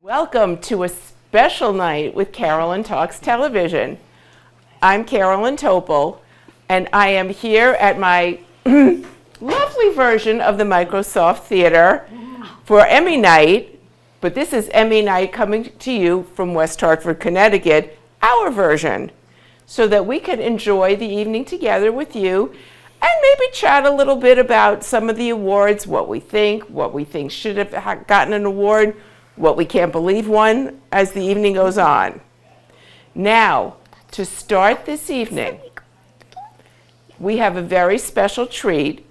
Welcome to a special night with Carolyn Talks Television. I'm Carolyn Topol, and I am here at my lovely version of the Microsoft Theater for Emmy night, but this is Emmy night coming to you from West Hartford, Connecticut, our version, so that we can enjoy the evening together with you and maybe chat a little bit about some of the awards, what we think should have gotten an award, what we can't believe won as the evening goes on. Now, to start this evening, we have a very special treat.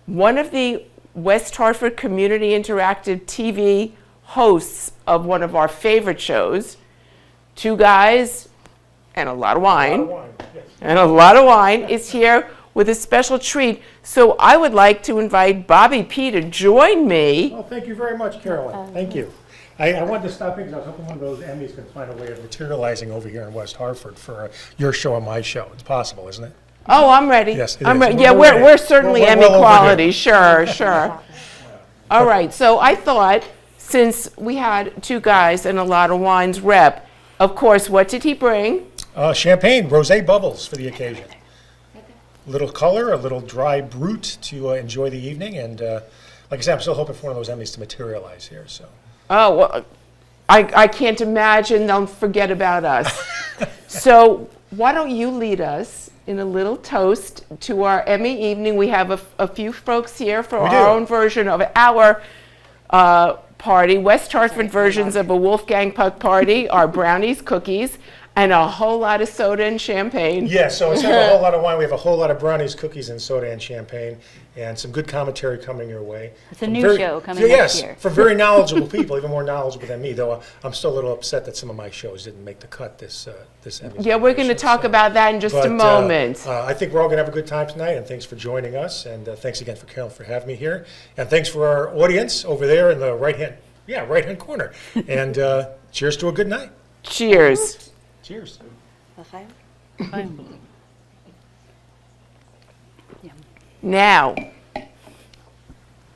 One of the West Hartford Community Interactive TV hosts of one of our favorite shows, two guys and a lot of wine, is here with a special treat. So I would like to invite Bobby P. to join me. Well, thank you very much, Carolyn. Thank you. I wanted to stop in because I was hoping one of those Emmys could find a way of materializing over here in West Hartford for your show and my show. It's possible, isn't it? Oh, I'm ready. Yes, it I'm is. ready. Yeah, we're certainly We're Emmy well over quality. here. Sure. All right. So I thought, since we had two guys and a lot of wines rep, of course, what did he bring? Champagne, rosé bubbles for the occasion. A little color, a little dry brut to enjoy the evening, and like I said, I'm still hoping for one of those Emmys to materialize here. So. Oh, well, I can't imagine they'll forget about us. So why don't you lead us in a little toast to our Emmy evening? We have a few folks here for our own version of our party, West Hartford versions of a Wolfgang Puck party, our brownies, cookies, and a whole lot of soda and champagne. Yeah, so instead of a whole lot of wine, we have a whole lot of brownies, cookies, and soda and champagne, and some good commentary coming your way. It's a new show coming next year. Yes, for very knowledgeable people, even more knowledgeable than me, though I'm still a little upset that some of my shows didn't make the cut this Emmy. Yeah, we're going to talk about that in just a moment. I think we're all going to have a good time tonight, and thanks for joining us, and thanks again for Carolyn for having me here, and thanks for our audience over there in the right-hand corner, and cheers to a good night. Cheers. Cheers. Now,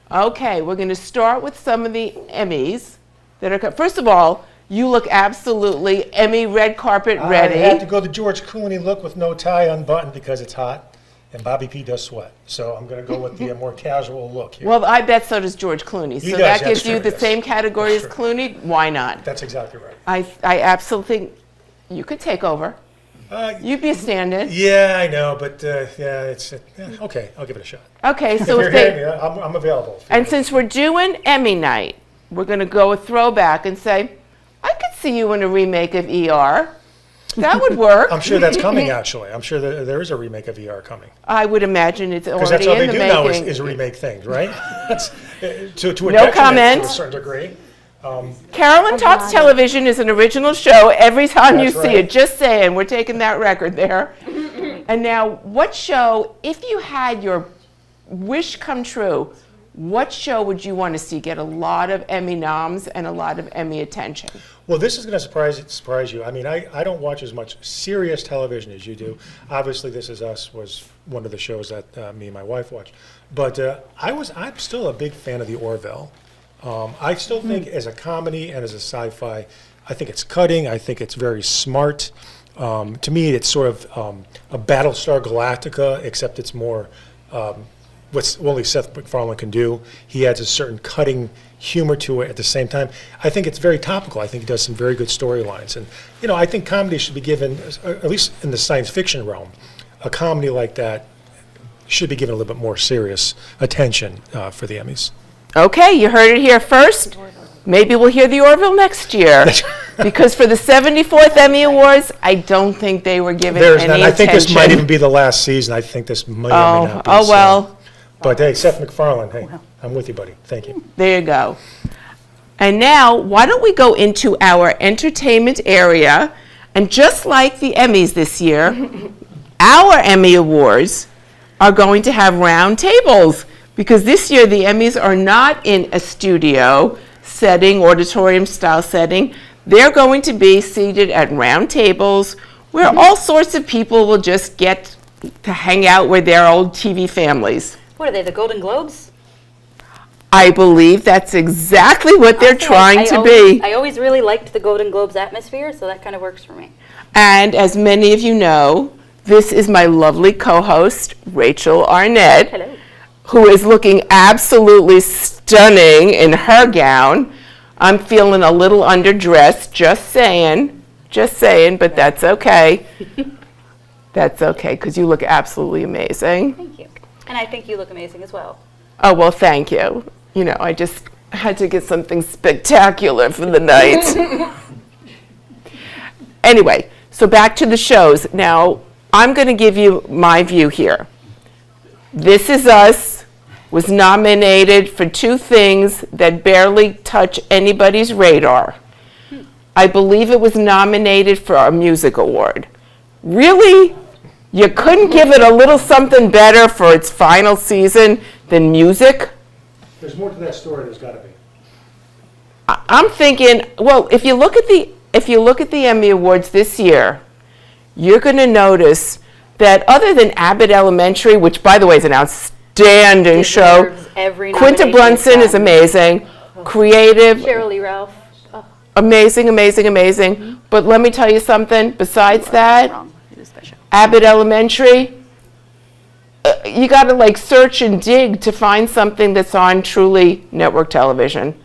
okay, we're going to start with some of the Emmys that are. First of all, you look absolutely Emmy red carpet ready. I had to go the George Clooney look with no tie unbuttoned because it's hot, and Bobby P does sweat. So I'm going to go with the more casual look here. Well, I bet so does George Clooney. So that gives you the same category as Clooney. Why not? That's exactly right. I absolutely think you could take over. You'd be a stand-in. Yeah, I know, but it's okay. I'll give it a shot. Okay, so if you're hearing me, I'm available. And since we're doing Emmy night, we're going to go a throwback and say, I could see you in a remake of ER. That would work. I'm sure that's coming, actually. I'm sure there is a remake of ER coming. I would imagine it's already in the making. Because that's all they do now is remake things, right? That's, to a no comment. To a certain degree. Carolyn Talks Television is an original show every time you see it. Just saying, we're taking that record there. And now, what show, if you had your wish come true, what show would you want to see get a lot of Emmy noms and a lot of Emmy attention? Well, this is going to surprise you. I mean, I don't watch as much serious television as you do. Obviously, This Is Us was one of the shows that me and my wife watched. But I'm still a big fan of The Orville. I still think as a comedy and as a sci-fi, I think it's cutting. I think it's very smart. To me, it's sort of a Battlestar Galactica, except it's more what's only Seth MacFarlane can do. He adds a certain cutting humor to it at the same time. I think it's very topical. I think he does some very good storylines. And, I think comedy should be given, at least in the science fiction realm, a comedy like that should be given a little bit more serious attention for the Emmys. Okay, you heard it here first. Maybe we'll hear The Orville next year. Because for the 74th Emmy Awards, I don't think they were given any attention. I think this might even be the last season. I think this may or may not be. Oh, well. But hey, Seth MacFarlane, hey, I'm with you, buddy. Thank you. There you go. And now, why don't we go into our entertainment area, and just like the Emmys this year, our Emmy Awards are going to have round tables, because this year the Emmys are not in a studio setting, auditorium style setting. They're going to be seated at round tables where all sorts of people will just get to hang out with their old TV families. What are they, the Golden Globes? I believe that's exactly what they're trying to be. I always really liked the Golden Globes atmosphere, so that kind of works for me. And as many of you know, this is my lovely co-host, Rachel Arnett, Hello. who is looking absolutely stunning in her gown. I'm feeling a little underdressed, just saying, but that's okay. That's okay, because you look absolutely amazing. Thank you. And I think you look amazing as well. Oh, well, thank you. You know, I just had to get something spectacular for the night. Anyway, so back to the shows. Now, I'm going to give you my view here. This Is Us was nominated for 2 things that barely touch anybody's radar. I believe it was nominated for a music award. Really? You couldn't give it a little something better for its final season than music? There's more to that story, there's got to be. I'm thinking, well, if you look at the Emmy Awards this year, you're going to notice that other than Abbott Elementary, which by the way is an outstanding show, Deserves every Quinta nomination Brunson it's is amazing, creative, Cheryl Lee Ralph. Oh, amazing. But let me tell you something. Besides that, wrong. It was special. Abbott Elementary, you got to like search and dig to find something that's on truly network television.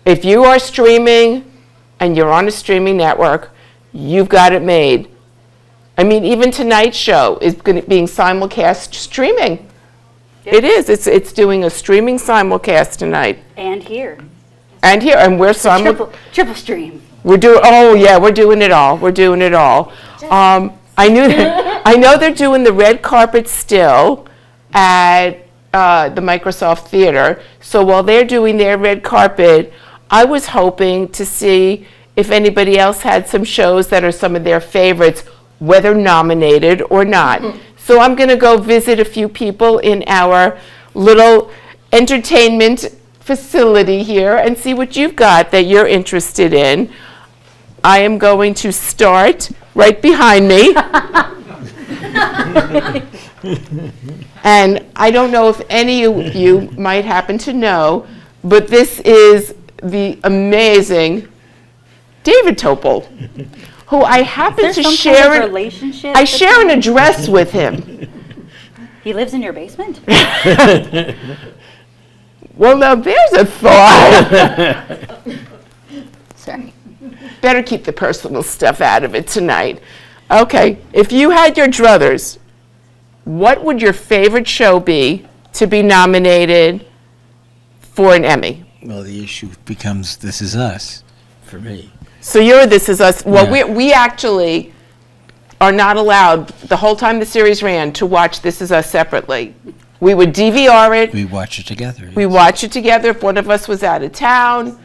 If you are streaming and you're on a streaming network, you've got it made. I mean, even tonight's show is being simulcast streaming. Yep. It is. It's doing a streaming simulcast tonight. And here. And we're Triple stream. we're doing it all. I know they're doing the red carpet still at the Microsoft Theater. So while they're doing their red carpet, I was hoping to see if anybody else had some shows that are some of their favorites, whether nominated or not. So I'm going to go visit a few people in our little entertainment facility here and see what you've got that you're interested in. I am going to start right behind me. And I don't know if any of you might happen to know, but this is the amazing David Topol, who I happen to share kind of relationship. I share an address with him. He lives in your basement? Well, now there's a thought. Sorry. Better keep the personal stuff out of it tonight. Okay, if you had your druthers, what would your favorite show be to be nominated for an Emmy? Well, the issue becomes This Is Us for me. So you're This Is Us. Well, Yeah. we actually are not allowed, the whole time the series ran, to watch This Is Us separately. We would DVR it. We watch it together. We yes. watch it together. If one of us was out of town,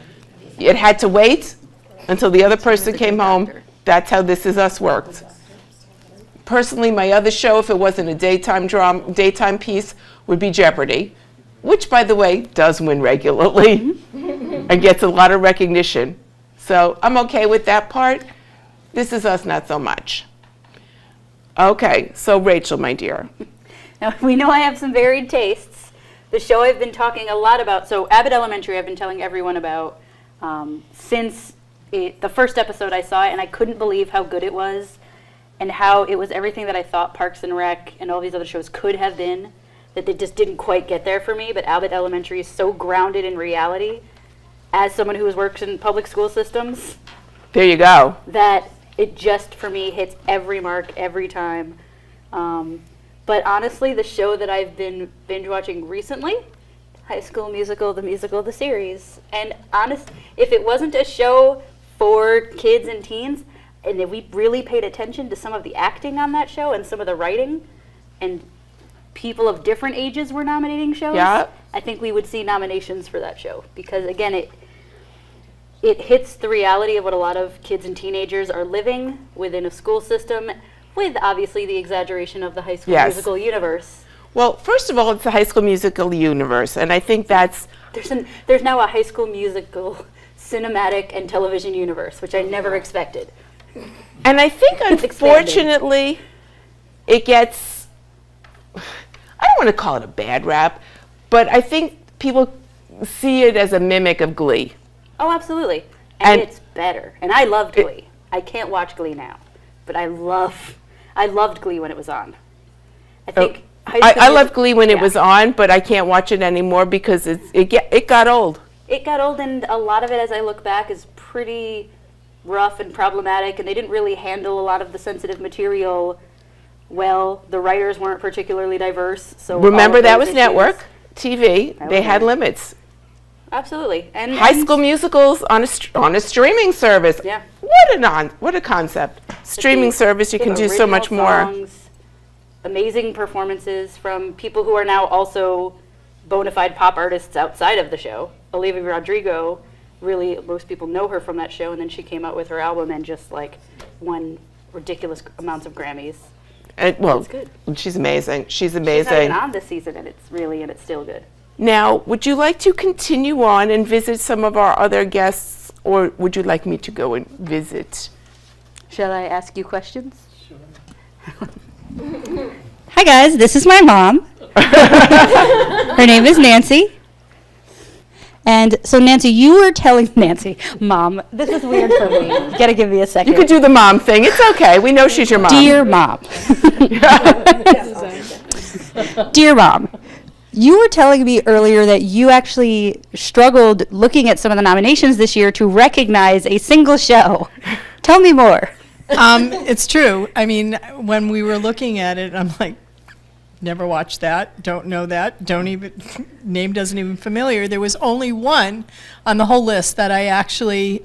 it had to wait until the other person came home. That's how This Is Us worked. Personally, my other show, if it wasn't a daytime piece, would be Jeopardy, which, by the way, does win regularly and gets a lot of recognition. So I'm okay with that part. This Is Us, not so much. Okay, so Rachel, my dear. Now, we know I have some varied tastes. The show I've been talking a lot about, so Abbott Elementary I've been telling everyone about since the first episode I saw it, and I couldn't believe how good it was and how it was everything that I thought Parks and Rec and all these other shows could have been, that they just didn't quite get there for me. But Abbott Elementary is so grounded in reality, as someone who has worked in public school systems, There you go. that it just, for me, hits every mark every time. But honestly, the show that I've been binge watching recently, High School Musical, the series. And if it wasn't a show for kids and teens, and if we really paid attention to some of the acting on that show and some of the writing, and people of different ages were nominating shows, Yeah. I think we would see nominations for that show. Because again, it hits the reality of what a lot of kids and teenagers are living within a school system, with obviously the exaggeration of the High School Yes. Musical universe. Well, first of all, it's the High School Musical universe, and I think that's There's now a High School Musical cinematic and television universe, which I never expected. And I think, It's unfortunately, it gets, I don't want to call it a bad rap, but I think people see it as a mimic of Glee. Oh, absolutely. And And- it's better. And I loved Glee. I can't watch Glee now, but I loved Glee when it was on. I think High School I Musical- loved Glee when it yeah. was on, but I can't watch it anymore because it got old. It got old, and a lot of it, as I look back, is pretty rough and problematic, and they didn't really handle a lot of the sensitive material well. The writers weren't particularly diverse, so all Remember of that those was issues- network TV. That They was had it. limits. Absolutely. And High School Musicals on a streaming service. Yeah. What a concept. Streaming service, you They can have do so much original more. songs, amazing performances from people who are now also bona fide pop artists outside of the show. Olivia Rodrigo, really, most people know her from that show, and then she came out with her album and just like won ridiculous amounts of Grammys. And, well, It's good. she's amazing. She's She's not even amazing. on this season, and it's still good. Now, would you like to continue on and visit some of our other guests, or would you like me to go and visit? Shall I ask you questions? Sure. Hi guys, this is my mom. Her name is Nancy. And so Nancy, you were telling Nancy, Mom, this is weird for me. You gotta give me a second. You could do the mom thing. It's okay. We know she's your mom. Dear Mom. Dear Mom, you were telling me earlier that you actually struggled looking at some of the nominations this year to recognize a single show. Tell me more. It's true. I mean, when we were looking at it, I'm like, never watched that, don't know that, don't even, name doesn't even familiar. There was only one on the whole list that I actually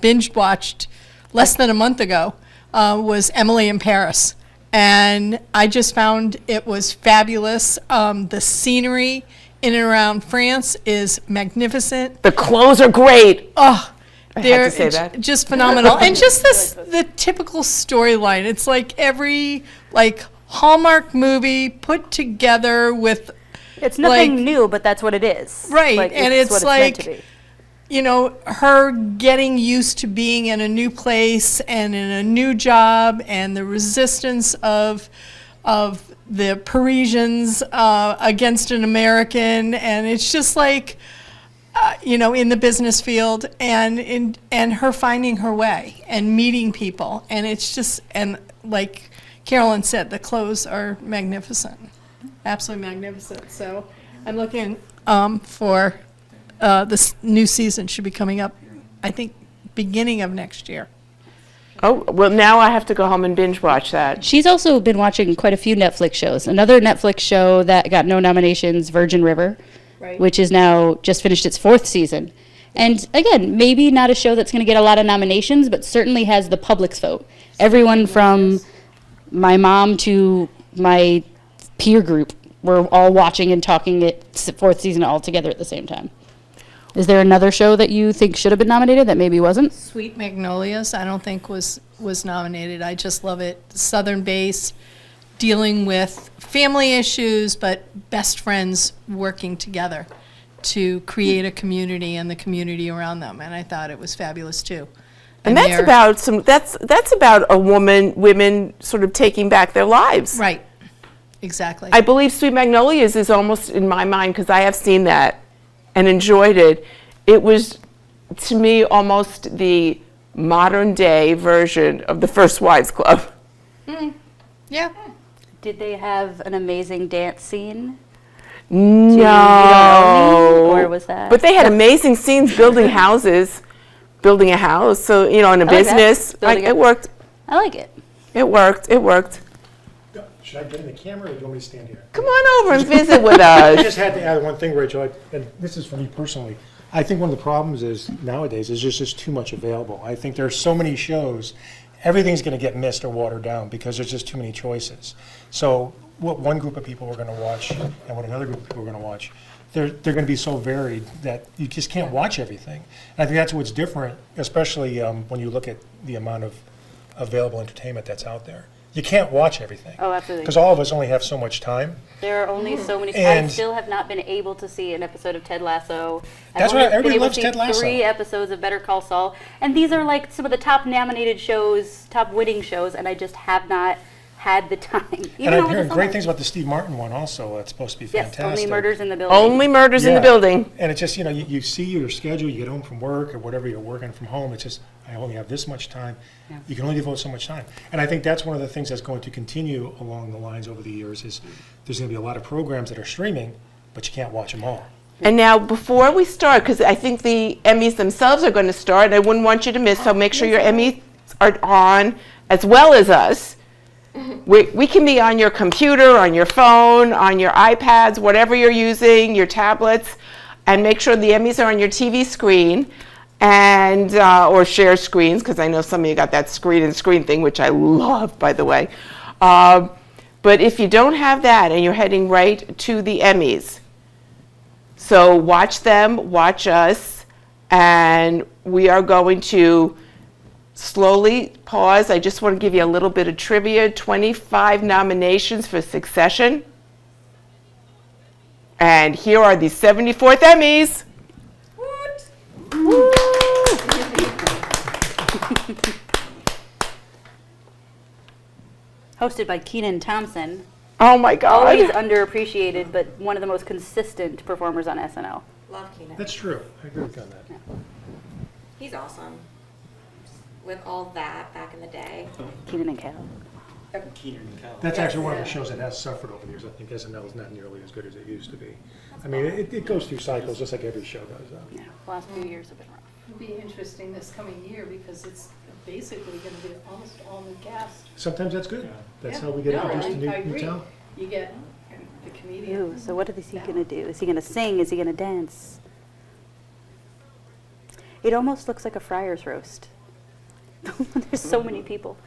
binge watched less than a month ago, was Emily in Paris. And I just found it was fabulous. The scenery in and around France is magnificent. The clothes are great. Oh, I had they're to say that. just phenomenal. And just the typical storyline. It's like every Hallmark movie put together with, It's nothing like- new, but that's what it is. Right, Like, and it's it's what it's meant to like- be. you know, her getting used to being in a new place and in a new job, and the resistance of the Parisians against an American, and it's just like, you know, in the business field, and her finding her way and meeting people, and it's just, and like Carolyn said, the clothes are magnificent, absolutely magnificent. So I'm looking for this new season should be coming up, I think, beginning of next year. Oh, well, now I have to go home and binge watch that. She's also been watching quite a few Netflix shows. Another Netflix show that got no nominations, Virgin River, Right. which is now just finished its 4th season. And again, maybe not a show that's going to get a lot of nominations, but certainly has the public's vote. Everyone from my mom to my peer group were all watching and talking it 4th season all together at the same time. Is there another show that you think should have been nominated that maybe wasn't? Sweet Magnolias, I don't think was nominated. I just love it. Southern base, dealing with family issues, but best friends working together to create a community and the community around them. And I thought it was fabulous too. And that's they're- about that's about women sort of taking back their lives. Right, exactly. I believe Sweet Magnolias is almost in my mind, because I have seen that and enjoyed it. It was, to me, almost the modern day version of the First Wives Club. Yeah. Did they have an amazing dance scene? No. You don't know me? Or was that? But they had amazing scenes building houses, building a house. So, you know, in a I like that. business, Building it it. worked. I like it. It worked. It worked. Should I get in the camera or do you want me to stand here? Come on over and visit with I us. just had to add one thing, Rachel, and this is for me personally. I think one of the problems is nowadays is just too much available. I think there are so many shows, everything's going to get missed or watered down because there's just too many choices. So what one group of people are going to watch and what another group of people are going to watch, they're going to be so varied that you just can't watch everything. And I think that's what's different, especially when you look at the amount of available entertainment that's out there. You can't watch everything. Oh, absolutely. Because all of us only have so much time. There are only so many. I And- still have not been able to see an episode of Ted Lasso. That's I've only what everybody been able loves to see Ted Lasso. 3 episodes of Better Call Saul, and these are like some of the top nominated shows, top winning shows, and I just have not had the time. Even And I'm over the hearing summer. great things about the Steve Martin one also. That's supposed to be Yes, fantastic. only murders in the building. Only murders in the Yeah. building. And it's just, you see your schedule, you get home from work or whatever, you're working from home, it's just, I only have this much time. Yeah. You can only devote so much time. And I think that's one of the things that's going to continue along the lines over the years is there's going to be a lot of programs that are streaming, but you can't watch them all. And now, before we start, because I think the Emmys themselves are going to start, and I wouldn't want you to miss, so make sure your Emmys are on as well as us. We can be on your computer, on your phone, on your iPads, whatever you're using, your tablets, and make sure the Emmys are on your TV screen, and or share screens, because I know some of you got that screen thing, which I love, by the way. But if you don't have that and you're heading right to the Emmys, so watch them, watch us, and we are going to slowly pause. I just want to give you a little bit of trivia. 25 nominations for Succession. And here are the 74th Emmys. Woo! Hosted by Kenan Thompson. Oh my God. Always underappreciated, but one of the most consistent performers on SNL. Love Keenan. That's true. I agree with you on that. He's awesome. With all that back in the day. Kenan and Kel. That's actually one of the shows that has suffered over the years. I think SNL is not nearly as good as it used to be. I mean, it goes through cycles, just like every show does. Yeah, the last few years have been rough. It'll be interesting this coming year because it's basically going to be almost all new cast. Sometimes that's good. That's how we get No, introduced to I new agree. talent. You get the comedian. Ooh, so what is he going to do? Is he going to sing? Is he going to dance? It almost looks like a friar's roast. There's so many people.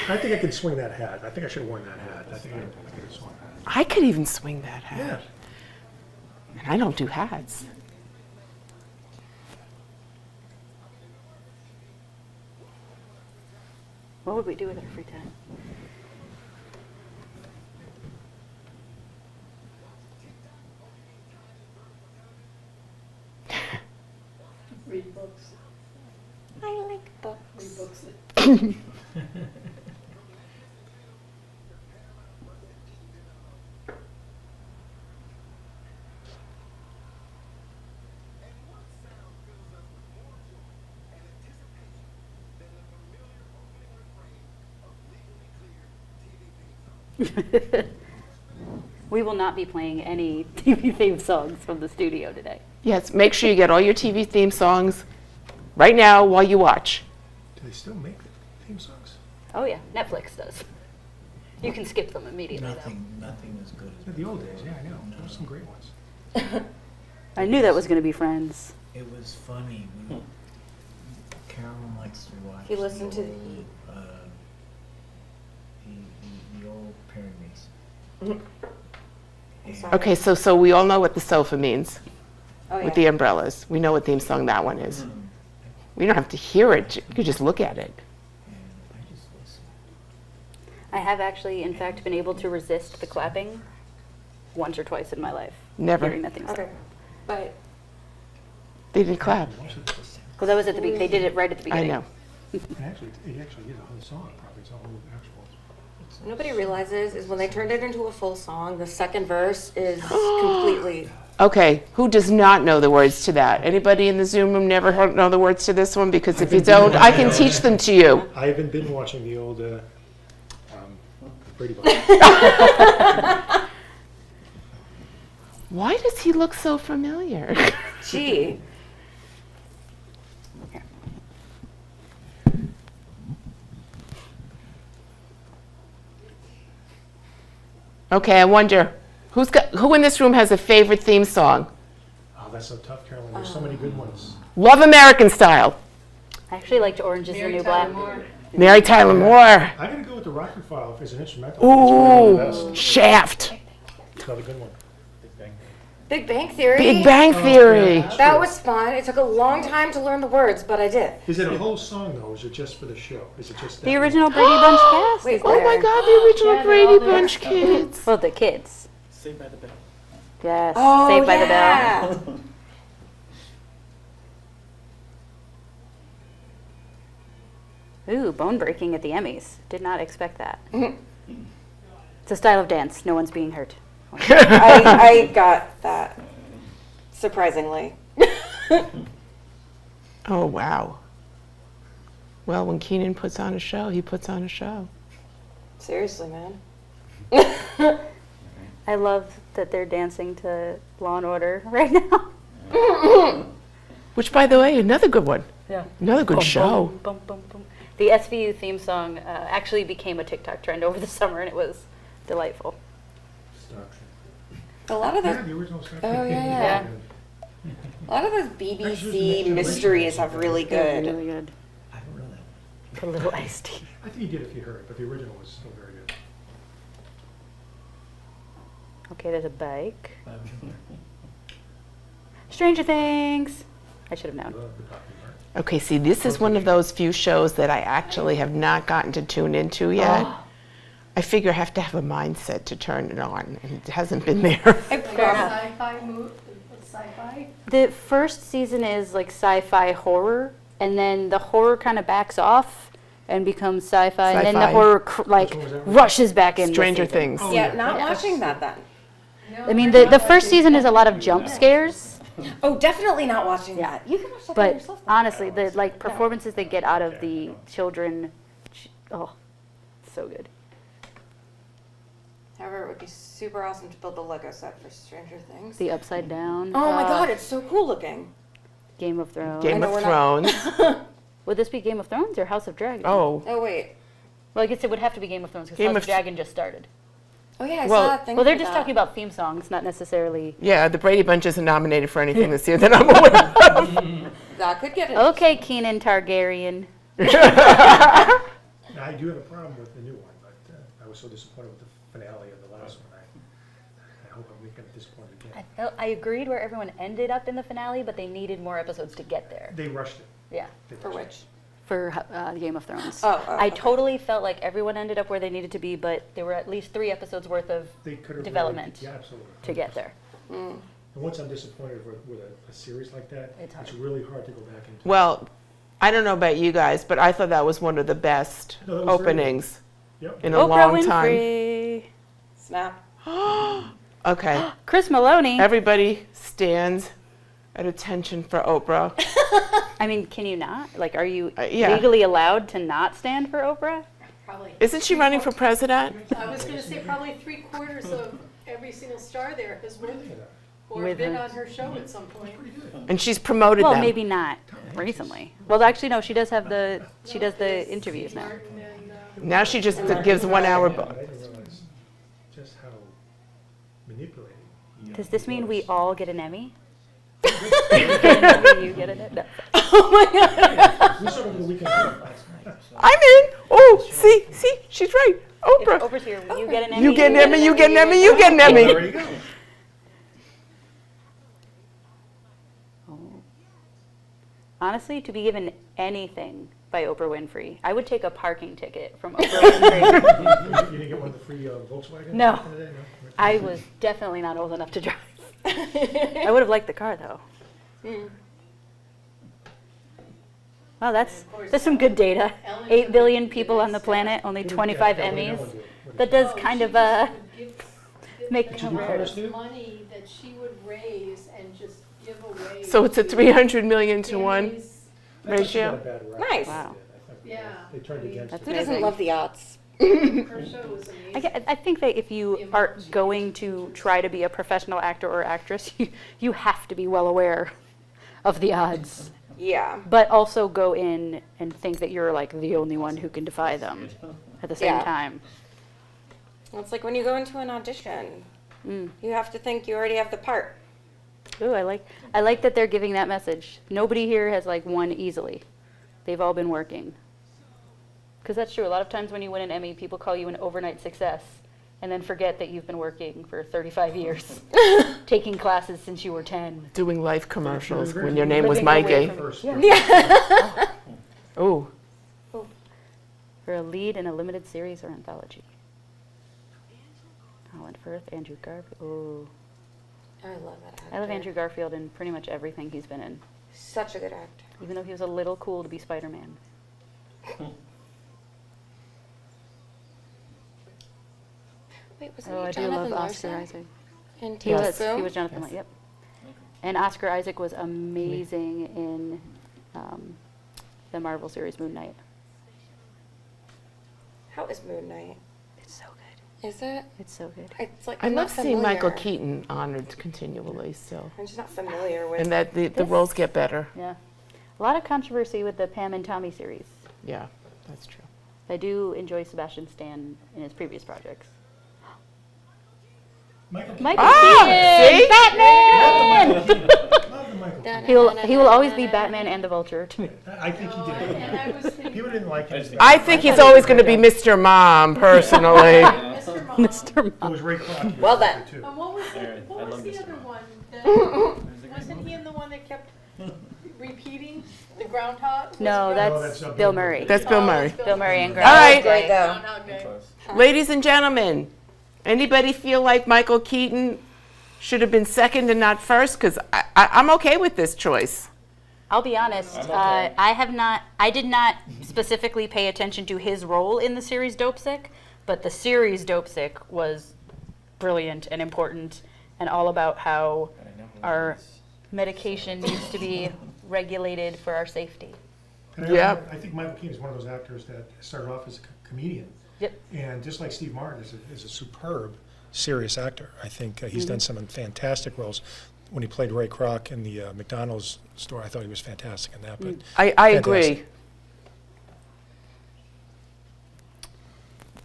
I think I could swing that hat. I think I should have worn that hat. I think I could have swung that. I could even swing that hat. Yeah. And I don't do hats. What would we do with our free time? Read books. I like books. Read books. We will not be playing any TV theme songs from the studio today. Yes, make sure you get all your TV theme songs right now while you watch. Do they still make theme songs? Oh yeah, Netflix does. You can skip them immediately though. Nothing as good as. Yeah, the old days, yeah, I know. There were some great ones. I knew that was going to be Friends. It was funny. Carolyn likes to watch. He listened to the old, the old Perry Mason. And Okay, so we all know what the sofa means Oh yeah. with the umbrellas. We know what theme song that one is. We don't have to hear it. You could just look at it. I just listened. I have actually, in fact, been able to resist the clapping once or twice in my life. Never. Hearing that theme song. Okay. But They didn't clap. Because I was at the they did it right at the I beginning. know. And actually, it actually is a whole song, probably. It's a whole actual. nobody realizes is when they turned it into a full song, the second verse is completely. Okay, who does not know the words to that? Anybody in the Zoom room never know the words to this one? Because if you don't, I can teach them to you. I haven't been watching the old Brady Bunch. Why does he look so familiar? Gee. Okay, I wonder, who in this room has a favorite theme song? Oh, that's so tough, Carolyn. There's so many good ones. Love American Style. I actually liked Orange is the New Black. Mary Tyler Moore. I'm going to go with the Rocket File as an instrumental. It's one of the Ooh, best. Shaft. It's another good one. Big Bang Theory. Big Bang Theory. yeah. That was fun. It took a long time to learn the words, but I did. Is it a whole song, though, or is it just for the show? Is it just The that original Brady Bunch cast. Wait, is Oh my there. God, the original Brady Bunch kids. Well, the kids. Saved by the Bell. Yes. Oh, Saved by the Bell. yeah. Ooh, bone breaking at the Emmys. Did not expect that. It's a style of dance. No one's being hurt. I got that, surprisingly. Oh, wow. Well, when Keenan puts on a show, he puts on a show. Seriously, man. I love that they're dancing to Law and Order right now. Which, by the way, another good one. Yeah. Another good show. Boom, boom, boom, boom. The SVU theme song actually became a TikTok trend over the summer, and it was delightful. A lot of Yeah, those, the original Star oh Trek. yeah. A lot of those BBC mysteries have really good. Really good. I don't know that. Put a little iced tea. I think you did if you heard it, but the original was still very good. Okay, there's a bike. Stranger Things. I should have known. Love the copy part. Okay, see, this is one of those few shows that I actually have not gotten to tune into yet. I figure I have to have a mindset to turn it on, and it hasn't been there. Like Fair enough. Sci-fi? The first season is like sci-fi horror, and then the horror kind of backs off and becomes sci-fi, and then the Sci-fi. horror Which one was that? rushes back into Stranger season. Things. Yeah, not watching that then. I mean, the first season is a lot of jump scares, Oh, definitely not watching that. You can watch that by but yourself. honestly, the like performances they get out of the children, oh, so good. However, it would be super awesome to build the Lego set for Stranger Things. The Upside Down. Oh my god, it's so cool looking. Game of Thrones. Game know of we're not- Thrones. Would this be Game of Thrones or House of Dragon? Oh, Oh wait. Well, I guess it would have to be Game of Thrones because Game House of of Dragon just started. Oh yeah, I Well- saw that thing. Well, they're for just that. talking about theme songs, not necessarily. yeah, the Brady Bunch isn't nominated for anything this year that I'm aware of. That could get it. Okay, Keenan Targaryen. Now, I do have a problem with the new one, but I was so disappointed with the finale of the last one. I hope I'm not going to disappoint again. I agreed where everyone ended up in the finale, but they needed more episodes to get there. They rushed it. Yeah, They For rushed which? for Game of Thrones. Oh, I okay. totally felt like everyone ended up where they needed to be, but there were at least 3 episodes worth of it. They could have development Really, yeah, absolutely. to get there. And once I'm disappointed with a series like that, It's hard. really hard to go back into. Well, I don't know about you guys, but I thought that was one of the best No, that was very good. openings Yep. in a Oprah long time. Winfrey. Snap. Okay, Chris Maloney. everybody stands at attention for Oprah. I mean, can you not? Like, are you yeah. legally allowed to not stand for Oprah? Probably. Isn't she running for president? I was gonna say probably 3/4 of every single star there has worked or With been her. on her show at some point. And she's promoted Well, them. maybe not recently. Well, actually, no. She does have she does the interviews now. Martin and, Now she just gives 1 hour. But I didn't realize just how manipulating. Does this mean we all get an Emmy? You get an Emmy? No. We started over the weekend last night. I'm in. Oh, see, she's right. If Oprah. Oprah's here, will you get an Emmy? You get an Emmy, you get an Emmy, you get an Emmy. There you go. Honestly, to be given anything by Oprah Winfrey, I would take a parking ticket from Oprah Winfrey. You didn't get one of the free Volkswagen? No. back in the day? No? I was definitely not old enough to drive. I would have liked the car though. Wow, that's some good data. 8 billion people on the planet, only 25 Yeah, Emmys. what do you do? That does kind of make Did you do cars too? money that she would raise and just give away. So it's a 300 million to 1 Emmys. I thought she got a ratio. bad rap. Nice. Wow. Yeah. They turned against That's it. Who doesn't love the odds? Her show was amazing. I think that if you are going to try to be a professional actor or actress, you have to be well aware of the odds. Yeah. But also go in and think that you're like the only one who can defy them at the same Yeah. time. Well, it's like when you go into an audition, you have to think you already have the part. Ooh, I like that they're giving that message. Nobody here has like won easily. They've all been working. Because that's true. A lot of times when you win an Emmy, people call you an overnight success and then forget that you've been working for 35 years, taking classes since you were 10. Doing life commercials when your name was Living away Mikey. First, Oh, For a lead in a limited series or anthology. Colin Firth, Andrew Garfield. Oh, I love that actor. I love Andrew Garfield in pretty much everything he's been in, Such a good actor. even though he was a little cool to be Spider-Man. Wait, Wait, wasn't Oh, he I do Jonathan love Larson Oscar Isaac. in He Teen was. Boom? He was Jonathan. Yep. And Oscar Isaac was amazing in the Marvel series Moon Knight. How is Moon Knight? It's so good. Is it? It's so good. It's like I I'm not love seeing Michael familiar. Keaton honored continually still. I'm just not familiar with. And that the roles get better. Yeah. A lot of controversy with the Pam and Tommy series. Yeah, that's true. I do enjoy Sebastian Stan in his previous projects. Michael, Michael see? Keaton! Batman! love the Michael. He will always be Batman and the Vulture to me. I think he did it. And I was thinking, People didn't like him. I think he's always going to be Mr. Mom, personally. Mr. Mom. Mr. It Mom. was Ray Kroc. Well then. Too. And what was Alright, I love the Mr. other Mom. one? Wasn't he in the one that kept repeating the groundhog? No, that's, that's Bill Bill Murray. Murray. That's Bill Oh, Murray. it's Bill Murray and All right. Great though. Groundhog Day. Ladies and gentlemen, anybody feel like Michael Keaton should have been second and not first? Because I'm okay with this choice. I'll be honest, I'm okay. I did not specifically pay attention to his role in the series Dopesick, but the series Dopesick was brilliant and important and all about how our medication needs to be regulated for our safety. And Yep. I think Michael Keaton is one of those actors that started off as a comedian. Yep. And just like Steve Martin is a superb, serious actor. I think he's done some fantastic roles. When he played Ray Kroc in the McDonald's store, I thought he was fantastic in that. But I agree. Fantastic.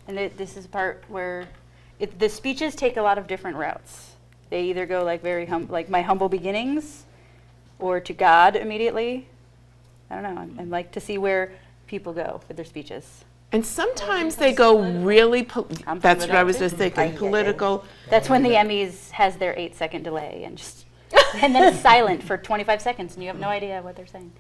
And this is the part where the speeches take a lot of different routes. They either go like like my humble beginnings, or to God immediately. I don't know. I like to see where people go with their speeches. And sometimes they go really, I'm fine that's with what I that was too. just thinking, political. That's when the Emmys has their 8-second delay and just, and then it's silent for 25 seconds and you have no idea what they're saying.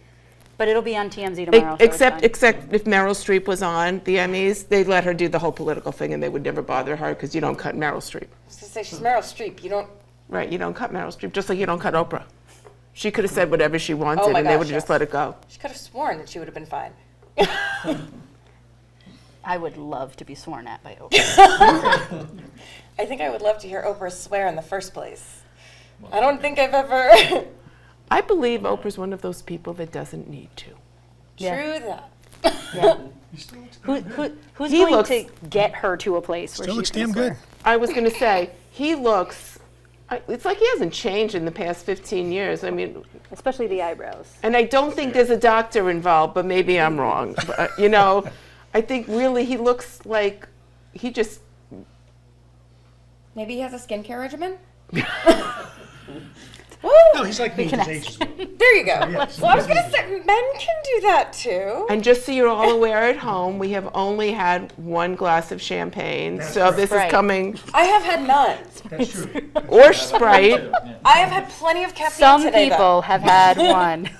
But it'll be on TMZ tomorrow. So it's fine. Except if Meryl Streep was on the Emmys, they'd let her do the whole political thing and they would never bother her because you don't cut Meryl Streep. I was gonna say she's Meryl Streep. You don't. Right, you don't cut Meryl Streep, just like you don't cut Oprah. She could have said whatever she wanted Oh my and they gosh, would have just yes. let it go. She could have sworn that she would have been fine. I would love to be sworn at by Oprah. I think I would love to hear Oprah swear in the first place. I don't think I've ever. I believe Oprah's one of those people that doesn't need to. Yeah. True that. Yeah. he still looks Who, damn who, good. who's He going looks- to get her to a place where Still she's looks gonna damn swear? good. I was going to say, he looks, it's like he hasn't changed in the past 15 years. I mean, Especially the eyebrows. and I don't think there's a doctor involved, but maybe I'm wrong. But, you know, I think really he looks like he just, Maybe he has a skincare regimen. No, he's like me. can His ask. age is well. There you go. Yes. Well, I was gonna say men can do that too. and just so you're all aware at home, we have only had one glass of champagne. That's So correct. this Right. is coming, I have had none. That's true. or Sprite. I have had plenty of caffeine Some today. people have had one.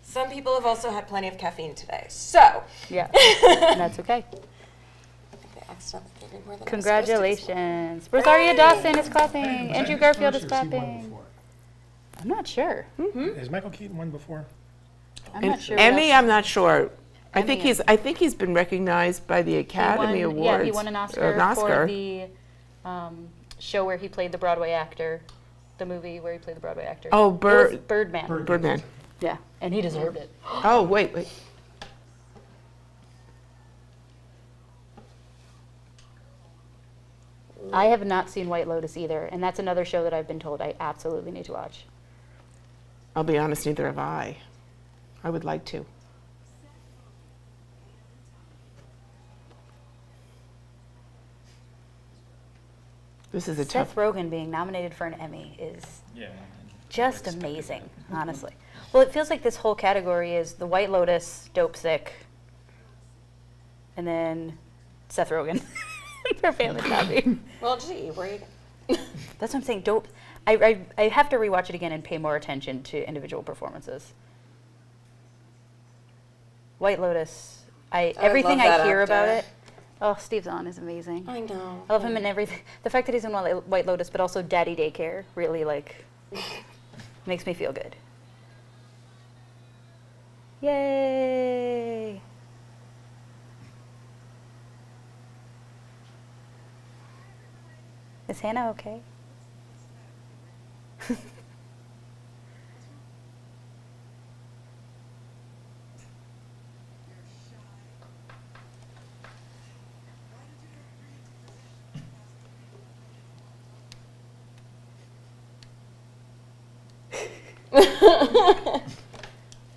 Some people have also had plenty of caffeine today. So. Yeah, that's okay. I accidentally gave you more than I was supposed to this morning. Congratulations. Rosaria Dawson is clapping. Andrew Garfield is First, or has he won clapping. before? I'm not sure. Has Michael Keaton won before? I'm And not sure. what Emmy, else- I'm not sure. I think Emmy. he's been recognized by the He Academy won- Awards. Yeah, he won an Oscar, for the show where he played the Broadway actor, the movie where he played the Broadway actor. Oh, It was Bird- Birdman. Birdman. Yeah, and he deserved it. Oh, wait. I have not seen White Lotus either, and that's another show that I've been told I absolutely need to watch. I'll be honest, neither have I. I would like to. This is a tough. Seth Rogen being nominated for an Emmy is Yeah. just amazing, honestly. Well, it feels like this whole category is The White Lotus, Dopesick, and then Seth Rogen for Family Copy. Well, gee, where you? That's what I'm saying. Dope. I have to rewatch it again and pay more attention to individual performances. White Lotus. Everything love that I hear about actor. it. Oh, Steve Zahn is amazing. I know. I love him in everything. The fact that he's in White Lotus, but also Daddy Daycare, really makes me feel good. Yay! Is Hannah okay?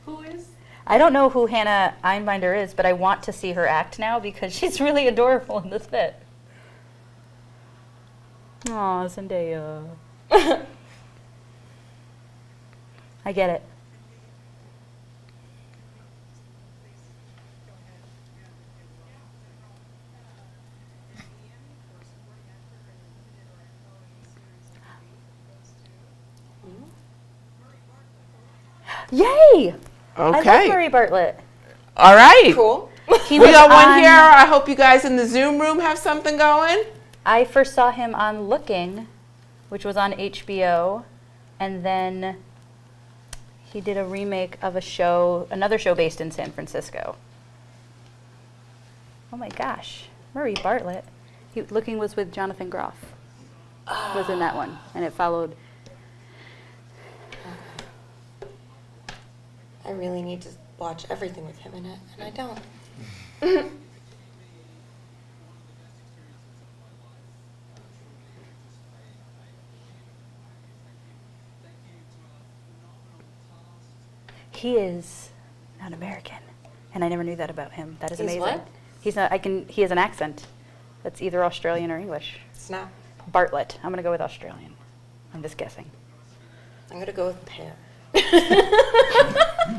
Who is? I don't know who Hannah Einbinder is, but I want to see her act now because she's really adorable in this bit. Aw, Zendaya. I get it. Yay! I love Okay. Murray Bartlett. All right. Cool. He We was got one on- here. I hope you guys in the Zoom room have something going. I first saw him on Looking, which was on HBO, and then he did a remake of a show, another show based in San Francisco. Oh my gosh, Murray Bartlett. Looking was with Jonathan Groff. Was in that one, and it followed. I really need to watch everything with him in it, and I don't. He is not American, and I never knew that about him. That is He's amazing. what? He's not. He has an accent that's either Australian or English. Snap. Bartlett. I'm gonna go with Australian. I'm just guessing. I'm gonna go with pear. You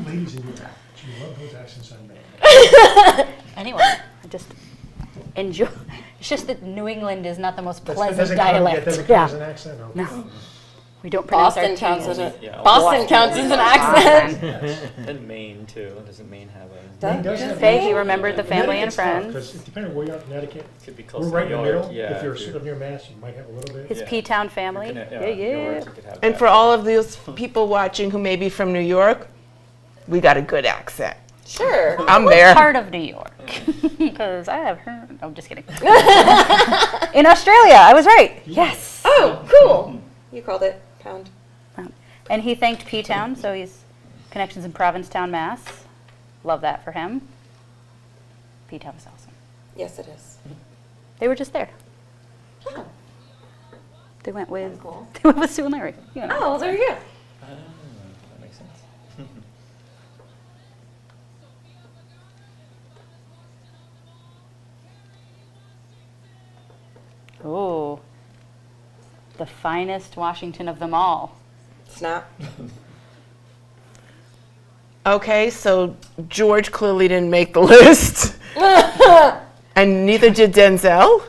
ladies in your act, you love those accents on men. Anyway, I just enjoy. It's just that New England is not the most pleasant Doesn't dialect. count as an accent? Okay. No. We don't pronounce Boston our counts T's. as a Yeah. Boston counts as an accent. And Maine too. Doesn't Maine have a? Maine does have- Faye, he remembered the family and Connecticut's tough, friends. 'cause depending on where you are in Connecticut, Could be we're close right to in New the York. middle. Yeah. If you're sort of near Mass, you might have a little bit. His Yeah. P-Town family. Yeah, Yeah. York, you could have And that. for all of those people watching who may be from New York, we got a good accent. Sure. I'm What there. part of New York? Because I have heard. I'm just kidding. In Australia, I was right. Yes. Oh, cool. You called it pound. And he thanked P-Town, so he's connections in Provincetown, Mass. Love that for him. P-Town is awesome. Yes, it is. They were just there. Oh, They went with cool. they went with Sue and Larry. You know. Oh, well, there you go. That makes sense. Ooh. The finest Washington of them all. Snap. Okay, so George clearly didn't make the list. And neither did Denzel.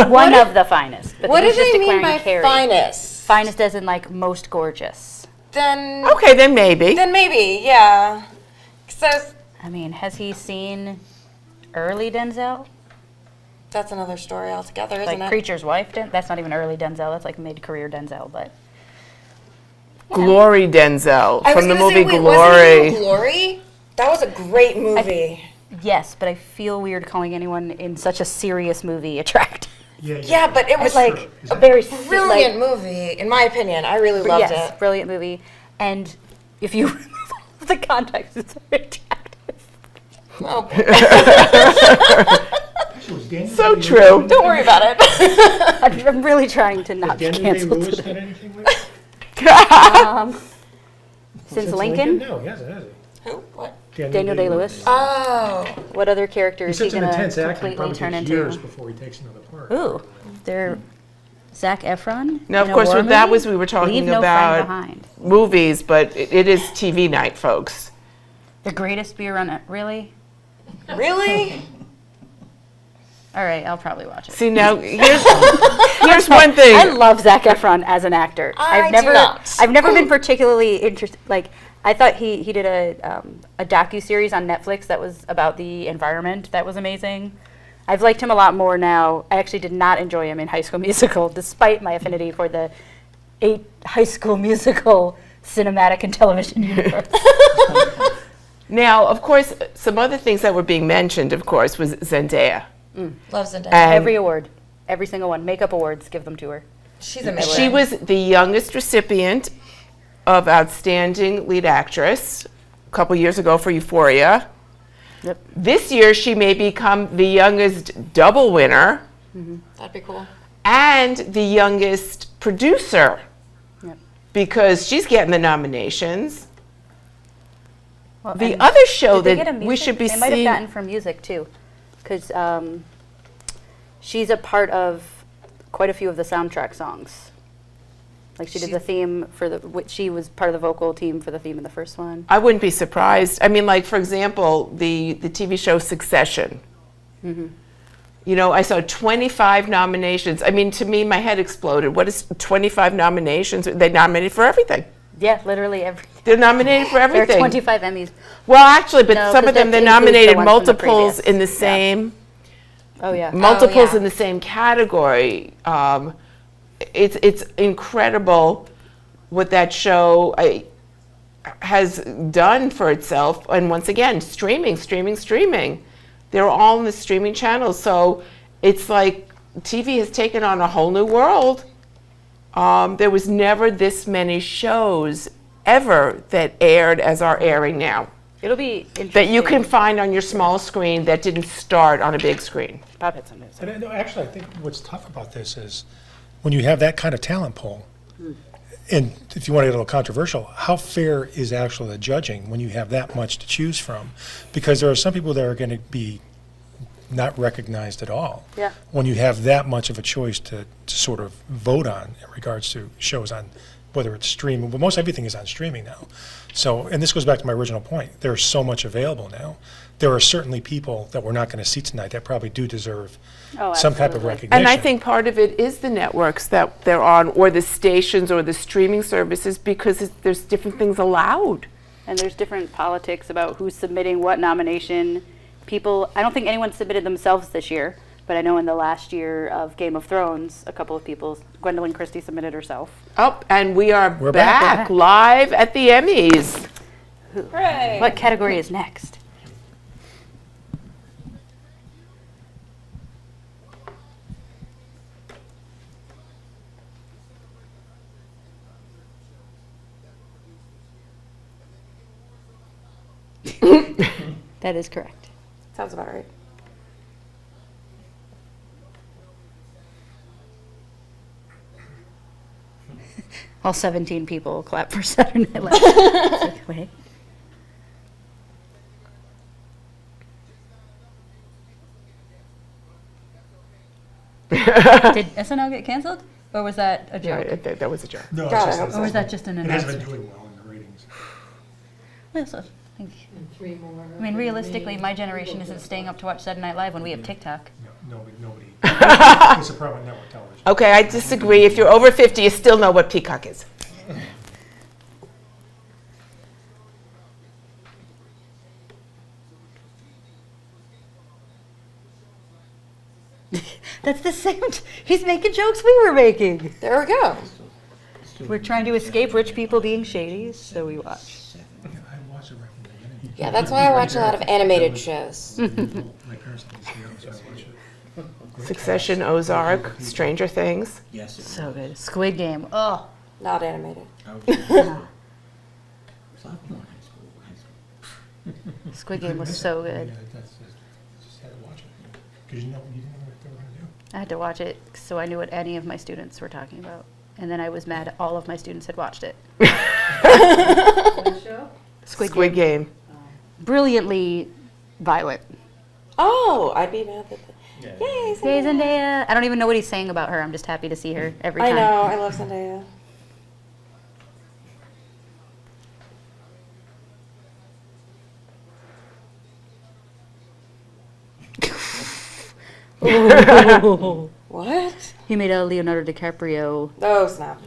One of the finest. But What he's do just they mean declaring by Carrie. finest? Finest as in like most gorgeous. Then, Okay, then maybe. then maybe, yeah. So I mean, has he seen early Denzel? that's another story altogether, isn't Like it? Preacher's Wife? That's not even early Denzel. That's like mid-career Denzel. But Glory Denzel I was from the gonna movie say, wait, wasn't it in Glory. Glory? That was a great movie. yes, but I feel weird calling anyone in such a serious movie attractive. Yeah, but it was Like Is a that- very brilliant movie, in my opinion. I really loved yes, it. brilliant movie. And if you remove all of the context, it's very attractive. Oh, So true. don't worry about it. I'm really trying to not be Daniel canceled Day-Lewis today. done anything with it? Since Lincoln? No, he hasn't, has he? Who? What? Daniel Day-Lewis. Oh. What other character He's is he such an going to intense actor, it completely probably turn takes into? years before he takes another part. Ooh, they're Zac Efron. Now, of in a course, war that movie? was, we were talking Leave no about friend behind. movies, but it is TV night, folks. The greatest beer on it. Really? Really? All right, I'll probably watch it. See, now, here's one thing. I love Zac Efron as an actor. I do not. I've never been particularly interested. Like, I thought he did a docu-series on Netflix that was about the environment. That was amazing. I've liked him a lot more now. I actually did not enjoy him in High School Musical, despite my affinity for the 8 High School Musical cinematic and television universe. Now, of course, some other things that were being mentioned, of course, was Zendaya. Love Zendaya. And Every award. every single one. Makeup awards, give them to her. She's amazing. She was the youngest recipient of Outstanding Lead Actress a couple years ago for Euphoria. Yep. This year, she may become the youngest double winner That'd be cool. and the youngest producer Yep. because she's getting the nominations. Well, The and other show did they get that a we music? should be They might have seeing. gotten for music too, because she's a part of quite a few of the soundtrack songs. Like she did the theme for she was part of the vocal team for the theme in the first one. I wouldn't be surprised. I mean, like, for example, the TV show Succession. You know, I saw 25 nominations. I mean, to me, my head exploded. What is 25 nominations? They nominated for everything. Yeah, literally every. They're nominated for There are everything. 25 Emmys. Well, actually, but No, some 'cause of them, that they includes the nominated ones from the multiples previous. in the Yeah. same, Oh yeah. multiples yeah. in the same category. It's incredible what that show has done for itself. And once again, streaming. They're all in the streaming channels. So it's like TV has taken on a whole new world. There was never this many shows ever that aired as are airing now It'll be interesting. that you can find on your small screen that didn't start on a big screen. Bob had something to say. And actually, I think what's tough about this is when you have that kind of talent pool, and if you want to get a little controversial, how fair is actually the judging when you have that much to choose from? Because there are some people that are going to be not recognized at all. Yeah. When you have that much of a choice to sort of vote on in regards to shows on, whether it's streaming, but most everything is on streaming now. So, and this goes back to my original point, there's so much available now. There are certainly people that we're not going to see tonight that probably do deserve Oh, some type of absolutely. recognition. And I think part of it is the networks that they're on, or the stations, or the streaming services, because there's different things allowed. And there's different politics about who's submitting what nomination. People, I don't think anyone submitted themselves this year, but I know in the last year of Game of Thrones, a couple of people, Gwendolyn Christie submitted herself. Oh, and we're We're back, back. live at the Emmys. What category is next? That is correct. Sounds about right. All 17 people clap for Saturday Night Live. It's like, wait. Did SNL get canceled? Or was that a Yeah, joke? that was a joke. No, it's God, I just- hope Or was that just an it hasn't announcement? been doing well in the ratings. Well, so, I mean, realistically, my generation isn't staying up to watch Saturday Night Live when we have TikTok. No, nobody. It's a problem with network television. Okay, I disagree. If you're over 50, you still know what Peacock is. That's the same. He's making jokes we were making. There we go. We're trying to escape rich people being shady, so we watch. I watch it right from the beginning. Yeah, that's why I watch a lot of animated shows. My parents didn't see it, so I watch it. Succession, Ozark, Stranger Things. Yes. It So good. Squid Game. Oh. Not animated. was. Sophomore high school. Squid Game was so good. Yeah, just had to watch it. Because you didn't know what they were going to do. I had to watch it so I knew what any of my students were talking about. And then I was mad all of my students had watched it. Squid Game. Brilliantly violent. Oh, I'd be mad that. Yeah. Yay, Yay, Zendaya. Zendaya. I don't even know what he's saying about her. I'm just happy to see her every I time. know. I love Zendaya. What? He made a Leonardo DiCaprio Oh, snap.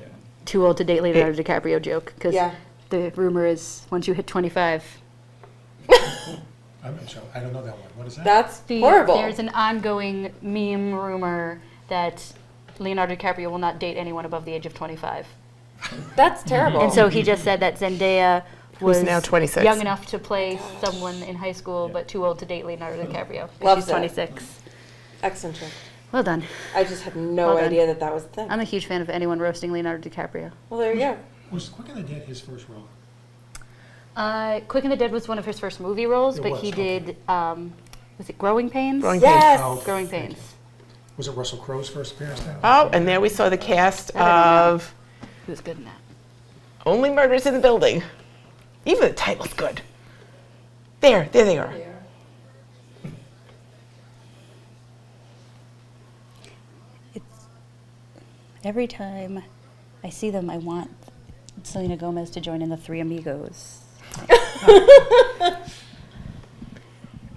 too old to date Leonardo DiCaprio joke because Yeah. the rumor is once you hit 25, I'm sorry, I don't know that one. What is that? That's horrible. There's an ongoing meme rumor that Leonardo DiCaprio will not date anyone above the age of 25. That's terrible. And so he just said that Zendaya Who's was now 26. young enough to play someone in high school, but too old to date Leonardo DiCaprio. And Loves she's it. 26. Eccentric. Well done. I just had no Well done. idea that that was the thing. I'm a huge fan of anyone roasting Leonardo DiCaprio. Well, there you go. Was Quick and the Dead his first role? Quick and the Dead was one of his first movie roles, It but was, he okay. did, was it Growing Pains? Growing Yes. Oh, Growing thank you. Pains. Was it Russell Crowe's first appearance then? Oh, and there we saw the cast I didn't know. of He was good in that. Only Murders in the Building. Even the title's good. There they are. Every time I see them, I want Selena Gomez to join in the Three Amigos.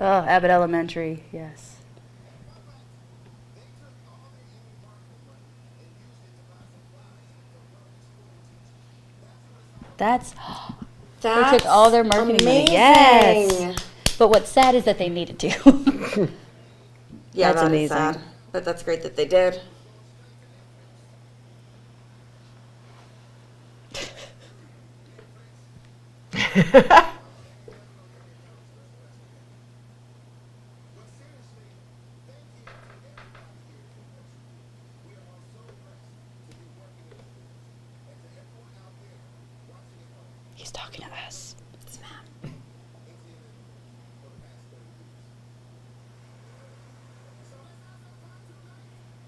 Oh, Abbott Elementary, yes. They took all their marketing money. Yes. But what's sad is that they needed to. Yeah, That's that is amazing. sad. But that's great that they did. He's talking to us.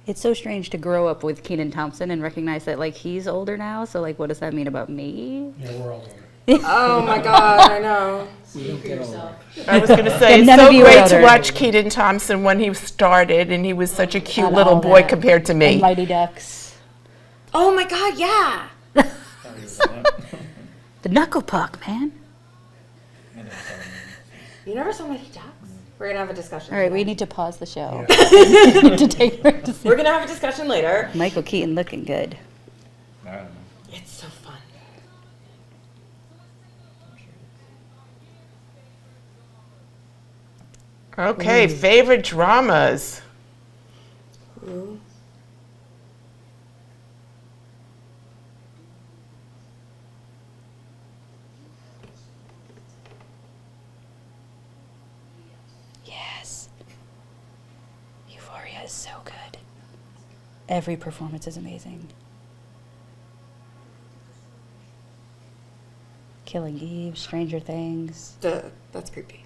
It's so strange to grow up with Kenan Thompson and recognize that, like, he's older now. So, like, what does that mean about me? Yeah, we're all older. Oh my God, I know. Speak for yourself. I was going to say, And it's none so of you are great to older. watch Keaton Thompson when he started, and he was such a cute Not little all boy that. compared to And me. Mighty Ducks. Oh my God, yeah. The Knuckle Puck, man. You never saw Mighty Ducks? We're gonna have a discussion. All right, we later. need to pause the show. Yeah. We need to take her to see. We're gonna have a discussion later. Michael Keaton looking good. I don't know. It's so fun. Okay, favorite dramas. Ooh. Yes. Euphoria is so good. Every performance is amazing. Killing Eve, Stranger Things. That's creepy.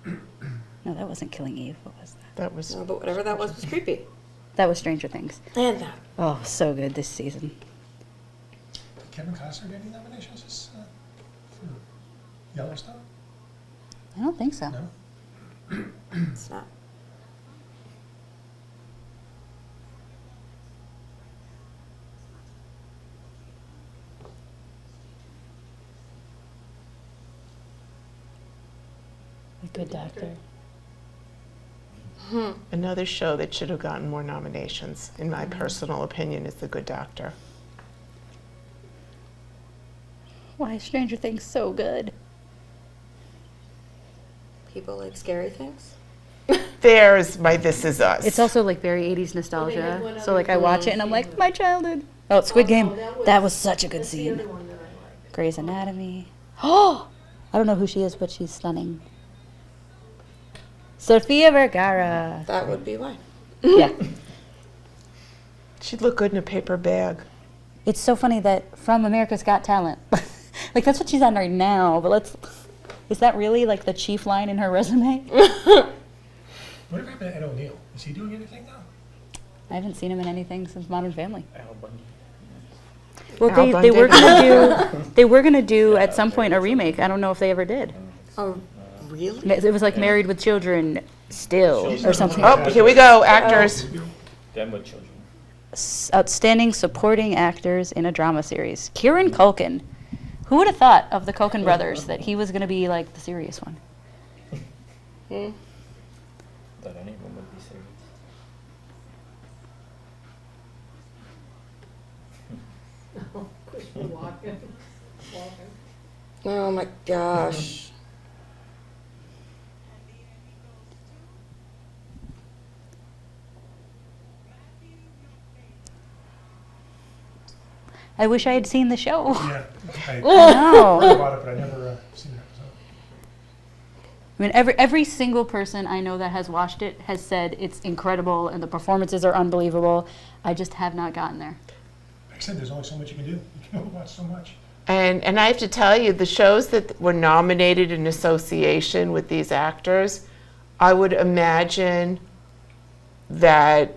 No, that wasn't Killing Eve. What was that? That was No, but whatever that was creepy. That was Stranger Things. And that. Oh, so good this season. Did Kevin Costner get any nominations for Yellowstone? I don't think so. No? It's not. A Good Doctor. another show that should have gotten more nominations, in my personal opinion, is The Good Doctor. Why is Stranger Things so good? People like scary things. There's my This Is Us. It's also like very 80s Well, they had nostalgia. one So other like I watch it and I'm like, my childhood. Oh, Squid Game. That was such a good That's the scene. other one that I like. Grey's Anatomy. Oh, I don't know who she is, but she's stunning. Sofia Vergara. That would be why. Yeah. She'd look good in a paper bag. It's so funny that from America's Got Talent. Like that's what she's on right now, but is that really like the chief line in her resume? Whatever happened to Ed O'Neill? Is he doing anything now? I haven't seen him in anything since Modern Family. Al Bundy. Well, Al they were Bundy. they were gonna do at some point a remake. I don't know if they ever did. Oh, really? It was like Married with Children still or something. Oh, here we go, actors. Them with children. Outstanding supporting actors in a drama series. Kieran Culkin. Who would have thought of the Culkin brothers that he was gonna be like the serious one? That any of them would be serious. Christopher Walken. Oh my gosh. I wish I had seen the show. Yeah. I No. heard about it, but I never seen it. So. I mean, every single person I know that has watched it has said it's incredible and the performances are unbelievable. I just have not gotten there. Like I said, there's only so much you can do. You can only watch so much. And I have to tell you, the shows that were nominated in association with these actors, I would imagine that,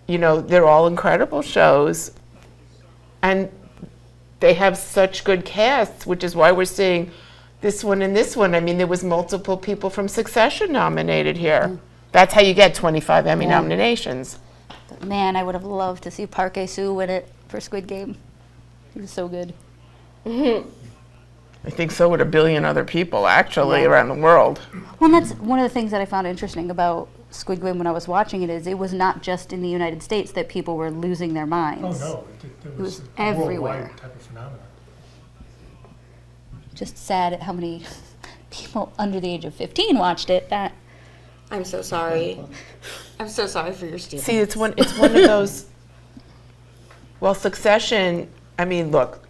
you know, they're all incredible shows. And they have such good casts, which is why we're seeing this one and this one. I mean, there was multiple people from Succession nominated here. That's how you get 25 Emmy Yeah. nominations. But man, I would have loved to see Park Ae-soo win it for Squid Game. He was so good. I think so would a billion other people, actually, around the world. Well, and that's one of the things that I found interesting about Squid Game when I was watching it is it was not just in the United States that people were losing their Oh, minds. no. It was a everywhere. worldwide type of phenomenon. Just sad at how many people under the age of 15 watched it. That I'm so sorry. I'm so sorry for your students. See, it's one of those. Well, Succession. I mean, look.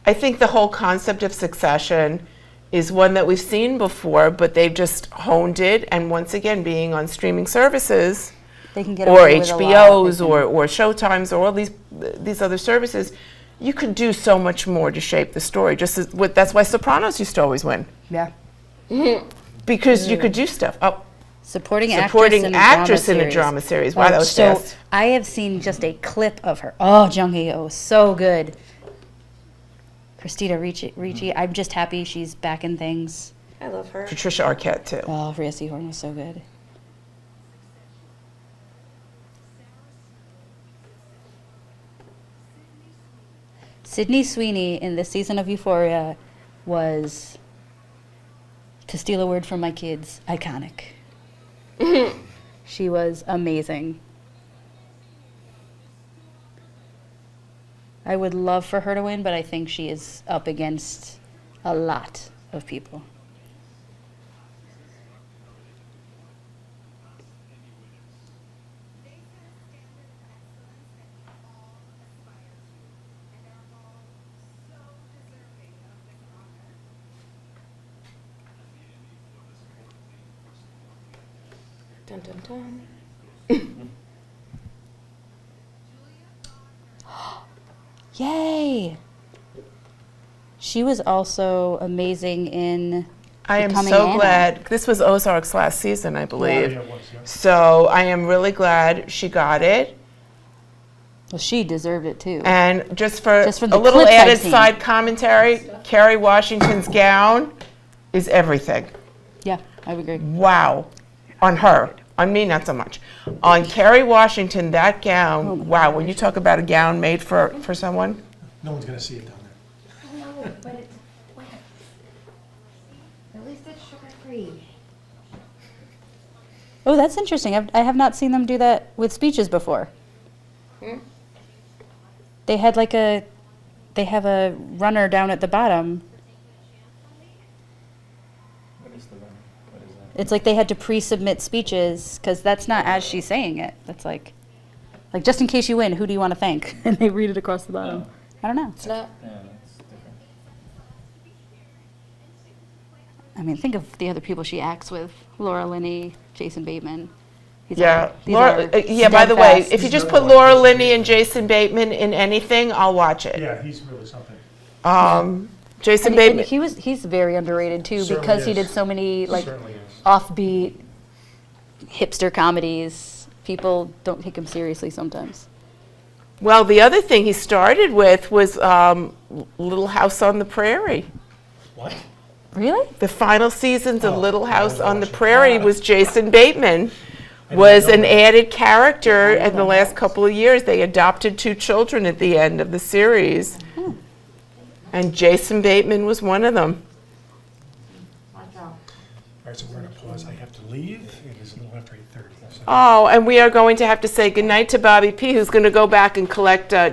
I think the whole concept of Succession is one that we've seen before, but they've just honed it. And once again, being on streaming services, they can get or away with a lot. HBO's, They can- or Showtimes, or all these other services, you could do so much more to shape the story. Just as, that's why Sopranos used to always win, yeah. because you could do stuff. Oh, Supporting actress in a drama series. Wow, that was so fast. I have seen just a clip of her. Oh, Jung Hee-oh, so good. Christina Ricci, I'm just happy she's back in things. I love her. Patricia Arquette too. Oh, Rhea Seehorn was so good. Sydney Sweeney in this season of Euphoria was, to steal a word from my kids, iconic. She was amazing. I would love for her to win, but I think she is up against a lot of people. Dun, dun, dun. Yay! She was also amazing in I am Becoming so Anna. glad. This was Ozark's last season, I believe. Yeah, it was, yeah. So I am really glad she got it. Well, she deserved it too. And just for Just from a the little clips I've added seen. side commentary, Kerry Washington's gown is everything. Yeah, I would agree. Wow. On her. On me, not so much. On Kerry Washington, that gown, wow, when you talk about a gown made for someone, No one's going to see it down there. No, but it's wet. At least it's sugar-free. Oh, that's interesting. I have not seen them do that with speeches before. They had they have a runner down at the bottom. What is the runner? What is that? It's like they had to pre-submit speeches because that's not as she's saying it. That's like just in case you win, who do you want to thank? And they read it across the bottom. Oh. I don't know. It's not. Yeah, that's different. I mean, think of the other people she acts with: Laura Linney, Jason Bateman. These yeah. are- these Laura, are yeah, by the way, steadfast. if you just put Laura Linney and Jason Bateman in anything, I'll watch it. Yeah, he's really something. Jason And Bateman. he's very underrated too Certainly because he is. did so many Certainly is. offbeat hipster comedies. People don't take him seriously sometimes. Well, the other thing he started with was Little House on the Prairie. What? Really? The final seasons of Oh, Little I House was on the watching. Prairie was Jason Bateman. didn't Was know an that. added character in the last couple of years. They adopted 2 children at the end of the series. And Jason Bateman was one of them. All right, so we're going to pause. I have to leave. It is a little after 8:30. So Oh, and we are going to have to say goodnight to Bobby P., who's going to go back and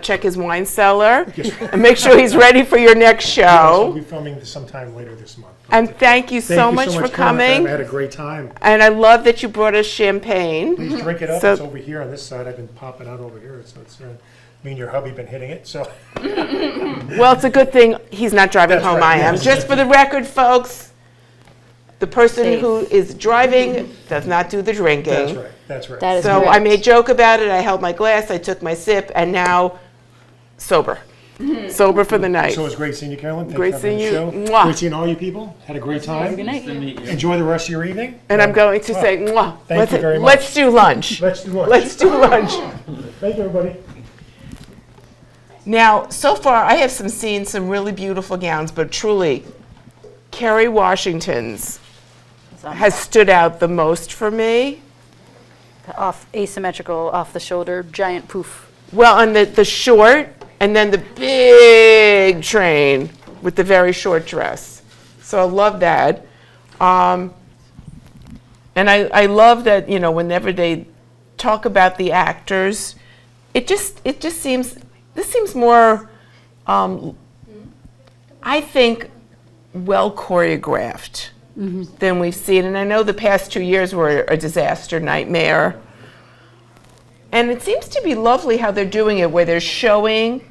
check his wine cellar, and make sure he's ready for your next We'll show. be filming this sometime later this month. And thank you Thank so you much for I coming. had a great time. And I love that you brought us champagne. Please drink it up. So- It's over here on this side. I've been popping out over here. So it's me and your hubby been hitting it. So Well, it's a good thing he's not driving That's home. right, I am. yes. Just for the record, folks, the person Safe. who is driving does not do the drinking. That's right, that's right. That is So I correct. made joke about it. I held my glass, I took my sip, and now sober. Sober for the night. So it was great seeing you, Carolyn. Thank Great you for having seeing me on you. the show. Mwah. Great seeing all you people. Had a great time. Good night. Nice to meet you. Enjoy the rest of your evening. And I'm going to say, mwah. Thank you very much. Let's do lunch. Let's do lunch. Let's do lunch. Thank you, everybody. Now, so far, I have seen some really beautiful gowns, but truly, Kerry Washington's has stood out the most for me. Off asymmetrical, off the shoulder, giant poof. Well, on the short, and then the big train with the very short dress. So I love that. And I love that, you know, whenever they talk about the actors, it just seems, this seems more, I think, well choreographed than we've seen. And I know the past 2 years were a disaster nightmare. And it seems to be lovely how they're doing it, where they're showing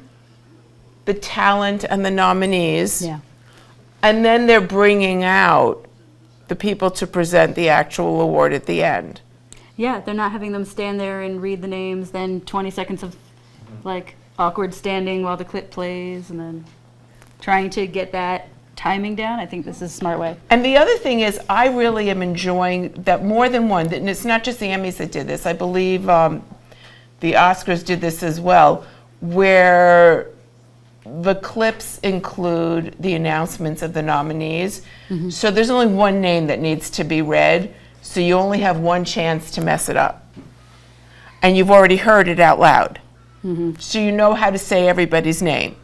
the talent and the nominees, Yeah. and then they're bringing out the people to present the actual award at the end. Yeah, they're not having them stand there and read the names, then 20 seconds of like awkward standing while the clip plays, and then trying to get that timing down. I think this is a smart way. And the other thing is, I really am enjoying that more than one, and it's not just the Emmys that did this, I believe the Oscars did this as well, where the clips include the announcements of the nominees. So there's only one name that needs to be read, so you only have one chance to mess it up. And you've already heard it out loud. So you know how to say everybody's name.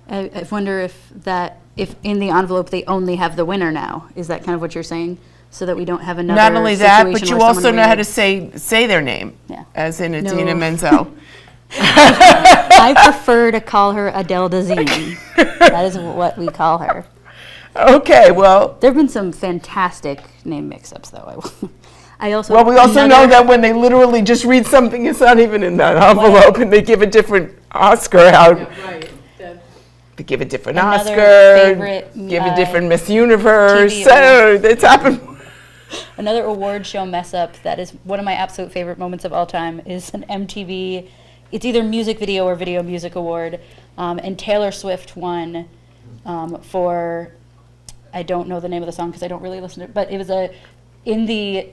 I wonder if in the envelope they only have the winner now. Is that kind of what you're saying? So that we don't have another Not only that, but situation you where also someone know how to reads- say their name, Yeah. as in No. Adina Menzel. I prefer to call her Adele Dazeem. That is what we call her. Okay, well, There have been some fantastic name mix-ups, though. I also we also know another- that when they literally just read something, it's not even in that envelope, and they give a different Oscar out. Right. They give a different Another Oscar, favorite, give a different Miss Universe. TV So it's happened. Another award show mess up that is one of my absolute favorite moments of all time is an MTV, it's either music video or video music award, and Taylor Swift won for, I don't know the name of the song because I don't really listen to it, but it was in the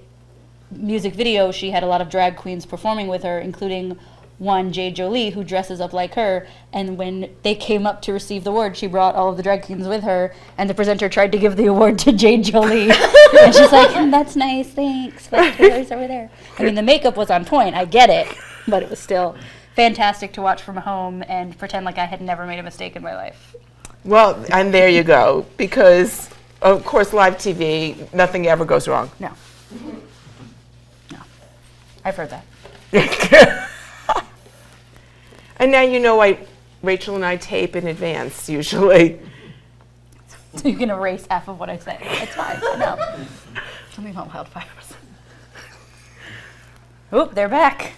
music video she had a lot of drag queens performing with her, including one, Jade Jolie, who dresses up like her, and when they came up to receive the award, she brought all of the drag queens with her, and the presenter tried to give the award to Jade Jolie, and she's like, that's nice, thanks, but Taylor's over there. I mean, the makeup was on point, I get it, but it was still fantastic to watch from home and pretend like I had never made a mistake in my life. Well, and there you go, because of course live TV, nothing ever goes wrong. No. No. I've heard that. And now you know why Rachel and I tape in advance usually. So you can erase half of what I say. It's fine, I know. Something about wildfires. Oop, they're back.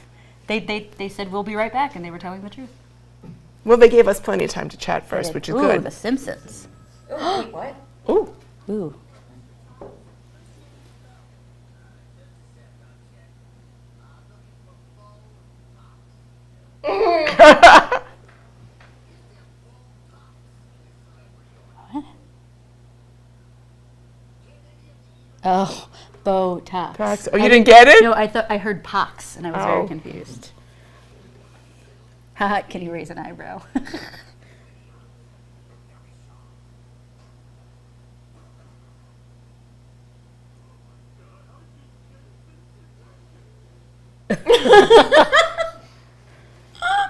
They said we'll be right back, and they were telling the truth. Well, they gave us plenty of time to chat first, which is Ooh, good. The Simpsons. Oh, wait, what? Ooh. Ooh. Oh, Botox. Botox. Oh, you didn't get it? No, I thought I heard pox, and I was Oh. very confused. Haha, can you raise an eyebrow?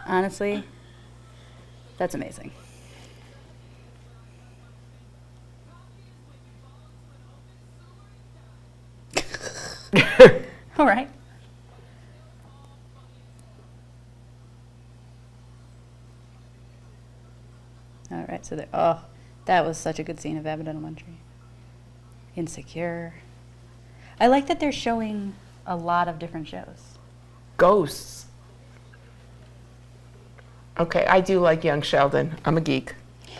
Honestly, that's amazing. All right. All right, so that was such a good scene of Abbott Elementary. Insecure. I like that they're showing a lot of different shows. Ghosts. Okay, I do like Young Sheldon. I'm a geek.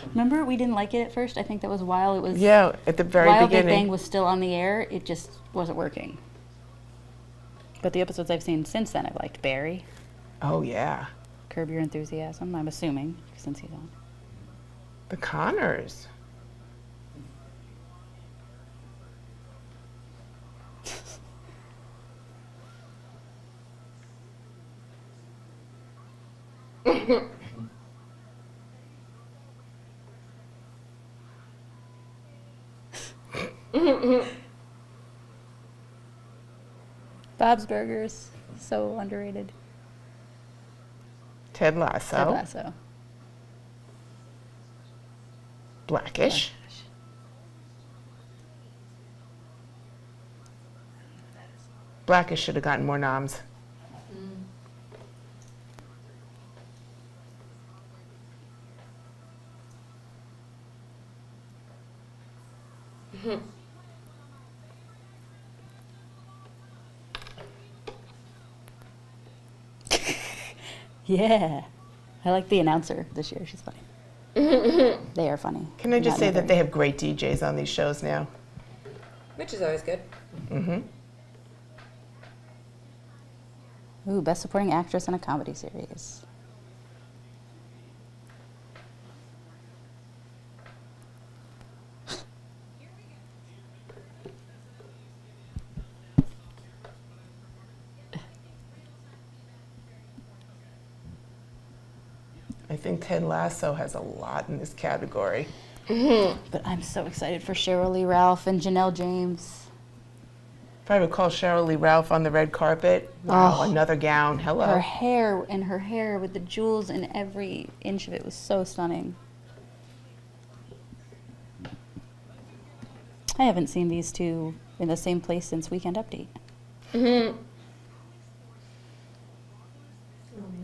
Remember, we didn't like it at first. I think that was while it was. Yeah, at the very while Big Bang beginning. was still on the air, it just wasn't working. But the episodes I've seen since then, I've liked Barry, Oh, yeah. Curb Your Enthusiasm. I'm assuming since he's on. The Connors. Bob's Burgers, so underrated. Ted Lasso. Ted Lasso. Blackish. Blackish should have gotten more noms. Yeah. I like the announcer this year. She's funny. They are funny. Can I just Not say never. that they have great DJs on these shows now? Which is always good. Mm-hmm. Ooh, Best Supporting Actress in a Comedy Series. I think Ted Lasso has a lot in this category. But I'm so excited for Cheryl Lee Ralph and Janelle James. If I recall Cheryl Lee Ralph on the red carpet, wow, Oh. another gown. Hello. Her hair with the jewels in every inch of it was so stunning. I haven't seen these two in the same place since Weekend Update.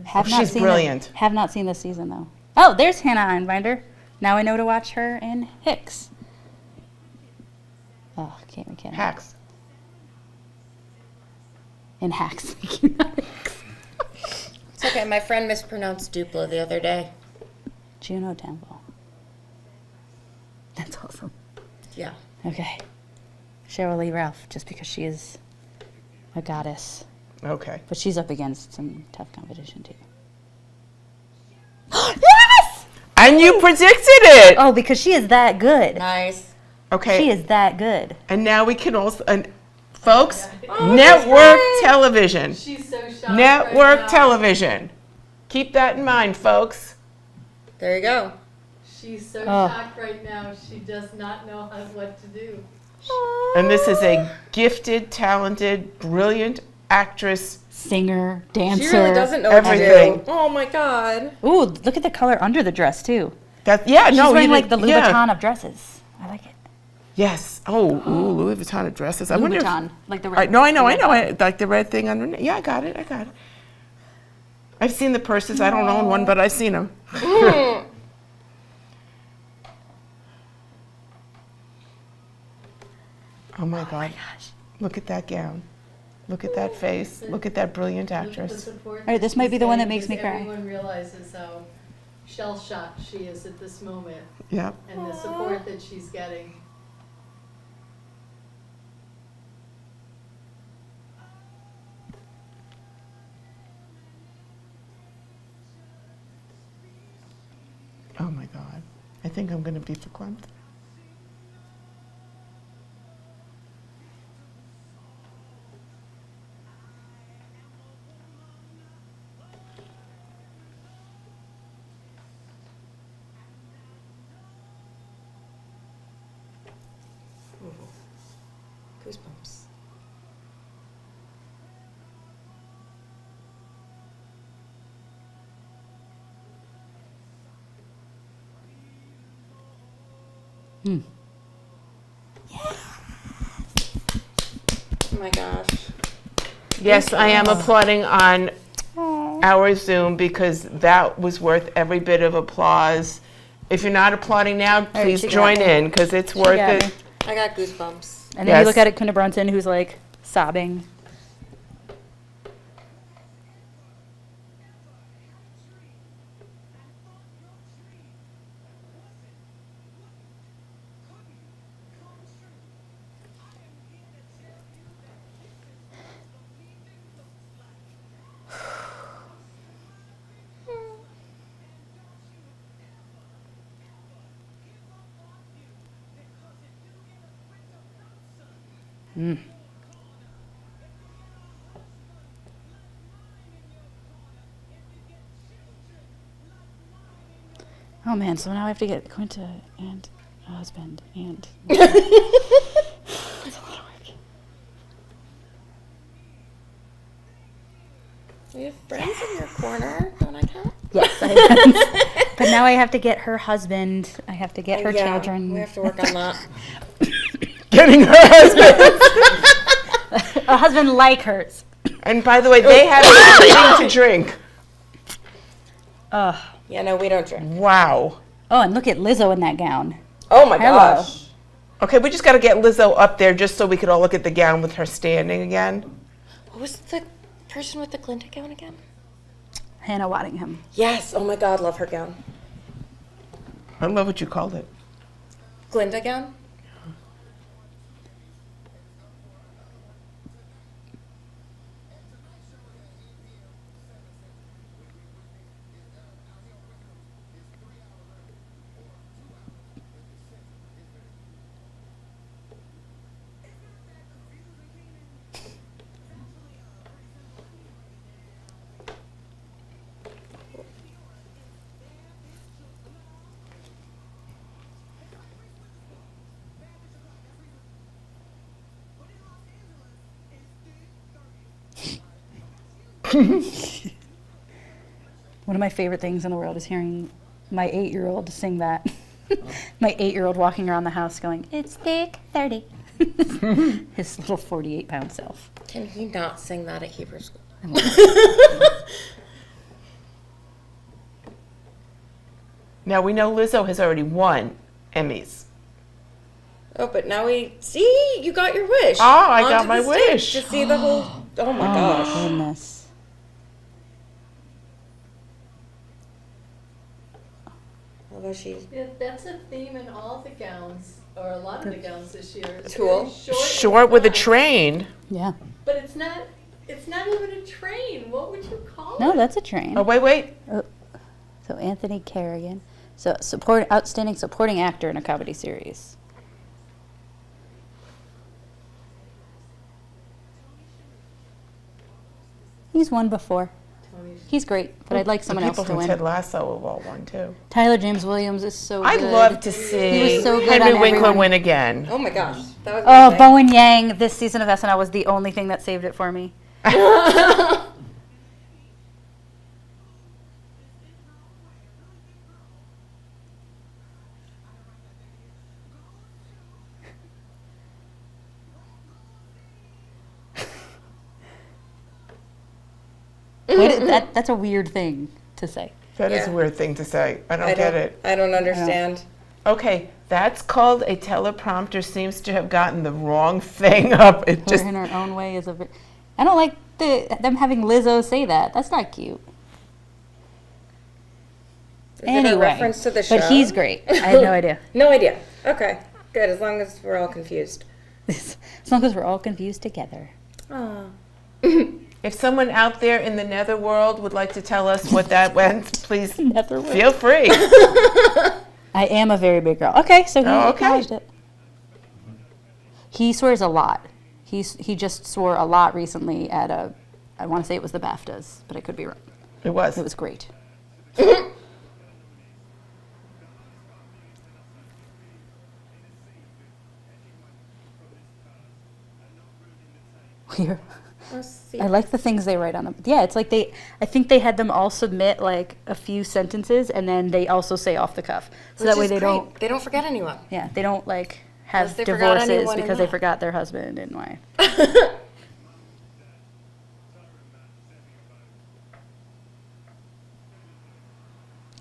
Have she's brilliant. Have not seen this season though. Oh, there's Hannah Einbinder. Now I know to watch her in Hicks. Oh, can't. Hacks. In Hacks. It's okay. My friend mispronounced Duplo the other day. Juno Temple. That's awesome. Yeah. Okay. Cheryl Lee Ralph, just because she is a goddess. Okay. But she's up against some tough competition too. Yes! And you predicted it. Oh, because she is that good. Nice. Okay. She is that good. And now we can also, folks, network television. She's so shocked Network right now. television. Keep that in mind, folks. There you go. She's so Oh. shocked right now. She does not know what to do. And this is a gifted, talented, brilliant actress. Singer, dancer. She really doesn't know Everything. what to do. Oh my god. Ooh, look at the color under the dress too. Yeah, She's no, wearing you like the didn't- Louis yeah. Vuitton of dresses. I like it. Yes. Oh, ooh, Louis Vuitton of dresses. I Louis wonder if- Vuitton, like the red. No, I know. the red bottom. Like the red thing underneath. Yeah, I got it. I've seen the purses. I don't own one, but I've seen them. Oh my God. Look at that gown. Look at that face. Look at that brilliant Look at the actress. support All right, this that might she's be the one that getting, makes me because cry. Everyone realizes how shell-shocked she is at this moment Yeah. and the support that she's getting. Oh my God. I think I'm going to be verklempt. Goosebumps. Oh my gosh. Yes, I am applauding on our Zoom because that was worth every bit of applause. If you're not applauding now, please she got join me. in because it's worth got it. me. I got goosebumps. And then you Yes. look at it, Kuna Brunson, who's like sobbing. Oh man, so now I have to get Quinta and a husband and. You have friends in your corner, don't I count? Yes, I have. But now I have to get her husband. I have to get her Yeah, children. we have to work on that. Getting her husband. A husband like hers. And by the way, they have anything to drink. Yeah, no, we don't drink. Wow. Oh, and look at Lizzo in that gown. Oh my Hello. gosh. Okay, we just got to get Lizzo up there just so we could all look at the gown with her standing again. What was the person with the Glinda gown again? Hannah Waddingham. Yes. Oh my God, love her gown. I love what you called it. Glinda gown? One of my favorite things in the world is hearing my 8-year-old sing that. My 8-year-old walking around the house going, "It's thick 30." His little 48-pound self. Can he not sing that at Hebrew school? Now we know Lizzo has already won Emmys. Oh, but now see, you got your wish. Oh, I Onto got my the stage wish. To see the whole, oh my gosh. Goodness. Although she, Yeah, that's a theme in all the gowns, or a lot of the gowns this year. It's Tulle? very short. Short with a and fun. train. Yeah. But it's not even a train. What would you call No, it? that's a train. Oh, wait. So Anthony Carrigan. So outstanding supporting actor in a comedy series. He's won before. He's great, but I'd like someone the else people to from win. Ted Lasso have all won too. Tyler James Williams is so good. I'd love to He see was so good Henry on Winkler everyone. win again. oh my gosh. That was Oh, amazing. Bowen Yang this season of SNL was the only thing that saved it for me. That's a weird thing to say. That is Yeah. a weird thing to say. I don't I get don't, it. I don't understand. Okay, that's called a teleprompter seems to have gotten the wrong thing up. It Her just in her own way is I don't like them having Lizzo say that. That's not cute. Is it Anyway, a reference to the show? but he's great. I have no idea. No idea. Okay, good. As long as we're all confused. As long as we're all confused together. Oh. if someone out there in the netherworld would like to tell us what that went, please Netherworld. feel free. I am a very big girl. Okay, so he Oh, okay. acknowledged it. He swears a lot. He just swore a lot recently at I want to say it was the BAFTAs, but I could be wrong. It was. It was great. Here. Let's see. I like the things they write on them. Yeah, it's like I think they had them all submit like a few sentences and then they also say off the cuff. So Which that way is they great. don't, They don't forget anyone. yeah, they don't like Unless have they forgot divorces anyone in because they that. forgot their husband and wife.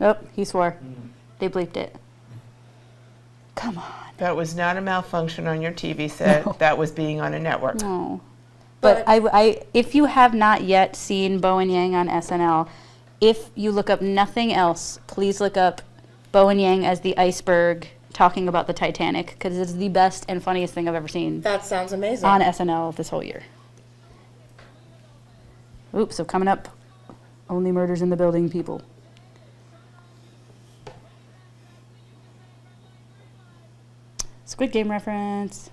Oh, he swore. They bleeped it. Come on. That was not a malfunction on your TV set. No. That was being on a network. No. But if you have not yet seen Bowen Yang on SNL, if you look up nothing else, please look up Bowen Yang as the iceberg talking about the Titanic, because it's the best and funniest thing I've ever seen That sounds amazing. on SNL this whole year. Oops, so coming up, Only Murders in the Building, people. Squid Game reference.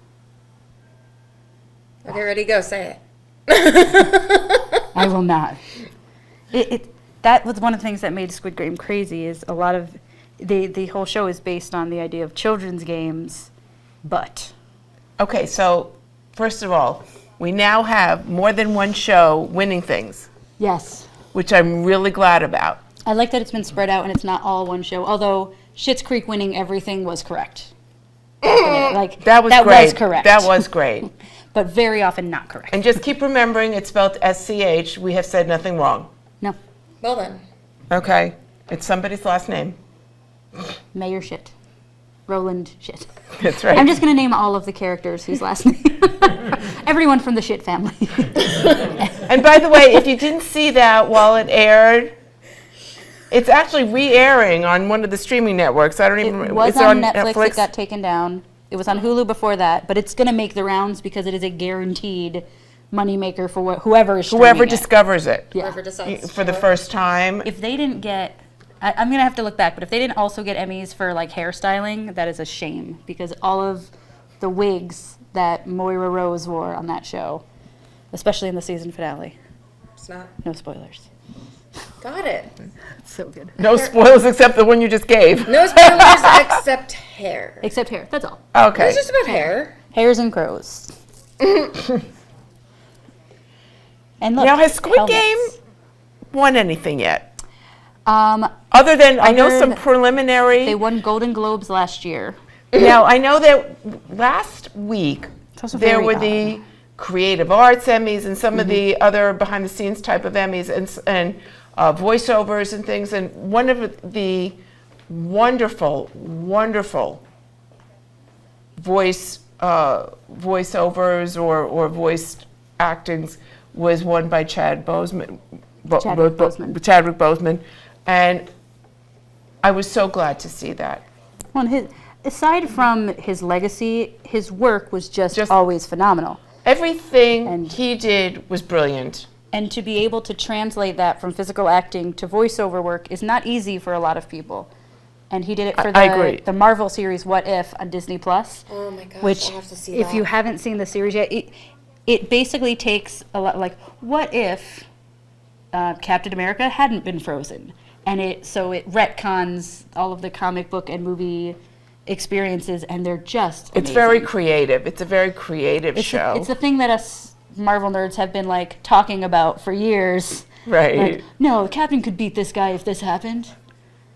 Okay, ready, go, say it. I will not. That was one of the things that made Squid Game crazy. Is a lot of the whole show is based on the idea of children's games, but Okay, so first of all, we now have more than one show winning things, yes, which I'm really glad about. I like that it's been spread out and it's not all one show. Although Schitt's Creek winning everything was correct. Like That was great. was correct. That was great. But very often not correct. And just keep remembering it's spelled SCH. We have said nothing wrong. No, Well then. Okay? It's somebody's last name. Mayor Shit, Roland Shit. That's right. I'm just going to name all of the characters whose last name. Everyone from the Shit family. And by the way, if you didn't see that while it aired, it's actually re-airing on one of the streaming networks. I don't even It remember. was Is it on Netflix. It got taken down. It was on Hulu before that, but it's going to make the rounds because it is a guaranteed moneymaker for whoever is streaming Whoever it. discovers it Yeah. Whoever decides. for the first time. If they didn't get, I'm going to have to look back, but if they didn't also get Emmys for like hairstyling, that is a shame because all of the wigs that Moira Rose wore on that show, especially in the season finale, It's not. no spoilers. Got it. So good. No spoilers except the one you just gave. No spoilers except hair. Except hair, that's all. Okay. It's just about hair. Hairs and crows. And look, Now, has Squid helmets. Game won anything yet? Um, Other than, I know Other some than- preliminary. they won Golden Globes last year. Now, I know that last week also there very were the Creative Arts Emmys and some of the other behind-the-scenes type of Emmys and voiceovers and things. And one of the wonderful, wonderful voiceovers or voiced actings was won by Chadwick Boseman. Chadwick Boseman. And I was so glad to see that. Well, aside from his legacy, his work was just always phenomenal. Everything And- he did was brilliant. And to be able to translate that from physical acting to voiceover work is not easy for a lot of people. And he did it for I agree. the Marvel series What If on Disney Plus. Oh my gosh, Which, I have to see if that. you haven't seen the series yet, it basically takes a lot, like, what if Captain America hadn't been frozen? And it retcons all of the comic book and movie experiences, and they're just It's amazing. very creative. It's a very creative show. It's the thing that us Marvel nerds have been, like, talking about for years. Right. Like, no, Captain could beat this guy if this happened.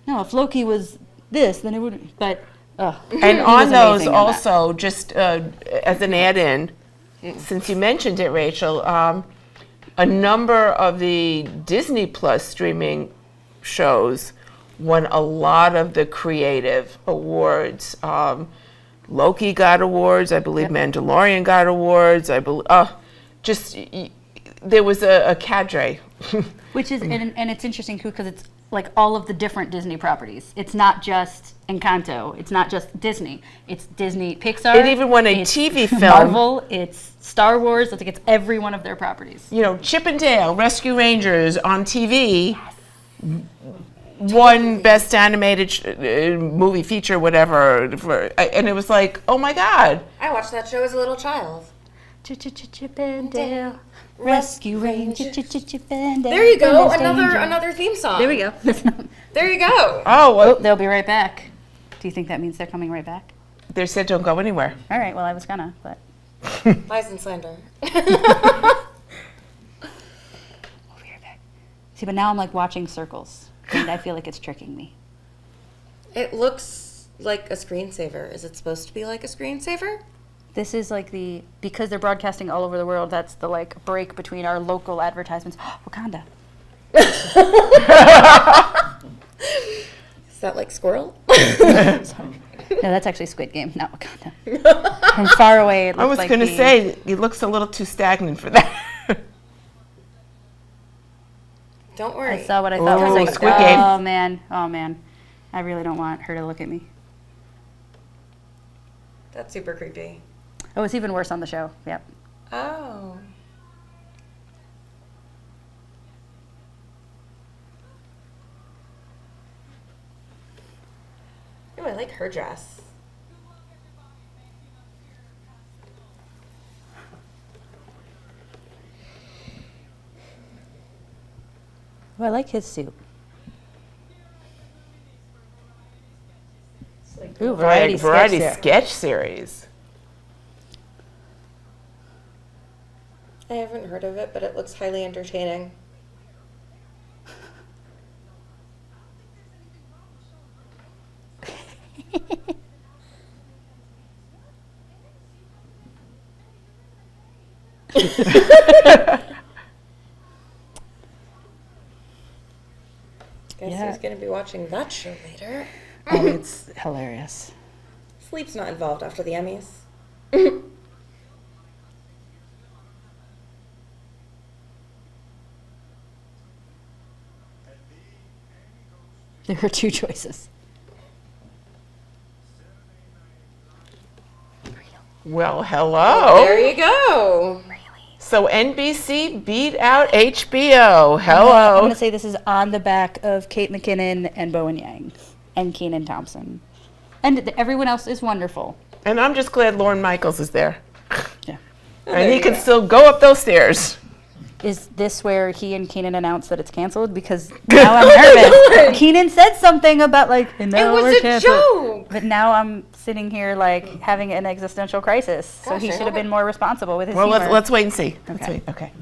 No, if Loki was this, then it wouldn't. But, And he on was those amazing in that. also, just as an add-in, since you mentioned it, Rachel, a number of the Disney Plus streaming shows won a lot of the creative awards. Loki got awards, I believe Mandalorian got awards, I believe, there was a cadre. Which is, and it's interesting too, because it's like all of the different Disney properties. It's not just Encanto. It's not just Disney. It's Disney Pixar. It even won a it's TV film. Marvel. It's Star Wars. It's like it's every one of their properties. You know, Chip and Dale, Rescue Rangers on TV, won Best Animated Movie Feature, whatever. And it was like, oh my God. I watched that show as a little child. Chip and Dale, Rescue Rangers. Chip and Dale. There you go, Goodness danger. another theme song. There we go. There you go. Oh, well, They'll be right back. Do you think that means they're coming right back? they said don't go anywhere. All right. Well, I was gonna, but Lies and slander. we'll be right back. See, but now I'm like watching circles, and I feel like it's tricking me. It looks like a screensaver. Is it supposed to be like a screensaver? This is like because they're broadcasting all over the world. That's the like break between our local advertisements. Wakanda. Is that like squirrel? No, that's actually Squid Game, not Wakanda. From far away, it I looked was like going to say, it looks a little too stagnant for that. Don't worry. I saw what I thought was Oh, like, Squid Game. oh man, I really don't want her to look at me. That's super creepy. Oh, it's even worse on the show. Yep. Oh. Ooh, I like her dress. I like his suit. It's like, Ooh, variety sketch series. I haven't heard of it, but it looks highly entertaining. Guess Yeah. who's gonna be watching that show later? Oh, it's hilarious. Sleep's not involved after the Emmys. There are two choices. Well, hello. There you go. So NBC beat out HBO. I'm Hello. going to say this is on the back of Kate McKinnon and Bowen Yang and Kenan Thompson. And everyone else is wonderful. And I'm just glad Lorne Michaels is there. Yeah. And he can still go up those stairs. Is this where he and Kenan announced that it's canceled? Because now I'm nervous. Kenan said something about like, and It now was we're a canceled. joke. But now I'm sitting here like having an existential crisis. So Gosh, he I should hope have been it- more responsible with his Well, humor. let's wait and see. Let's Okay. wait. Okay.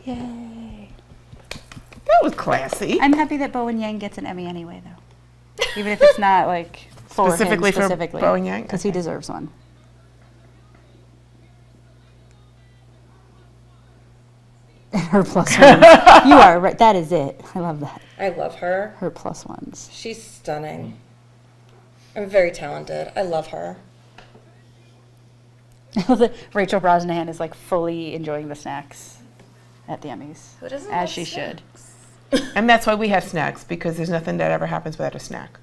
Yay. That was classy. I'm happy that Bowen Yang gets an Emmy anyway, though. Even if it's not like for Specifically him for specifically. Bowen Yang? Because he deserves one. And her plus ones. You are right. That is it. I love that. I love her. Her plus ones. She's stunning. I'm very talented. I love her. Rachel Brosnahan is like fully enjoying the snacks at the Emmys. Who doesn't As love she should. And that's why we have snacks, because there's nothing that ever happens without a snack.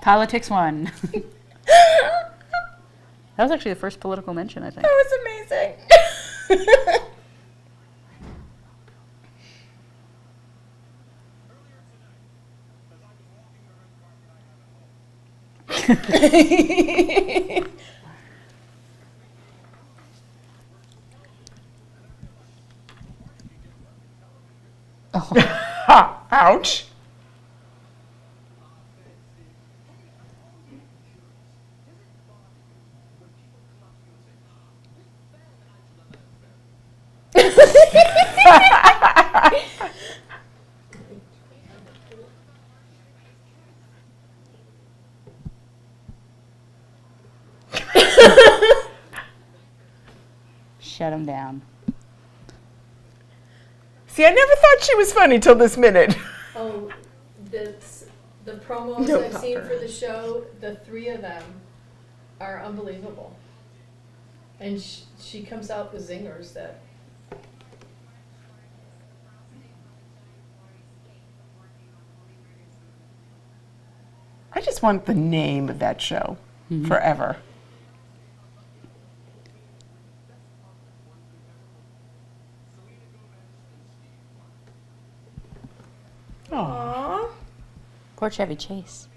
Politics won. That was actually the first political mention, I think. That was amazing. Ha! Ouch. Shut him down. See, I never thought she was funny till this minute. oh, the promos Don't I've pop seen her. for the show, the three of them are unbelievable. And she comes out with zingers that, I just want the name of that show forever. Aww. Poor Chevy Chase.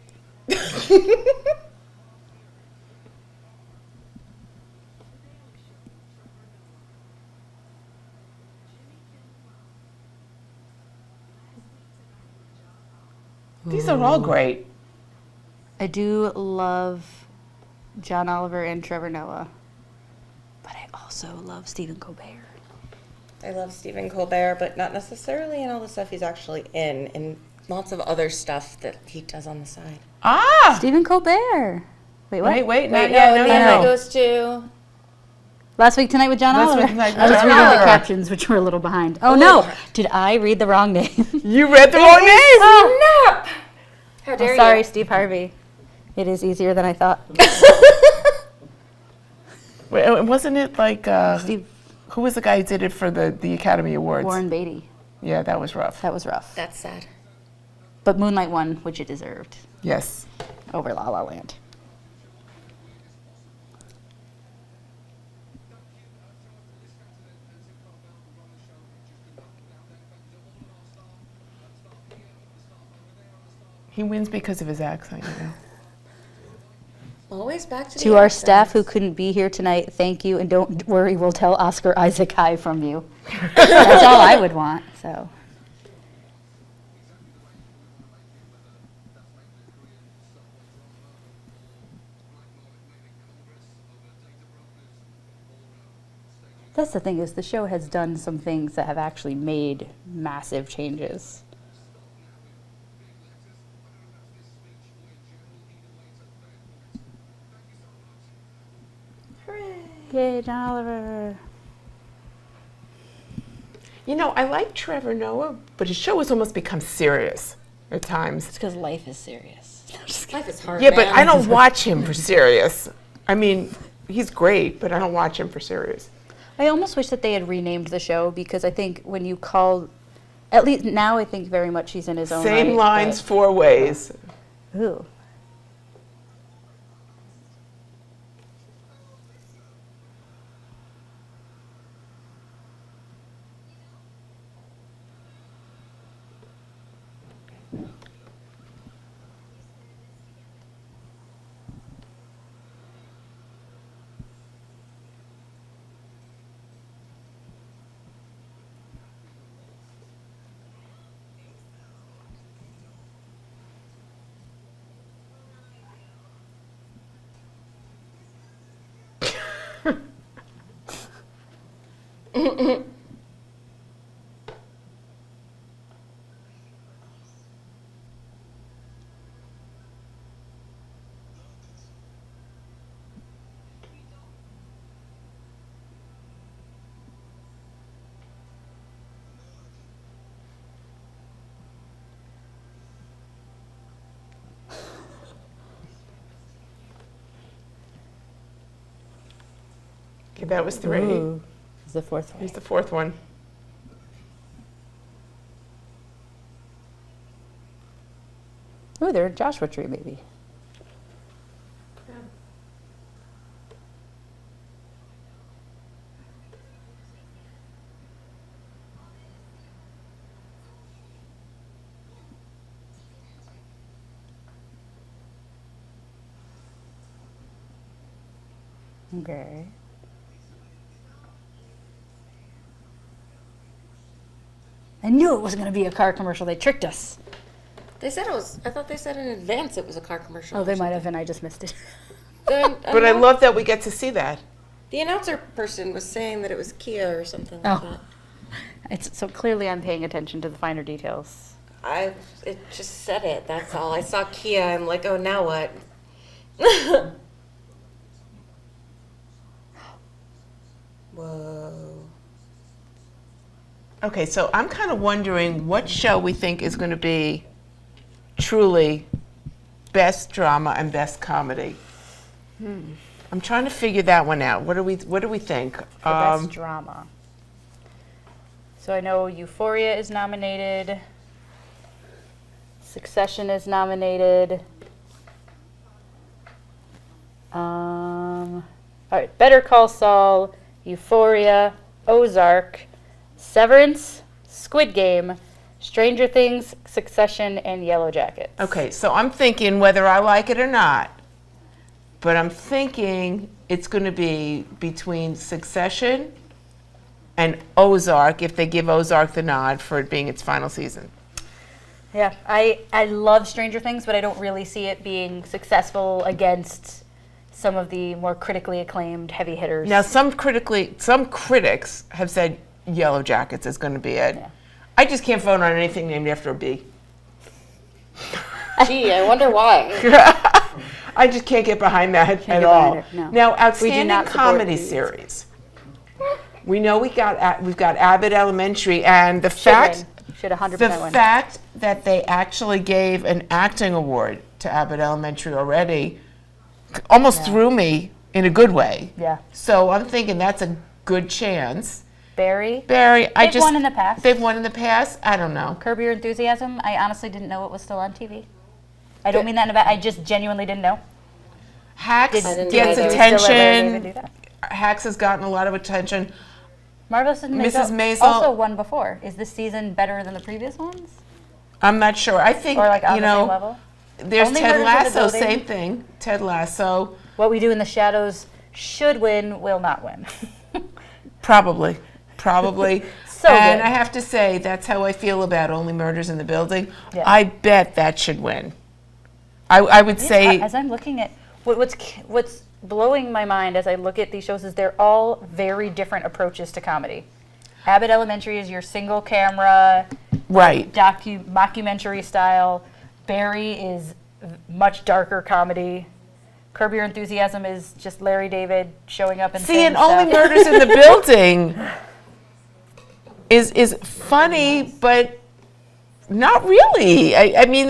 These are all great. I do love John Oliver and Trevor Noah, but I also love Stephen Colbert. I love Stephen Colbert, but not necessarily in all the stuff he's actually in lots of other stuff that he does on the side. Ah! Stephen Colbert. Wait, what? Wait, not Wait, yet. no, No, Nana no. goes to... Last Week Tonight with John Last Oliver. Week Tonight with I was John reading the Oliver. captions, which were a little behind. Oh no! Did I read the wrong name? You read the wrong name. Snap! How dare Sorry, you? Steve Harvey. It is easier than I thought. Wasn't it like, Steve who was the guy who did it for the Academy Awards? Warren Beatty. Yeah, that was rough. That was rough. That's sad. But Moonlight won, which it deserved, Yes. over La La Land. He wins because of his accent, you know. Always back to the To our staff who accents. couldn't be here tonight, thank you, and don't worry, we'll tell Oscar Isaac hi from you. That's all I would want, so. That's the thing, is the show has done some things that have actually made massive changes. Yay, John Oliver. You know, I like Trevor Noah, but his show has almost become serious at times. It's because life is serious. Life is hard, Yeah, but man. I don't watch him for serious. I mean, he's great, but I don't watch him for serious. I almost wish that they had renamed the show, because I think when you call, at least now I think very much he's in his own Same right, lines, but- 4 ways. Ooh. Okay, that was 3. Ooh. It's the fourth one. Here's the 4th one. Ooh, they're a Joshua Tree, maybe. Okay. I knew it wasn't going to be a car commercial. They tricked us. They said it was. I thought they said in advance it was a car commercial. Oh, they might have, and I just missed it. But I love that we get to see that. The announcer person was saying that it was Kia or something like Oh. that. It's so clearly I'm paying attention to the finer details. It just said it. That's all. I saw Kia. I'm like, oh, now what? Whoa. Okay, so I'm kind of wondering what show we think is going to be truly best drama and best comedy. I'm trying to figure that one out. What do we think? For best drama. So I know Euphoria is nominated. Succession is nominated. All right, Better Call Saul, Euphoria, Ozark, Severance, Squid Game, Stranger Things, Succession, and Yellow Jackets. Okay, so I'm thinking whether I like it or not, but I'm thinking it's going to be between Succession and Ozark, if they give Ozark the nod for it being its final season. Yeah, I love Stranger Things, but I don't really see it being successful against some of the more critically acclaimed heavy hitters. Now, some critics have said Yellow Jackets is going to be it. Yeah. I just can't vote on anything named after a bee. Gee, I wonder why. I just can't get behind that at get all. behind it, no. Now, We do outstanding not support comedy bees. series. We know we've got Abbott Elementary, and the Should 100% the win. fact that they actually gave an acting award to Abbott Elementary already almost threw me in a good way. Yeah. So I'm thinking that's a good chance. Barry. Barry, They've won in the past. They've won in the past? I don't know. Curb Your Enthusiasm. I honestly didn't know it was still on TV. I don't mean that in a bad. I just genuinely didn't know. Hacks didn't gets either. attention. Hacks has gotten a lot of attention. Marvelous Mrs. Maisel also won before. Is this season better than the previous ones? I'm not sure. I think, Or like on you the same know, level? there's Only Ted Murders in the Lasso, Building. same thing. Ted Lasso, What We Do in the Shadows should win, will not win. probably. So And good. I have to say, that's how I feel about Only Murders in the Building. Yeah. I bet that should win. I would say, As I'm looking at what's blowing my mind as I look at these shows is they're all very different approaches to comedy. Abbott Elementary is your single camera right. mockumentary style. Barry is much darker comedy. Curb Your Enthusiasm is just Larry David showing up and See, saying and Only stuff. Murders in the Building is funny, but not really. I mean,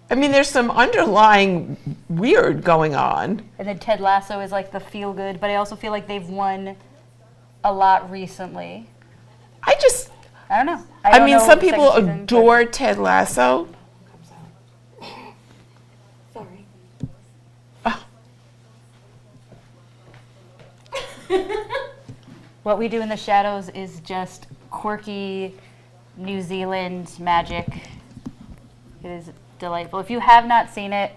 I mean, there's some underlying weird going on. And then Ted Lasso is like the feel good, but I also feel like they've won a lot recently. I don't know. I don't mean, know some the people second season, adore Ted Lasso. Sorry. What We Do in the Shadows is just quirky New Zealand magic. It is delightful. If you have not seen it,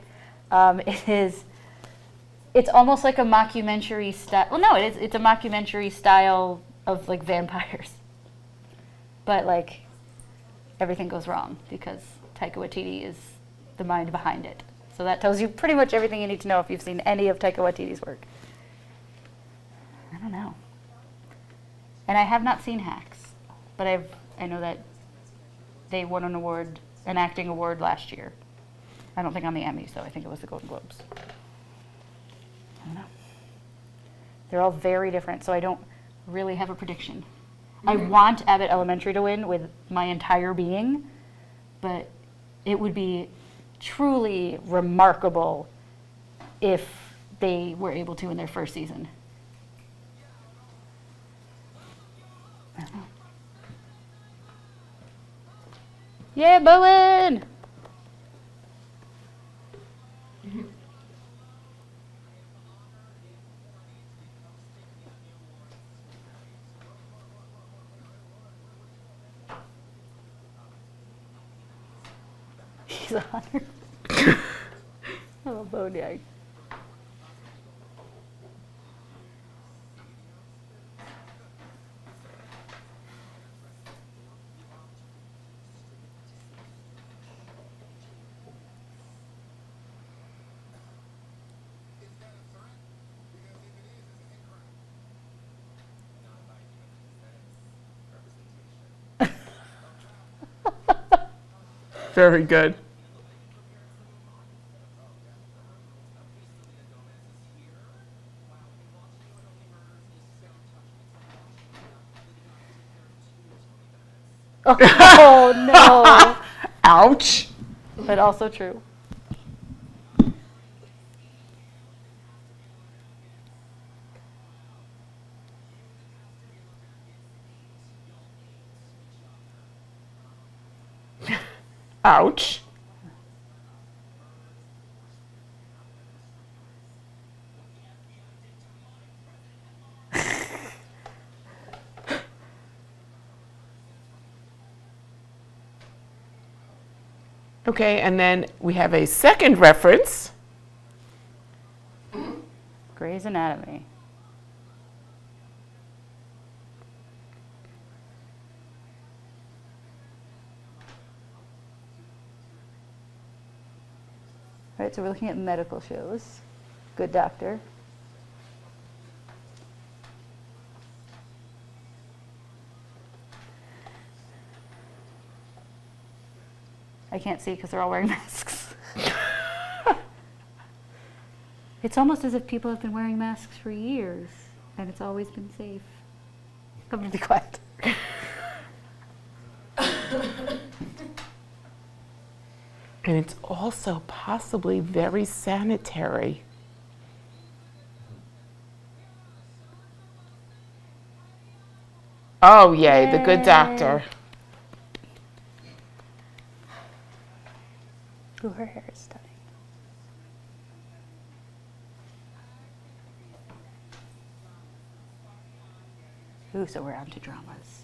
it's almost like a mockumentary style. Well, no, it's a mockumentary style of like vampires. But like everything goes wrong because Taika Waititi is the mind behind it. So that tells you pretty much everything you need to know if you've seen any of Taika Waititi's work. I don't know. And I have not seen Hacks, but I know that they won an acting award last year. I don't think on the Emmys though. I think it was the Golden Globes. I don't know. They're all very different, so I don't really have a prediction. I want Abbott Elementary to win with my entire being, but it would be truly remarkable if they were able to in their first season. I don't know. Yeah, Bowen! He's a hunter. I love Bowen. Very good. Oh no! Ouch. But also true. Ouch. Okay, and then we have a second reference. Grey's Anatomy. All right, so we're looking at medical shows. Good Doctor. I can't see because they're all wearing masks. It's almost as if people have been wearing masks for years, and it's always been safe. I'm gonna be quiet. And it's also possibly very sanitary. Oh, yay, The Good Doctor. Ooh, her hair is stunning. Ooh, so we're on to dramas.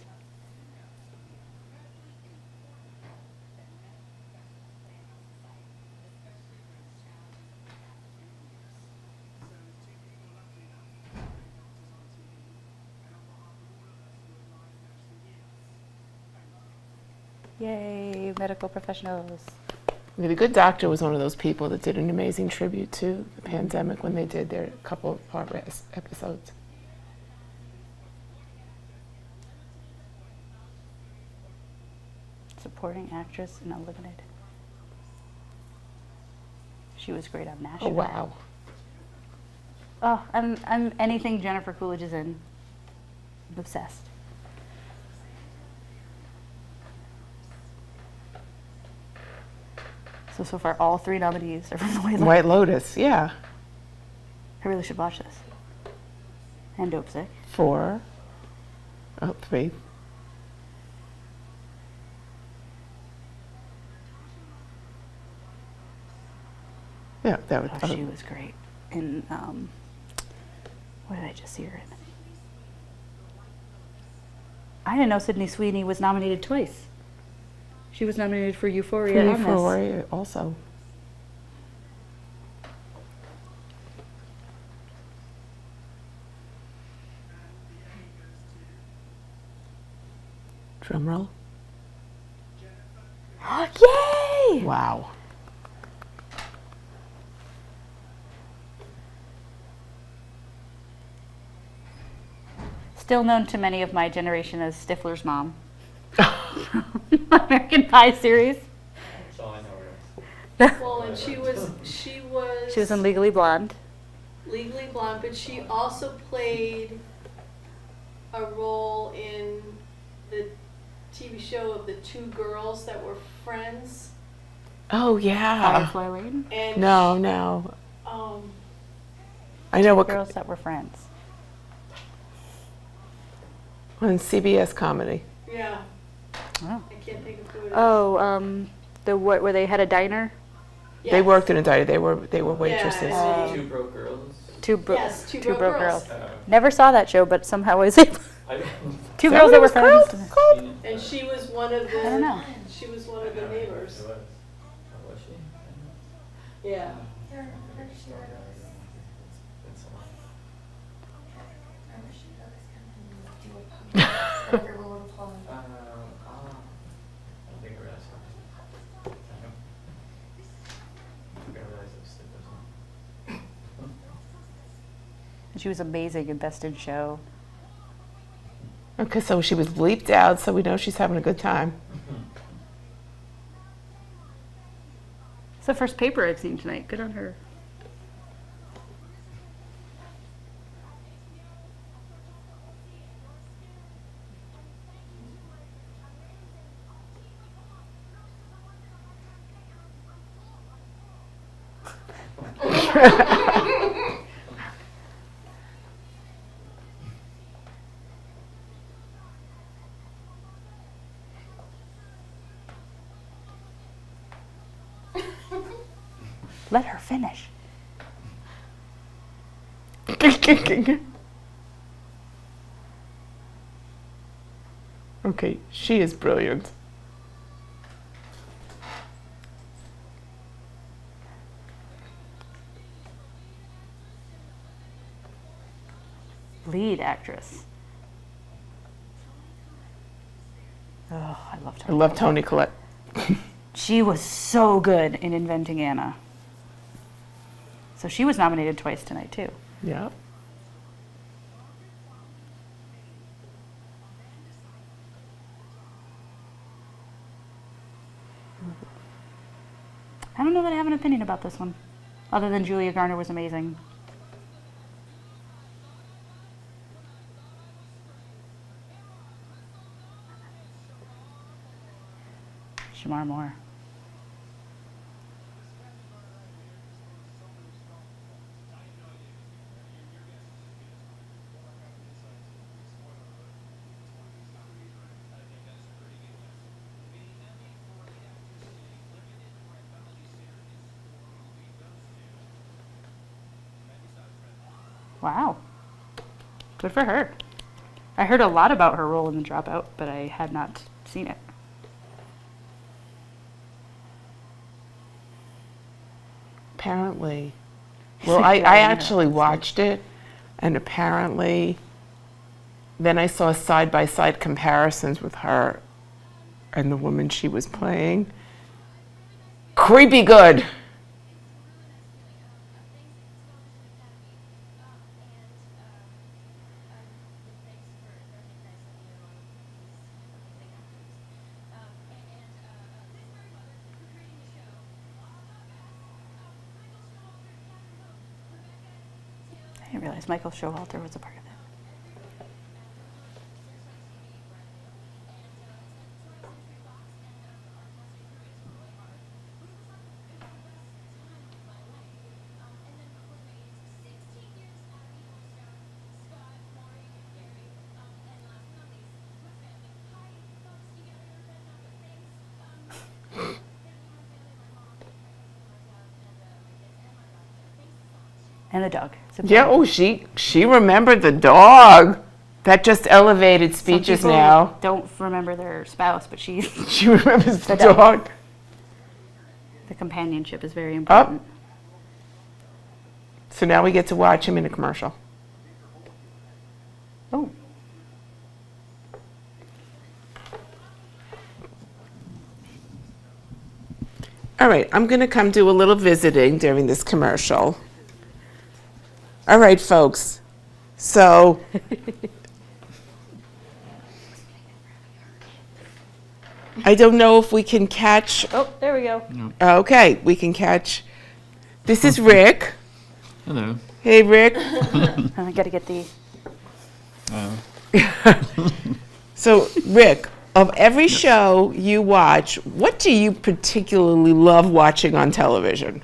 Yay, medical professionals. The Good Doctor was one of those people that did an amazing tribute to the pandemic when they did their couple of part episodes. Supporting actress in Eliminated. She was great on Oh, Nashville. wow. Oh, I'm anything Jennifer Coolidge is in. I'm obsessed. So far, all 3 nominees are from the White Lotus. White Lotus, yeah. I really should watch this. And Dope Sick. 4. Oh, 3. Yeah, that was. Oh, she was great. In, what did I just see her in? I didn't know Sydney Sweeney was nominated twice. She was nominated for Euphoria and this. Euphoria also. Drum roll. Yay! Wow. Still known to many of my generation as Stifler's mom. American Pie series. That's all I know her. Well, and she was She was in Legally Blonde. Legally Blonde, but she also played a role in the TV show of the 2 girls that were friends. Oh, yeah. Firefly Lane. And No. um, I know what. Girls that were friends. On CBS comedy. yeah, Oh. I can't think of who it is. Oh, the what? Where they had a diner. They Yes. worked in a diner. They were waitresses. Yeah, Two broke girls. Two broke. Yes, Two Two Broke broke Girls. girls. Never saw that show, but somehow I was able. I don't. Two Is that girls that what were it was friends. called? And she was one of the. I don't know. She was one of the neighbors. It was. Oh, was she? Yeah. Yeah, I remember she was. It's a lot. I remember she would always come and do a podcast. And everyone would applaud. I don't think I realized that. I didn't realize it was Stifler's mom. She was amazing in Best in Show. Okay, so she was bleeped out, so we know she's having a good time. It's the first paper I've seen tonight. Good on her. Let her finish. Okay, she is brilliant. Lead actress. Oh, I loved her. I love Toni Collette. She was so good in Inventing Anna. So she was nominated twice tonight, too. Yeah. I don't know that I have an opinion about this one, other than Julia Garner was amazing. Shamar Moore. Wow. Good for her. I heard a lot about her role in The Dropout, but I had not seen it. Apparently. Well, I actually watched it, and apparently, then I saw side-by-side comparisons with her and the woman she was playing. Creepy good. I didn't realize Michael Showalter was a part of it. And a dog. It's a Yeah, dog. oh, she remembered the dog. That just elevated Some speeches people now. don't remember their spouse, but she, She remembers the dog. dog. the companionship is very important. So now we get to watch him in a commercial. Oh. All right, I'm going to come do a little visiting during this commercial. All right, folks. So I don't know if we can catch. Oh, there we go. Okay, we can catch. This is Rick. Hello. Hey, Rick. I got to get the. So, Rick, of every show you watch, what do you particularly love watching on television?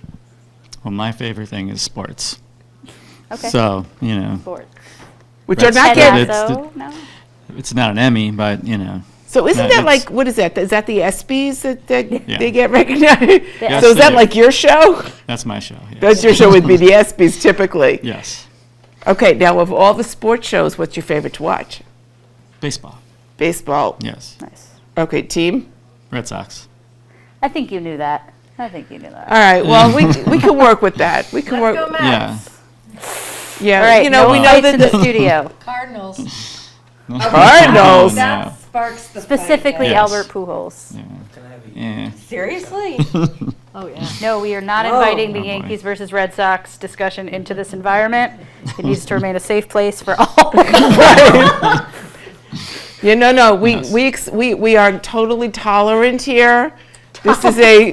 Well, my favorite thing is sports. Okay. So, you know, Sports. Which are That's not good. getting. It's the- Lasso? No. it's not an Emmy, but, you know. So isn't No, that it's- like, what is that? Is that the ESPYs that Yeah. they get recognized? Yes, So is they that do. like your show? That's my show. Yes. That's your show would be the ESPYs typically. Yes. Okay, now of all the sports shows, what's your favorite to watch? Baseball. Baseball. Yes. Nice. Okay, team? Red Sox. I think you knew that. I think you knew that. All right, well, we can work with that. We can work. Yeah. Yeah, All right, you know, no we know fights that in the the studio. Cardinals. Cardinals. No. Sparks the Specifically Yes. Albert Pujols. Yeah. Seriously? Oh, yeah. No, we are not Whoa. inviting the Oh, boy. Yankees versus Red Sox discussion into this environment. It needs to remain a safe place for all. Yeah, no, Yes. we are totally tolerant here. This is a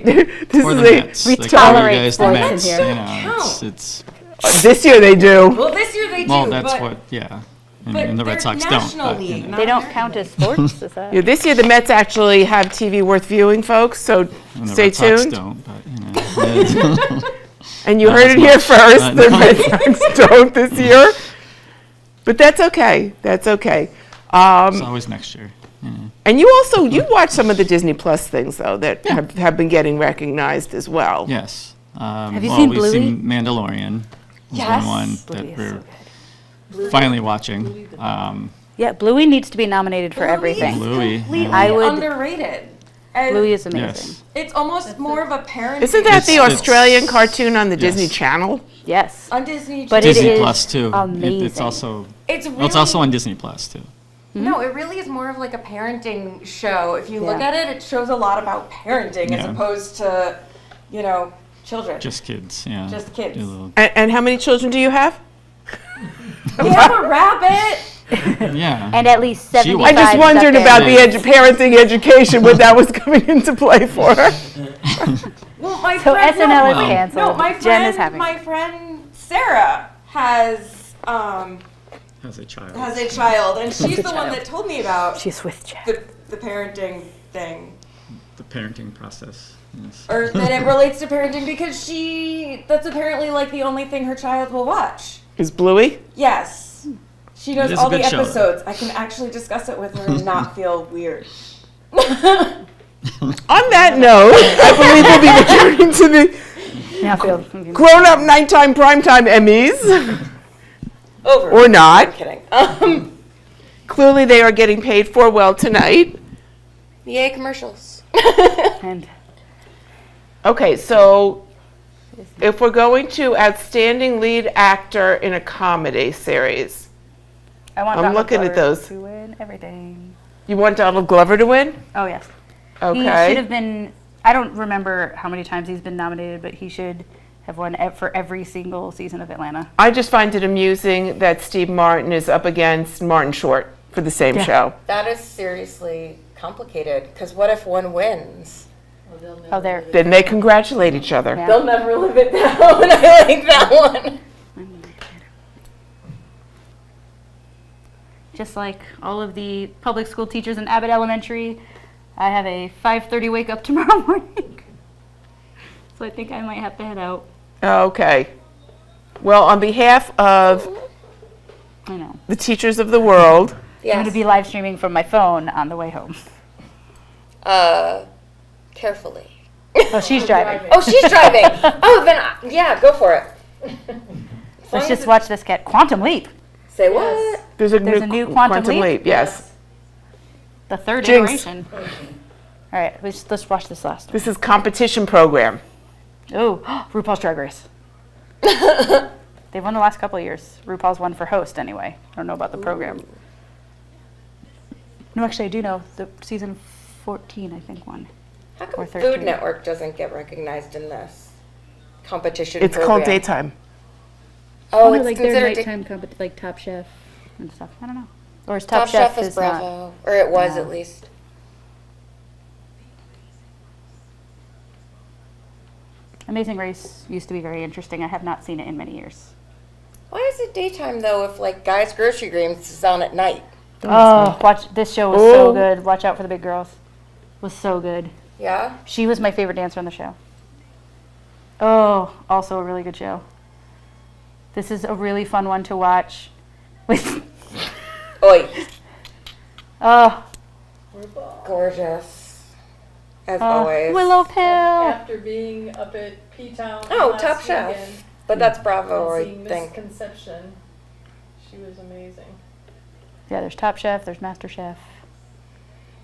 Or the Mets. We They call you tolerate guys the sports in Mets. here. You know, it's this year they do. Well, this year they do, well, that's but, what, yeah. And, but and the they're Red Sox don't. National But, you League, know. not They don't American count as League. sports, is that? Yeah, this year the Mets actually have TV worth viewing, folks. So And the stay Red Sox tuned. don't, but, you know. And you Not heard as it here much. first. The No. Red Sox don't this year. But that's okay. That's okay. It's always next year. You know. And you watch some of the Disney Plus things though that have been getting recognized as well. Yes. Have you well, seen we've Bluey? seen Mandalorian. Has Yes. been one Bluey that is we're so finally watching. Yeah, Bluey needs to be nominated for Bluey everything. is Bluey, completely yeah. I would- underrated. And Bluey is amazing. Yes. it's almost more of a parent. Isn't that the It's- Australian cartoon on the Disney Yes. Channel? Yes. on Disney? But it Disney is Plus too. It's amazing. also it's really, well, it's also on Disney Plus too. no, it really is more of like a parenting show. If you look Yeah. at it, it shows a lot about parenting as Yeah. opposed to, children. Just kids. Yeah. Just kids. Do a little- And how many children do you have? We have a rabbit. yeah. And at least She 75 was- I just wondered about the Yeah. parenting education, when that was coming into play for her. Well, my So friend, SNL is Well- canceled. No, my Jen is friend, having. my friend Sarah has Has a child. a child, and she's a the one child. that told me about She's with Chad. the parenting thing, The parenting process. Yes. or that it relates to parenting because that's apparently like the only thing her child will watch. Is Bluey? Yes, she knows It is a all the good show, though. episodes. I can actually discuss it with her and not feel weird. On that note, I believe we'll be returning to the Now feel grown-up nighttime primetime Emmys. Over. Or not. I'm kidding. Clearly, they are getting paid for well tonight. Yay, commercials. And Okay, so if we're going to outstanding lead actor in a comedy series, I want I'm Donald looking at Glover those. to win everything. you want Donald Glover to win? Oh, yes. He Okay. should have been, I don't remember how many times he's been nominated, but he should have won for every single season of Atlanta. I just find it amusing that Steve Martin is up against Martin Short for the same show. That is seriously complicated, because what if one wins? Oh, there. Then they congratulate each other. Yeah. They'll never live it down. I like that one. Just like all of the public school teachers in Abbott Elementary, I have a 5:30 wake up tomorrow morning. So I think I might have to head out. Okay. Well, on behalf of I know. the teachers of the world, I'm going to be live streaming from my phone on the way home. Carefully. Oh, she's driving. Oh, she's driving. Oh, then, yeah, go for it. Let's just watch this get Quantum Leap. Say what? there's a new Quantum Leap? Yes. The third Jinx. iteration. All right, let's watch this last. This is competition program. Oh, RuPaul's Drag Race. They've won the last couple of years. RuPaul's won for host anyway. I don't know about the program. No, actually, I do know. The season 14, I think, won. How come Or Food 13. Network doesn't get recognized in this competition It's program? called daytime. Oh, no, it's like their considered nighttime like Top Chef and stuff. I don't know. Or is Top Chef is not? Bravo, or it was Yeah. at least. Amazing Race used to be very interesting. I have not seen it in many years. Why is it daytime though? If like Guys Grocery Games is on at night? Oh, watch this show was so Oh. good. Watch out for the big girls. Was so good. Yeah. She was my favorite dancer on the show. Oh, also a really good show. This is a really fun one to watch. With Oi, oh, gorgeous. As always. Willow Pill. After being up at P-Town Oh, last Top Chef. weekend But that's Bravo, and I seeing think. Misconception, she was amazing. Yeah, there's Top Chef. There's Master Chef.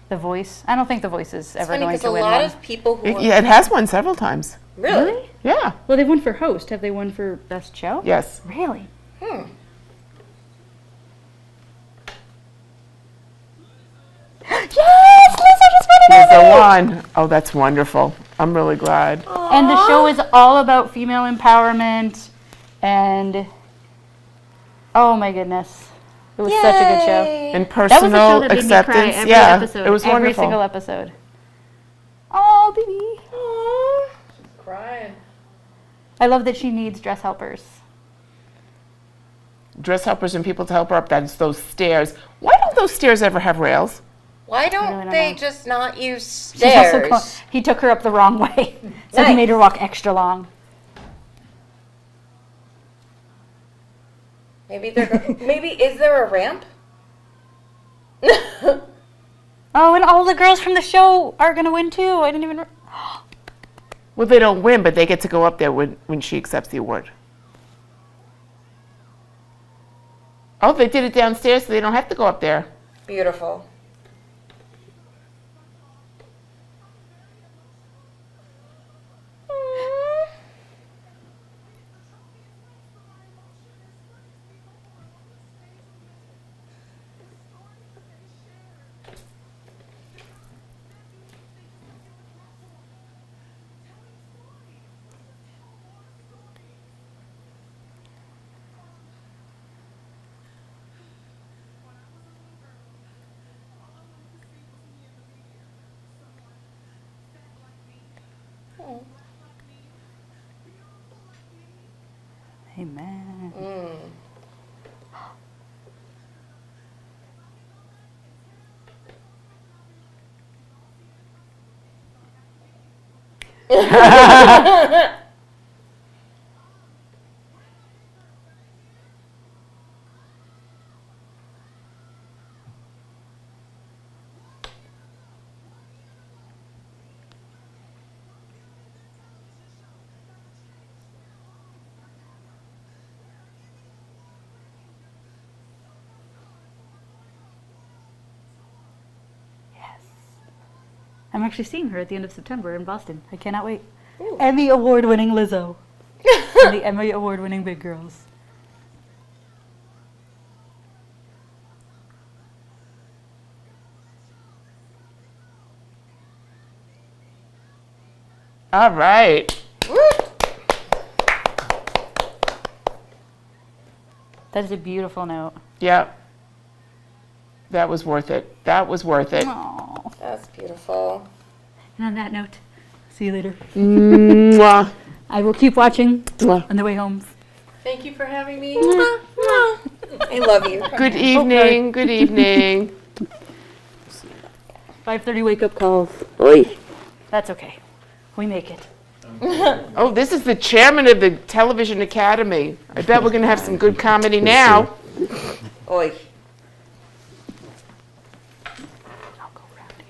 The Voice. I don't think The Voice is It's ever funny going because to a win lot one. of people who Yeah, it has won several times. really? Yeah. Well, they've won for host. Have they won for best show? Yes. Really? Hmm. Yes, Lizzo just won an Lizzo Emmy! won. Oh, that's wonderful. I'm really glad. And the show is all about female empowerment and oh my goodness. It was such a good show. And That was a show personal that made me cry acceptance. every Yeah, episode. it was every wonderful. single episode. Oh, baby. Crying. I love that she needs dress helpers. Dress helpers and people to help her up those stairs. Why don't those stairs ever have rails? Why really don't don't they know. just not use She's also stairs? he took her up the wrong way. So he Nice. made her walk extra long. Maybe maybe is there a ramp? Oh, and all the girls from the show are going to win too. I didn't even Well, they don't win, but they get to go up there when she accepts the award. Oh, they did it downstairs, so they don't have to go up there. Beautiful. Amen. I'm actually seeing her at the end of September in Boston. I cannot wait. Emmy award-winning Lizzo. And the Emmy award-winning Big Girls. All right. That is a beautiful note. Yeah. That was worth it. That was worth it. Aww. That's beautiful. And on that note, see you later. Mwah. I will keep watching Mwah. on the way home. Thank you for having me. I love you. Good evening. Good evening. 5:30 wake-up calls. Oy. That's okay. We make it. Oh, this is the chairman of the Television Academy. I bet we're going to have some good comedy now. Oi. I'll go around again.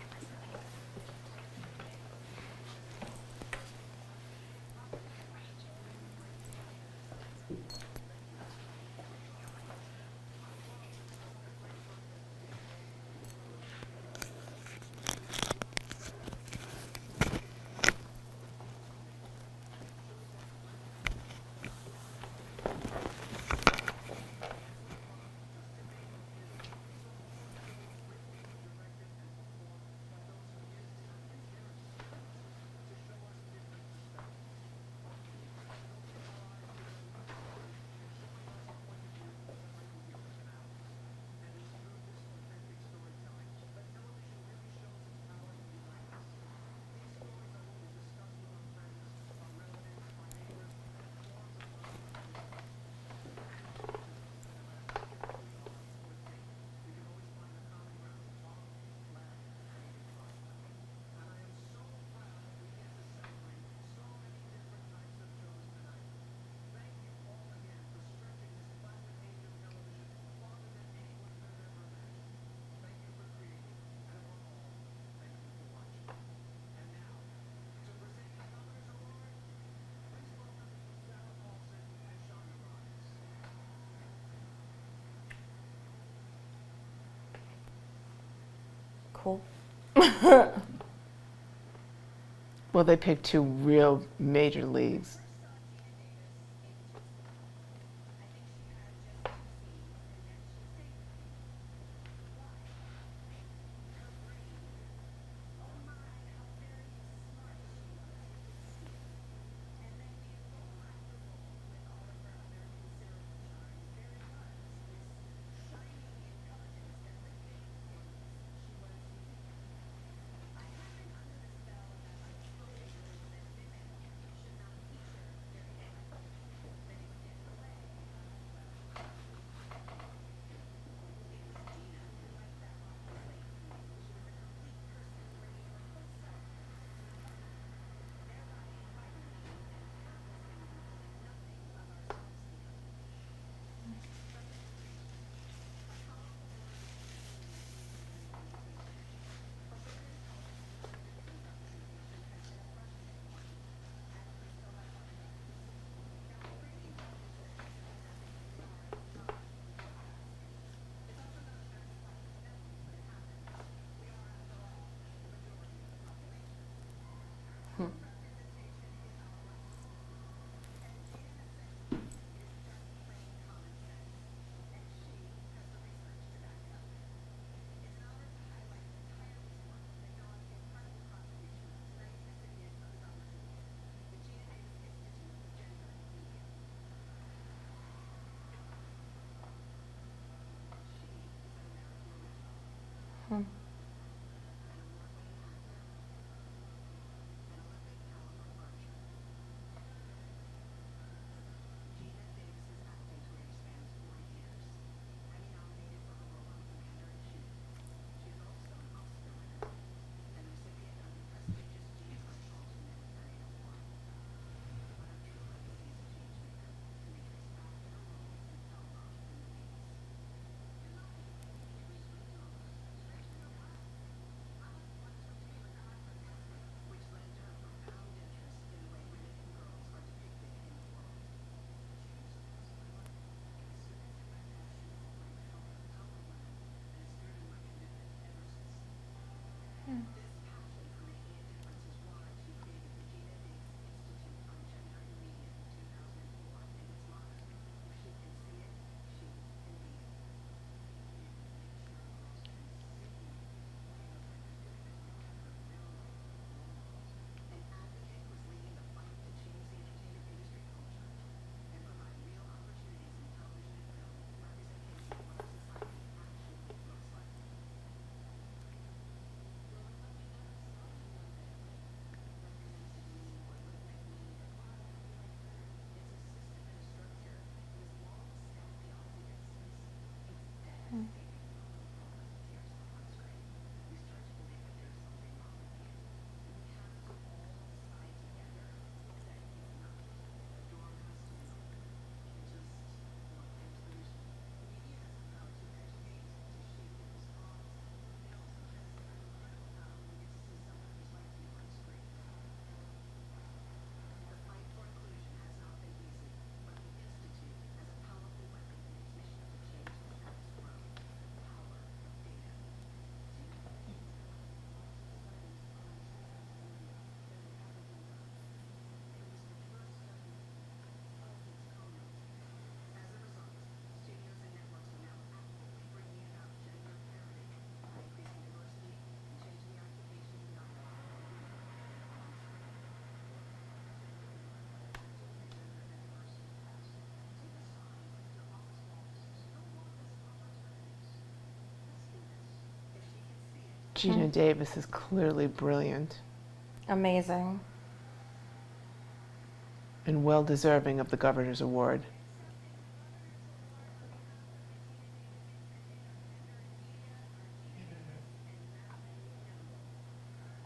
Cool. Well, they picked two real major leagues. Gina Davis is clearly brilliant Amazing. and well deserving of the Governor's Award.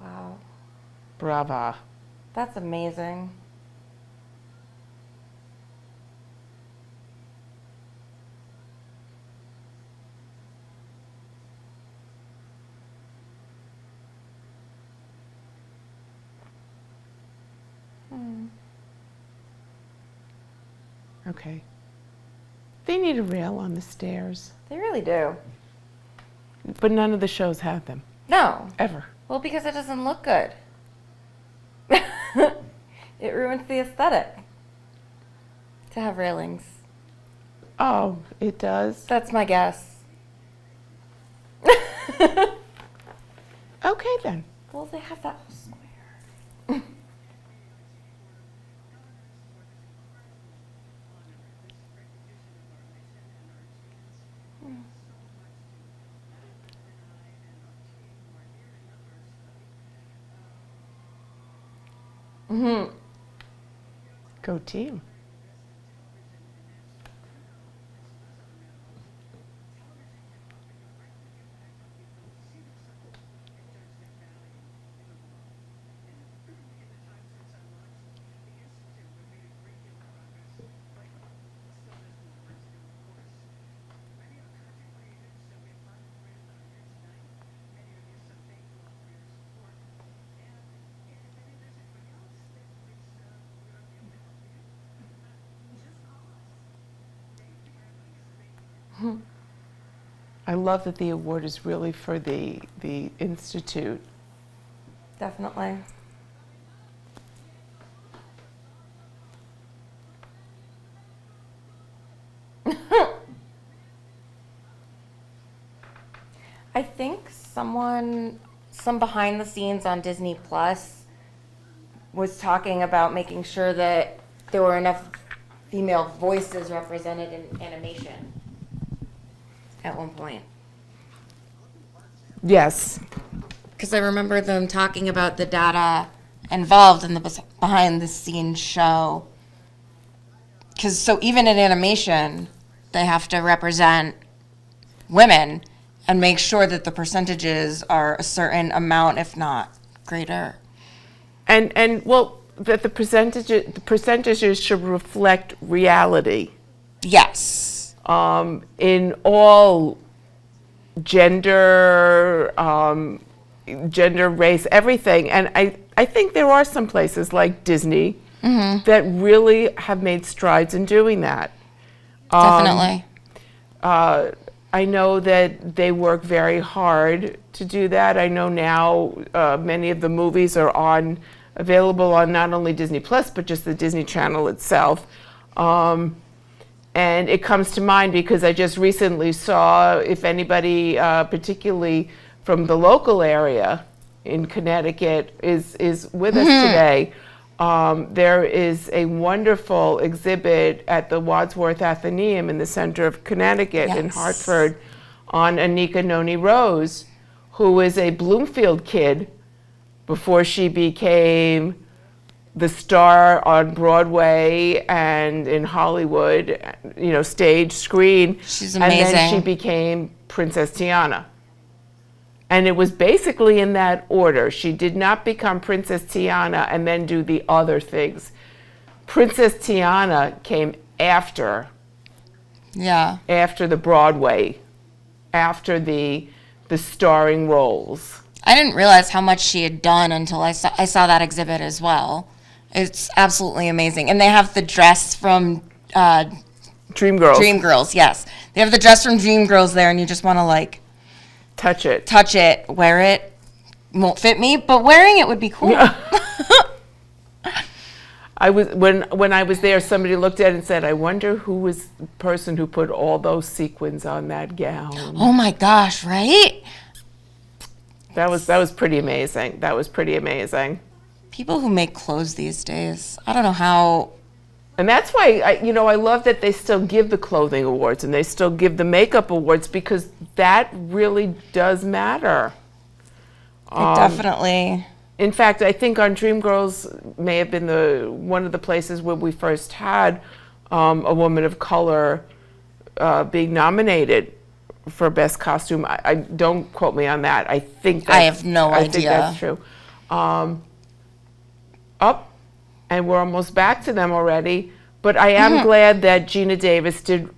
Wow. Brava. That's amazing. Okay. They need a rail on the stairs, They really do. but none of the shows have them, No. ever. Well, because it doesn't look good. It ruins the aesthetic to have railings. Oh, it does? That's my guess. Okay then. Well, they have that whole square. Mm-hmm. Go team. I love that the award is really for the Institute. Definitely. I think some behind the scenes on Disney Plus was talking about making sure that there were enough female voices represented in animation at one point. Yes. Because I remember them talking about the data involved in the behind the scenes show. Because so even in animation, they have to represent women and make sure that the percentages are a certain amount, if not greater. And well, that the percentages should reflect reality. Yes. In all gender, race, everything. And I think there are some places like Disney that really have made strides in doing that. Definitely. I know that they work very hard to do that. I know now many of the movies are available on not only Disney Plus, but just the Disney Channel itself. And it comes to mind because I just recently saw, if anybody, particularly from the local area in Connecticut, is with us today, there is a wonderful exhibit at the Wadsworth Atheneum in the center of Connecticut in Yes. Hartford on Anika Noni Rose, who is a Bloomfield kid before she became the star on Broadway and in Hollywood, stage, screen. She's And then she amazing. became Princess Tiana. And it was basically in that order. She did not become Princess Tiana and then do the other things. Princess Tiana came after Yeah. the Broadway, after the starring roles. I didn't realize how much she had done until I saw that exhibit as well. It's absolutely amazing. And they have the dress from Dreamgirls. Dreamgirls, yes. They have the dress from Dreamgirls there, and you just want to, Touch it. touch it, wear it. Won't fit me, but wearing it would be cool. When I was there, somebody looked at it and said, "I wonder who was the person who put all those sequins on that gown." Oh my gosh, right? That was pretty amazing. That was pretty amazing. People who make clothes these days, I don't know how. And that's why I love that they still give the clothing awards and they still give the makeup awards, because that really does matter. It definitely. In fact, I think on Dreamgirls may have been one of the places where we first had a woman of color being nominated for best costume. I don't quote me on that. I think I have no I think idea. that's true. Up, and we're almost back to them already. But I am glad that Gina Davis did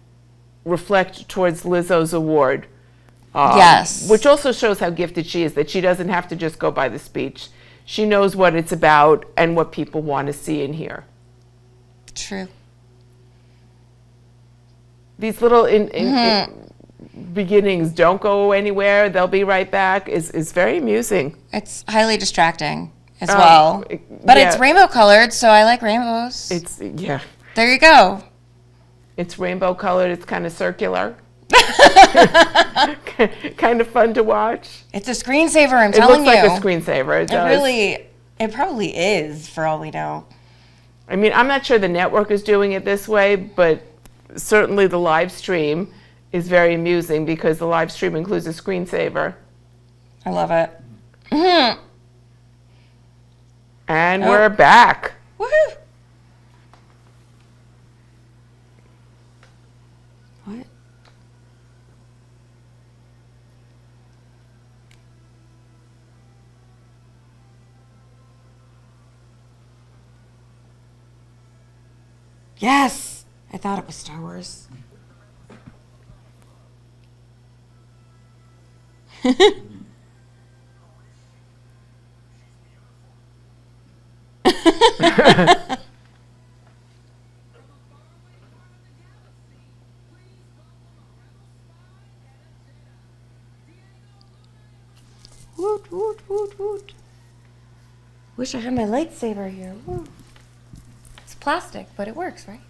reflect towards Lizzo's award. Yes. Which also shows how gifted she is, that she doesn't have to just go by the speech. She knows what it's about and what people want to see and hear. True. These little beginnings don't go anywhere. They'll be right back is very amusing. It's highly distracting as well. But yeah. it's rainbow colored, so I like rainbows. Yeah. There you go. It's rainbow colored. It's kind of circular. Kind of fun to watch. It's a screensaver, I'm telling you. It looks like a screensaver. It does. It probably is, for all we know. I mean, I'm not sure the network is doing it this way, but certainly the live stream is very amusing because the live stream includes a screensaver. I love it. And we're back. Woohoo! What? Yes! I thought it was Star Wars. Woot, woot, woot, woot. Wish I had my lightsaber here. Woo. It's plastic, but it works, right?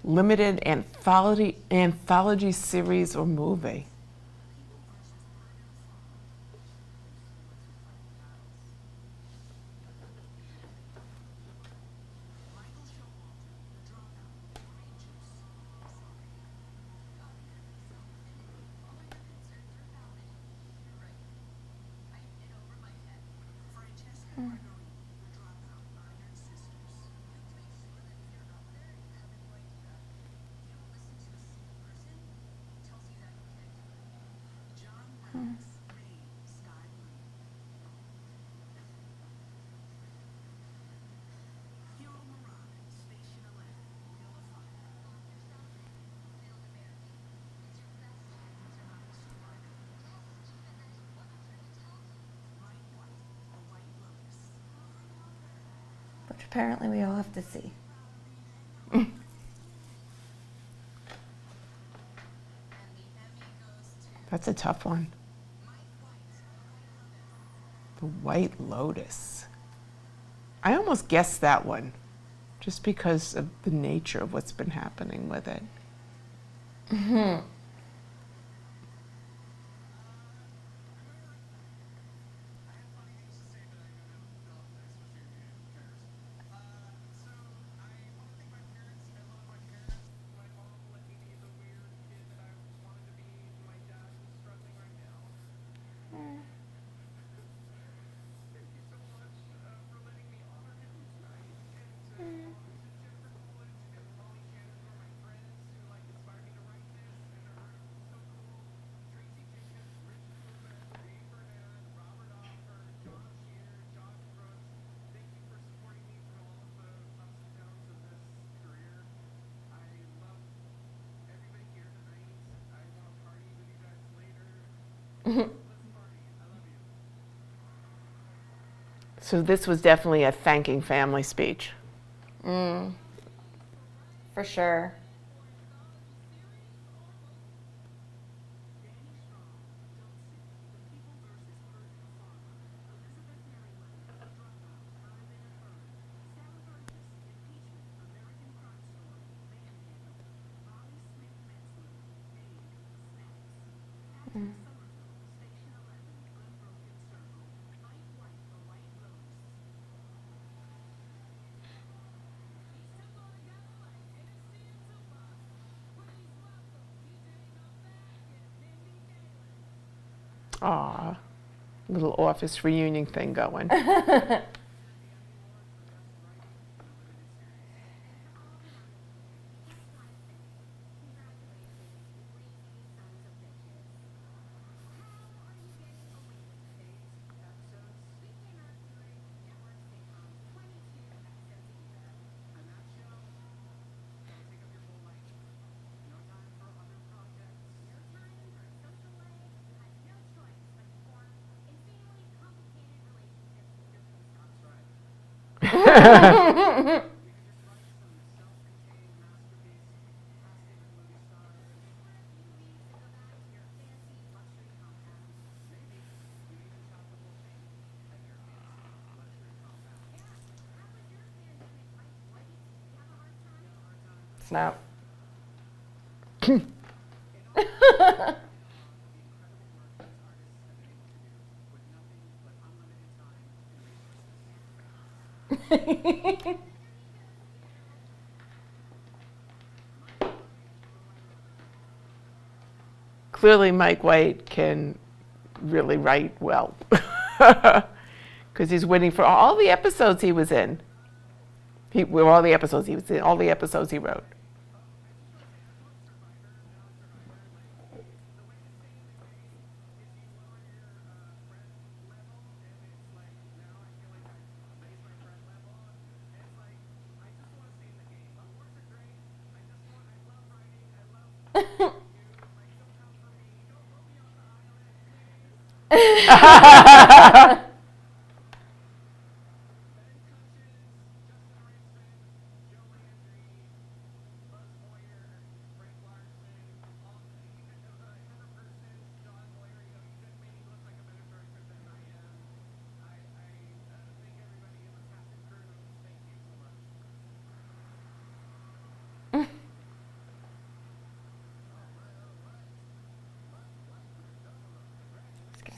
Limited anthology series or movie. Which apparently we all have to see. That's a tough one. The White Lotus. I almost guessed that one, just because of the nature of what's been happening with it. So this was definitely a thanking family speech. For sure. Aw, little office reunion thing going. Snap. Clearly, Mike White can really write well because he's winning for all the episodes he was in. All the episodes he was in, all the episodes he wrote.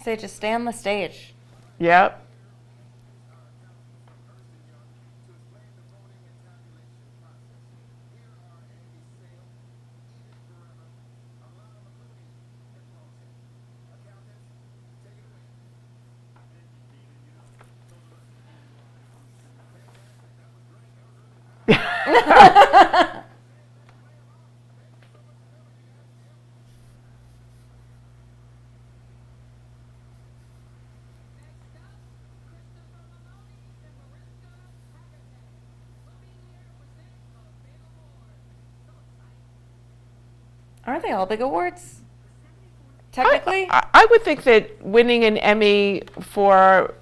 Say, just stay on the stage. Yep. Aren't they all big awards? Technically? I would think that winning an Emmy for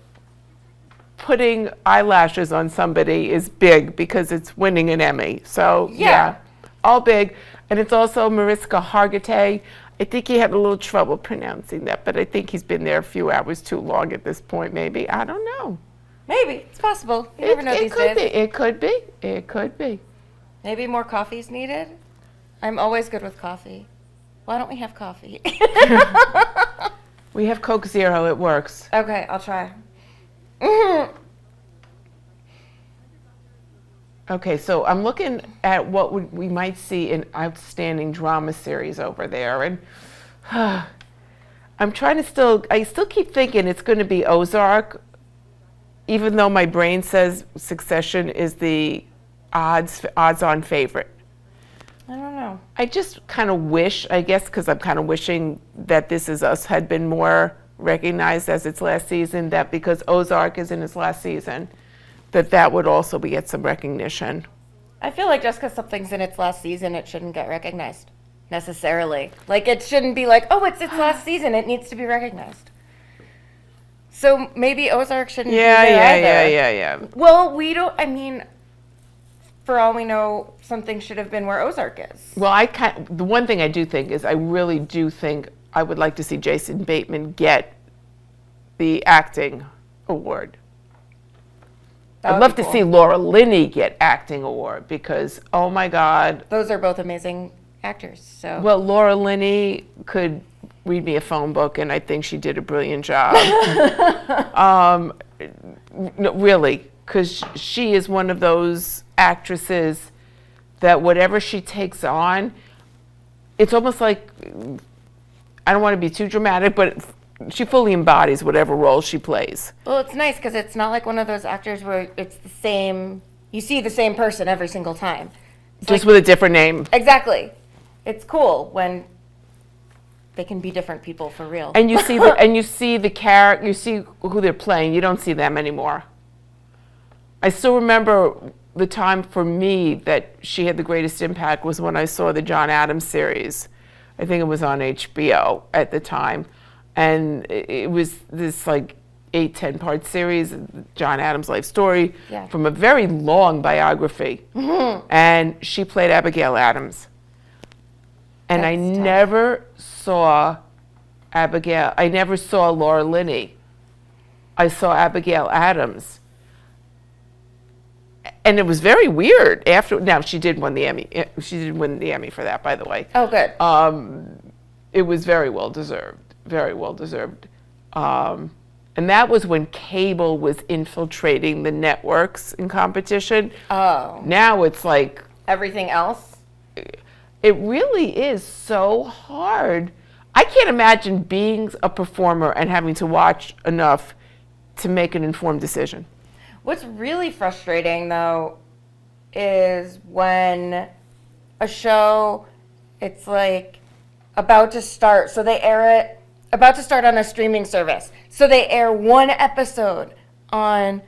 putting eyelashes on somebody is big because it's winning an Emmy. So, yeah, all big. And it's also Mariska Hargitay. I think he had a little trouble pronouncing that, but I think he's been there a few hours too long at this point, maybe. I don't know. Maybe. It's possible. You never know these days. It could be. It could be. Maybe more coffee's needed. I'm always good with coffee. Why don't we have coffee? We have Coke Zero. It works. Okay, I'll try. Okay, so I'm looking at what we might see in outstanding drama series over there, and I'm trying to I still keep thinking it's going to be Ozark, even though my brain says Succession is the odds-on favorite. I don't know. I just kind of wish, I guess, because I'm kind of wishing that This Is Us had been more recognized as its last season, that because Ozark is in its last season, that would also get some recognition. I feel like just because something's in its last season, it shouldn't get recognized necessarily. Like, it shouldn't be like, oh, it's its last season, it needs to be recognized. So maybe Ozark shouldn't be there either. Yeah. Well, we don't, I mean, for all we know, something should have been where Ozark is. Well, the one thing I do think is I really do think I would like to see Jason Bateman get the acting award. I'd love to see Laura Linney get acting award because, oh my God. Those are both amazing actors, so. Well, Laura Linney could read me a phone book and I think she did a brilliant job. No, really, because she is one of those actresses that whatever she takes on, it's almost like, I don't want to be too dramatic, but she fully embodies whatever role she plays. Well, it's nice because it's not like one of those actors where it's the same, you see the same person every single time. It's Just like- with a different name. Exactly. It's cool when they can be different people for real. And you see the character, you see who they're playing. You don't see them anymore. I still remember the time for me that she had the greatest impact was when I saw the John Adams series. I think it was on HBO at the time. And it was this like 8-10 part series, John Adams' life story, Yeah. from a very long biography. And she played Abigail Adams. And I That's tough. never saw Abigail, I never saw Laura Linney. I saw Abigail Adams. And it was very weird after, now she did win the Emmy. She did win the Emmy for that, by the way. Oh, good. It was very well deserved, very well deserved. And that was when cable was infiltrating the networks in competition. Oh. Now it's like, Everything else? it really is so hard. I can't imagine being a performer and having to watch enough to make an informed decision. What's really frustrating, though, is when a show, it's like about to start, so they air it, about to start on a streaming service. So they air one episode on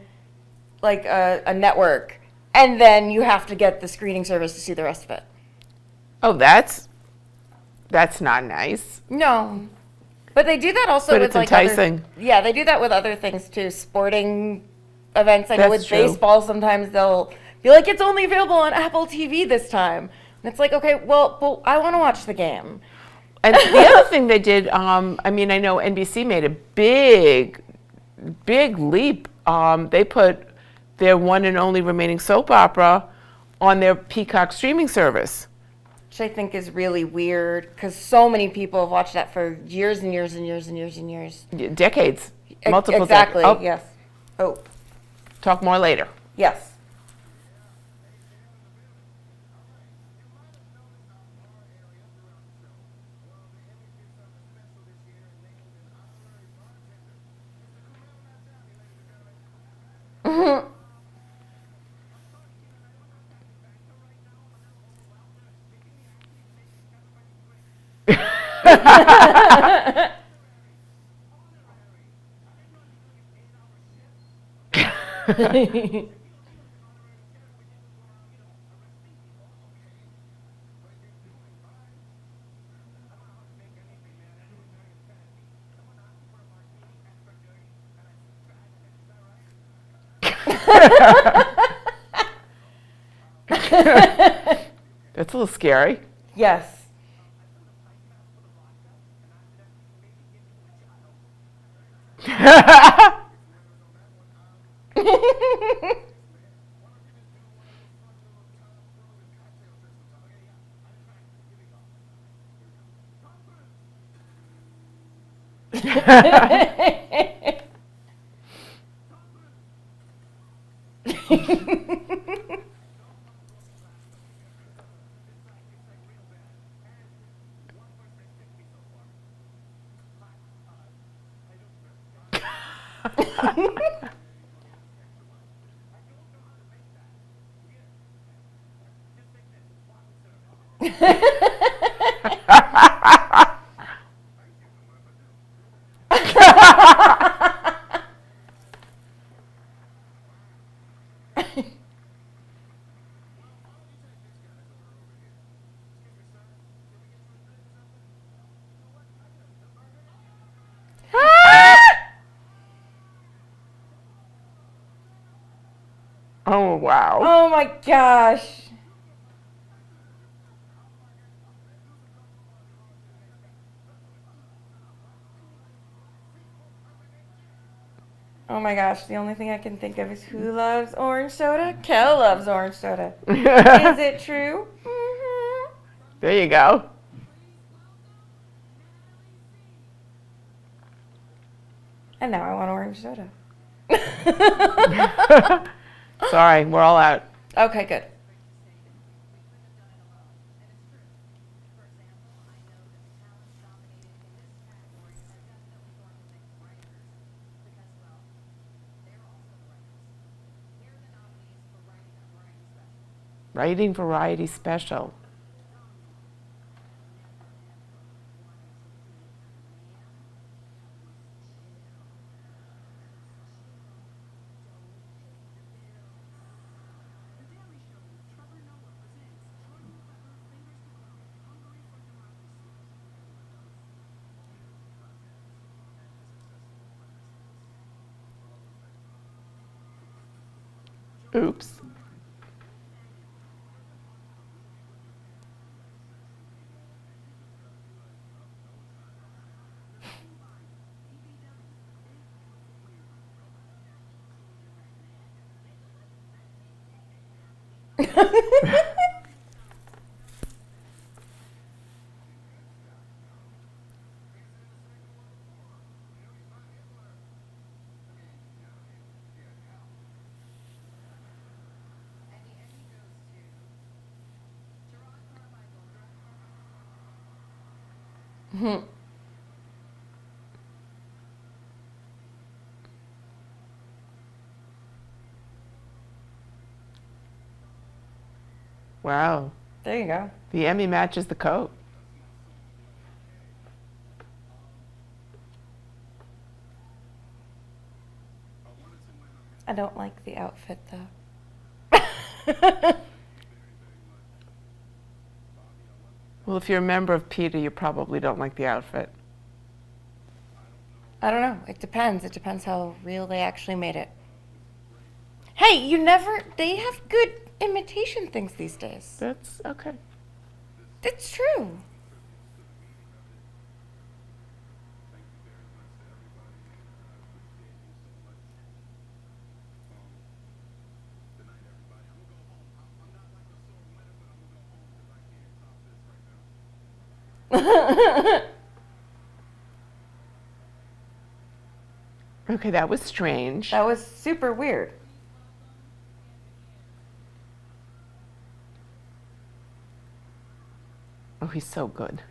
like a network, and then you have to get the screening service to see the rest of it. Oh, that's not nice. No. But they do that also But with it's like enticing. Yeah, they do that with other things too. Sporting events. I know That's with true. baseball sometimes they'll be like, it's only available on Apple TV this time. And it's like, okay, well I want to watch the game. And the other thing they did, I mean, I know NBC made a big leap. They put their one and only remaining soap opera on their Peacock streaming service. Which I think is really weird because so many people have watched that for years and years and years and years and years. Decades, multiple Exactly, decades. Oh, yes. Oh, talk more later. yes. That's a little scary. Yes. Oh, wow. Oh my gosh. Oh my gosh, the only thing I can think of is who loves orange soda? Kel loves orange soda. Is it true? Mhm. There you go. And now I want orange soda. Sorry, we're all out. Okay, good. Writing variety special. Oops. Wow. There you go. The Emmy matches the coat. I don't like the outfit though. Well, if you're a member of PETA, you probably don't like the outfit. I don't know. It depends. It depends how real they actually made it. Hey, you never. They have good imitation things these days. That's okay. It's true. Okay, that was strange. That was super weird. Oh, he's so good.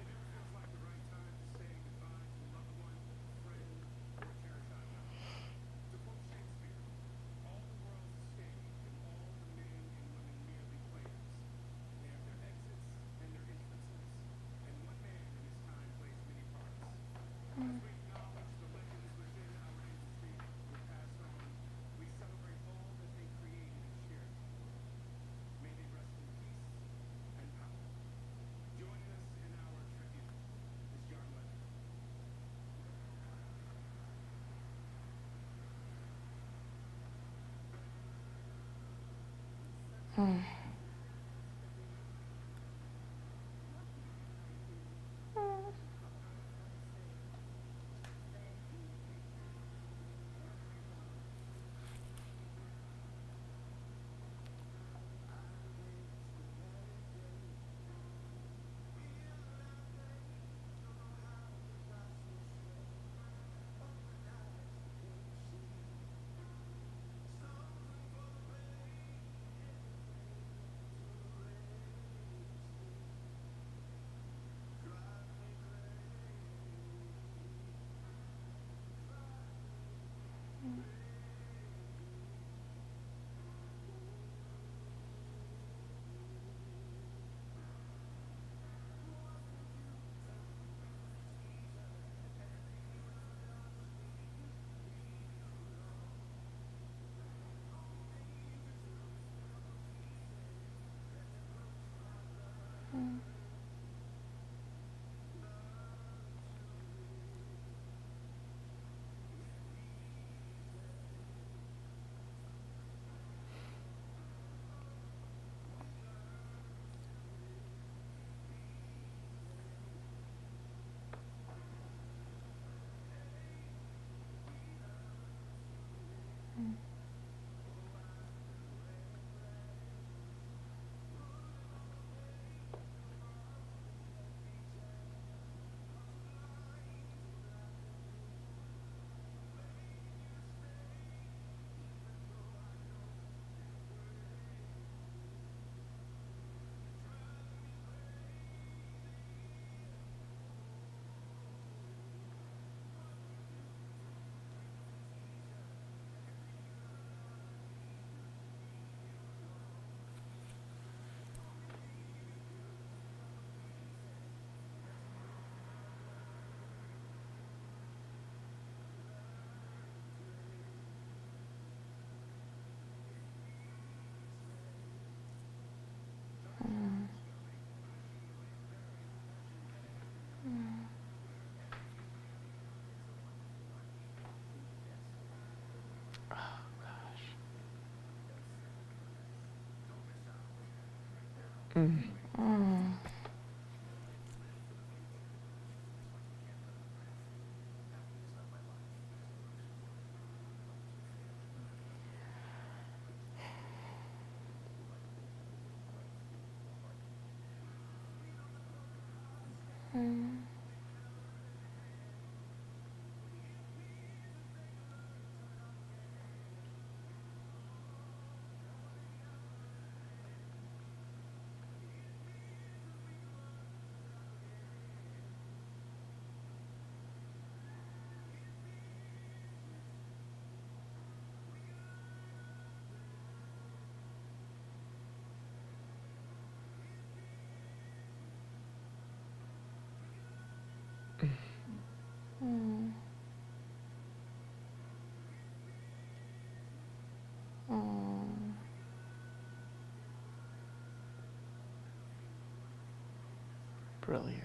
Brilliant.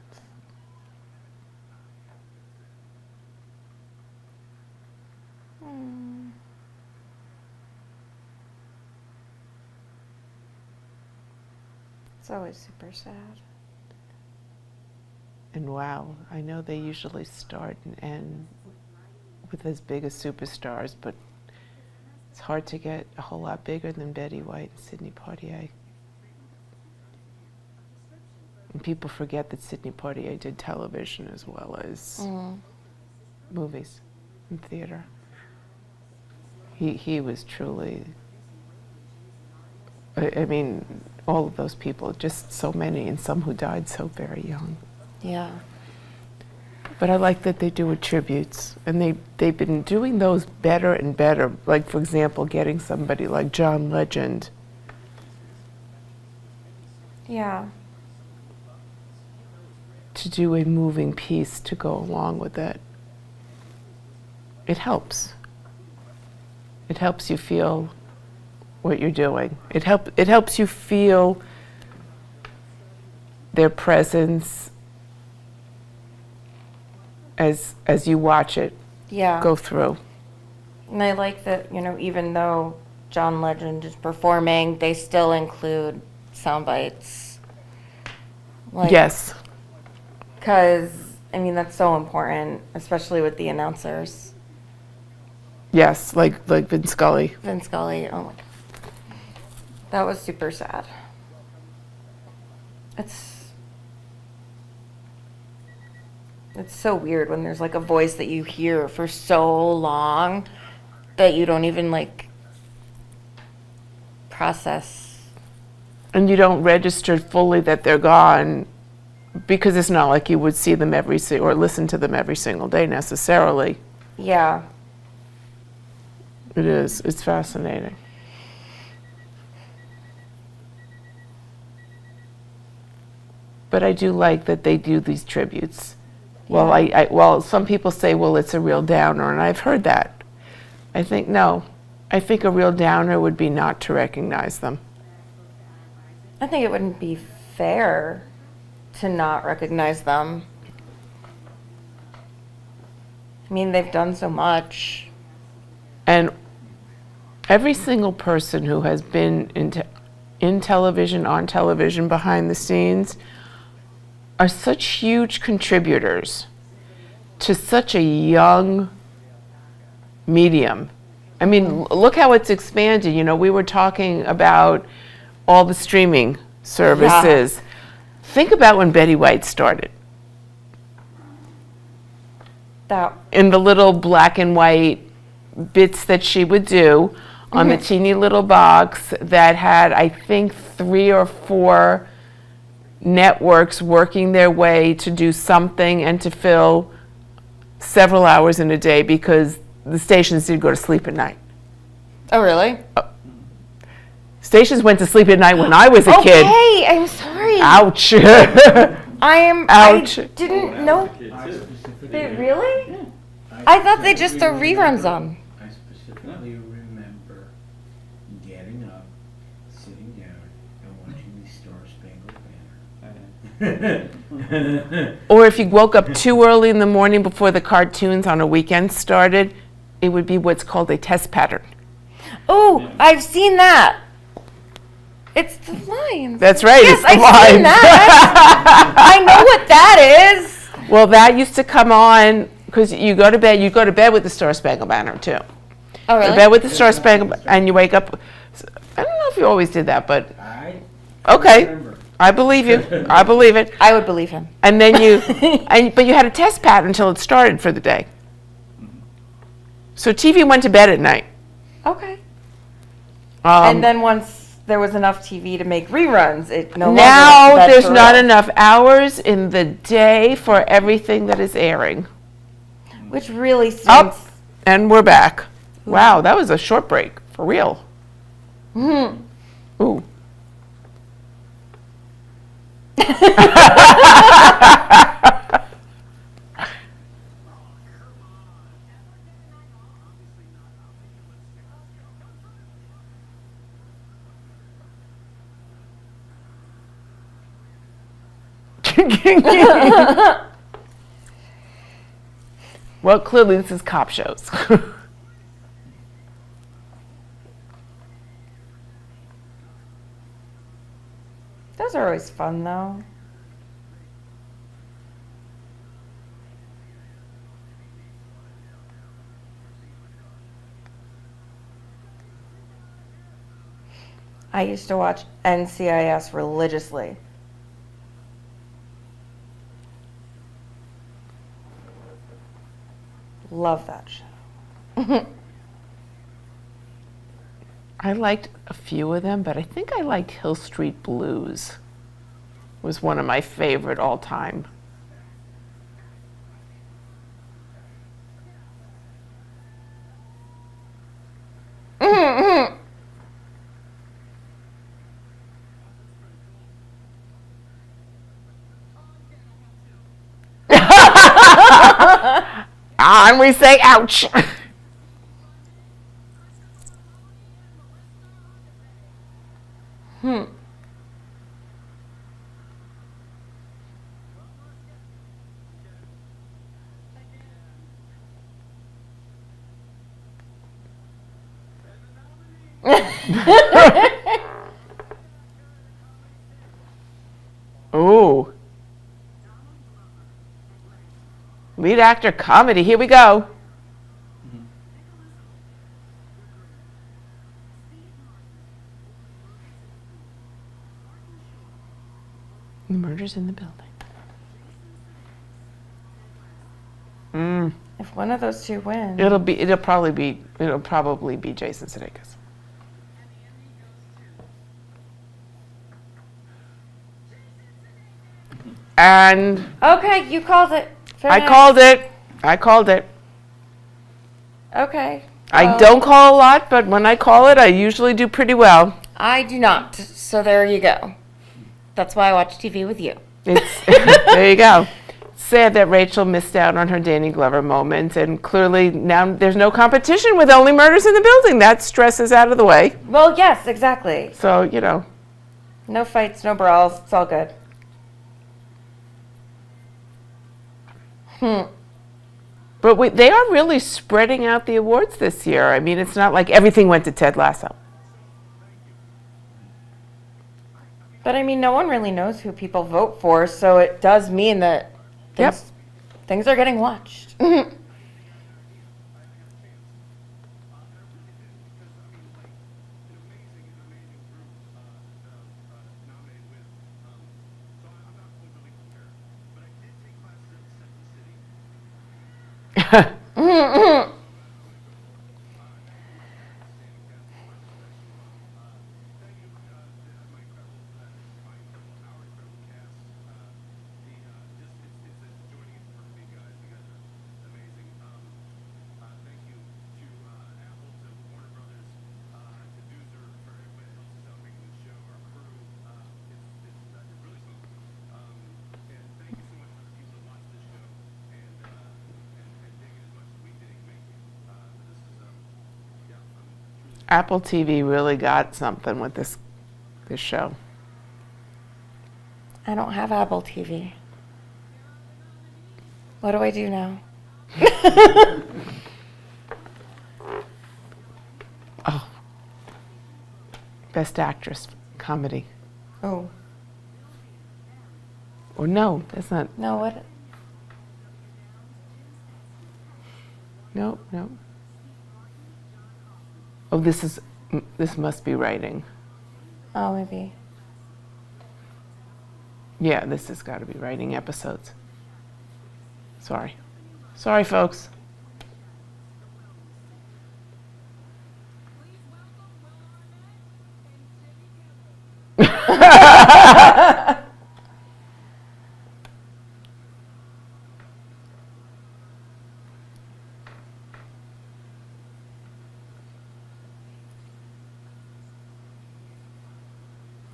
It's always super sad. And wow, I know they usually start and end with as big as superstars, but it's hard to get a whole lot bigger than Betty White and Sidney Poitier. And people forget that Sidney Poitier did television as well as movies and theater. He was truly, I mean, all of those people, just so many, and some who died so very young. Yeah. But I like that they do tributes, and they've been doing those better and better. Like, for example, getting somebody like John Legend. Yeah. To do a moving piece to go along with it. It helps. It helps you feel what you're doing. It helps you feel their presence as you watch it go through. And I like that, you know, even though John Legend is performing, they still include sound bites. Like, Yes. Because, I mean, that's so important, especially with the announcers. Yes, like Vin Scully. Vin Scully, oh my God. That was super sad. It's so weird when there's like a voice that you hear for so long that you don't even like process. And you don't register fully that they're gone, because it's not like you would see them or listen to them every single day necessarily. Yeah. It is. It's fascinating. But I do like that they do these tributes. Well, well, some people say, well, it's a real downer, and I've heard that. I think, no. I think a real downer would be not to recognize them. I think it wouldn't be fair to not recognize them. I mean, they've done so much. And every single person who has been in television, on television, behind the scenes, are such huge contributors to such a young medium. I mean, look how it's expanded. You know, we were talking about all the streaming services. Yeah. Think about when Betty White started. In the little black and white bits that she would do on the teeny little box that had, I think, 3 or 4 networks working their way to do something and to fill several hours in a day, because the stations did go to sleep at night. Oh, really? Stations went to sleep at night when I was a kid. Okay, I'm sorry. Ouch. I didn't know. They really? I thought they just throw reruns on. I specifically remember getting up, sitting down, and watching the Star Spangled Banner. Or if you woke up too early in the morning before the cartoons on a weekend started, it would be what's called a test pattern. Oh, I've seen that. It's the lines. That's right. Yes, it's the I've seen lines. that. I know what that is. Well, that used to come on because you go to bed with the Star Spangled Banner too. Oh, Go to bed with the Star Spangled, and you wake up. I don't know if you always did that, but I okay, remember. I believe you. I believe it. I would believe him. And then but you had a test pad until it started for the day. So TV went to bed at night. Okay. Um, And then once there was enough TV to make reruns, it no longer now went to bed there's for not real. enough hours in the day for everything that is airing. Which really stinks. Up, and we're back. Wow, that was a short break, for real. Ooh. Well, clearly this is cop shows. Those are always fun, though. I used to watch NCIS religiously. Love that show. I liked a few of them, but I think I liked Hill Street Blues. Was one of my favorite all time. And we say ouch. Ooh. Lead actor comedy. Here we go. The murder's in the building. If one of those two wins. It'll probably be Jason Sudeikis. And Okay, you called it. Fair I enough. called it. Okay. I well, don't call a lot, but when I call it, I usually do pretty well. I do not. So there you go. That's why I watch TV with you. It's there you go. Sad that Rachel missed out on her Danny Glover moment, and clearly now there's no competition with Only Murders in the Building. That stress is out of the way. Well, yes, exactly. So, No fights, no brawls. It's all good. but they are really spreading out the awards this year. I mean, it's not like everything went to Ted Lasso. But I mean, no one really knows who people vote for, so it does mean that things are getting watched. Apple TV really got something with this show. I don't have Apple TV. What do I do now? Oh, Best Actress Comedy. Oh, Or no, that's not. no, what? No, no. Oh, this must be writing. Oh, maybe. Yeah, this has got to be writing episodes. Sorry. Sorry, folks.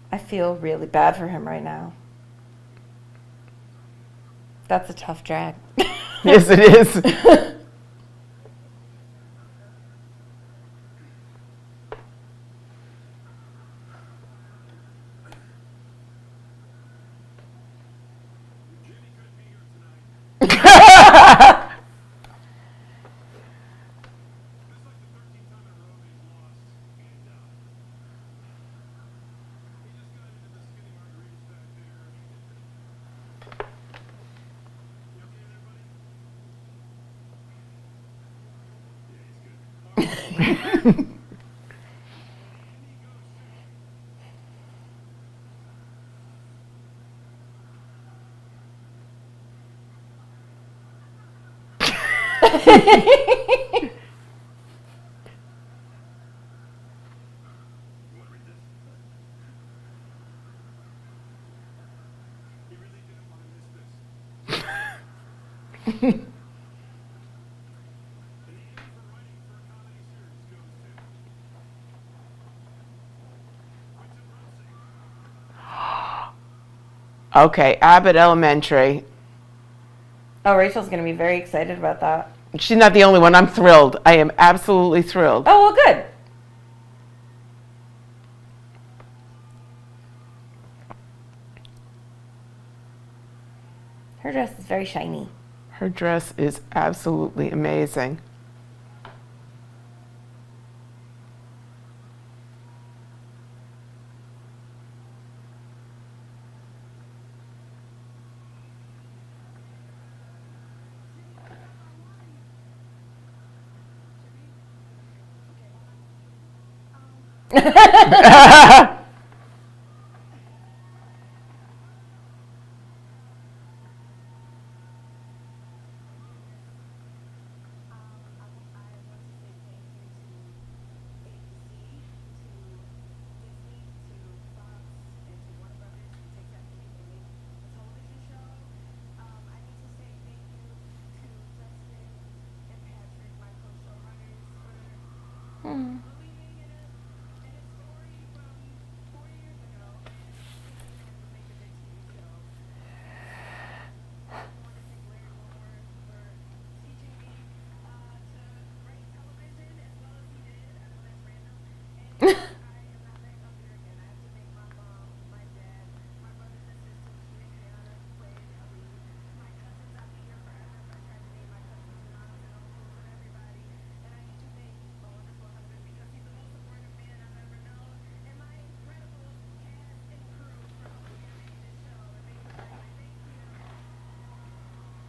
I feel really bad for him right now. That's a tough drag. Yes, it is. Okay, Abbott Elementary. Oh, Rachel's going to be very excited about that. She's not the only one. I'm thrilled. I am absolutely thrilled. Oh, well, good. Her dress is very shiny. Her dress is absolutely amazing.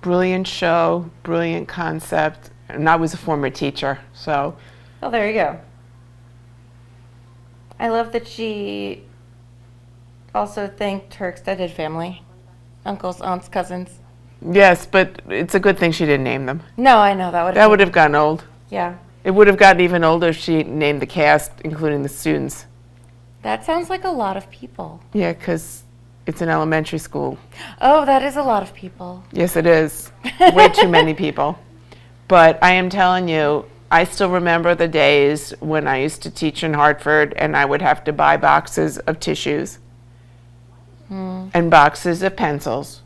Brilliant show, brilliant concept, and I was a former teacher, so. Oh, there you go. I love that she also thanked her extended family, uncles, aunts, cousins. Yes, but it's a good thing she didn't name them. No, I know that That would have gotten old. Yeah, It would have gotten even older if she named the cast, including the students. that sounds like a lot of people. Yeah, because it's an elementary school. Oh, that is a lot of people. Yes, it is. Way too many people. But I am telling you, I still remember the days when I used to teach in Hartford and I would have to buy boxes of tissues and boxes of pencils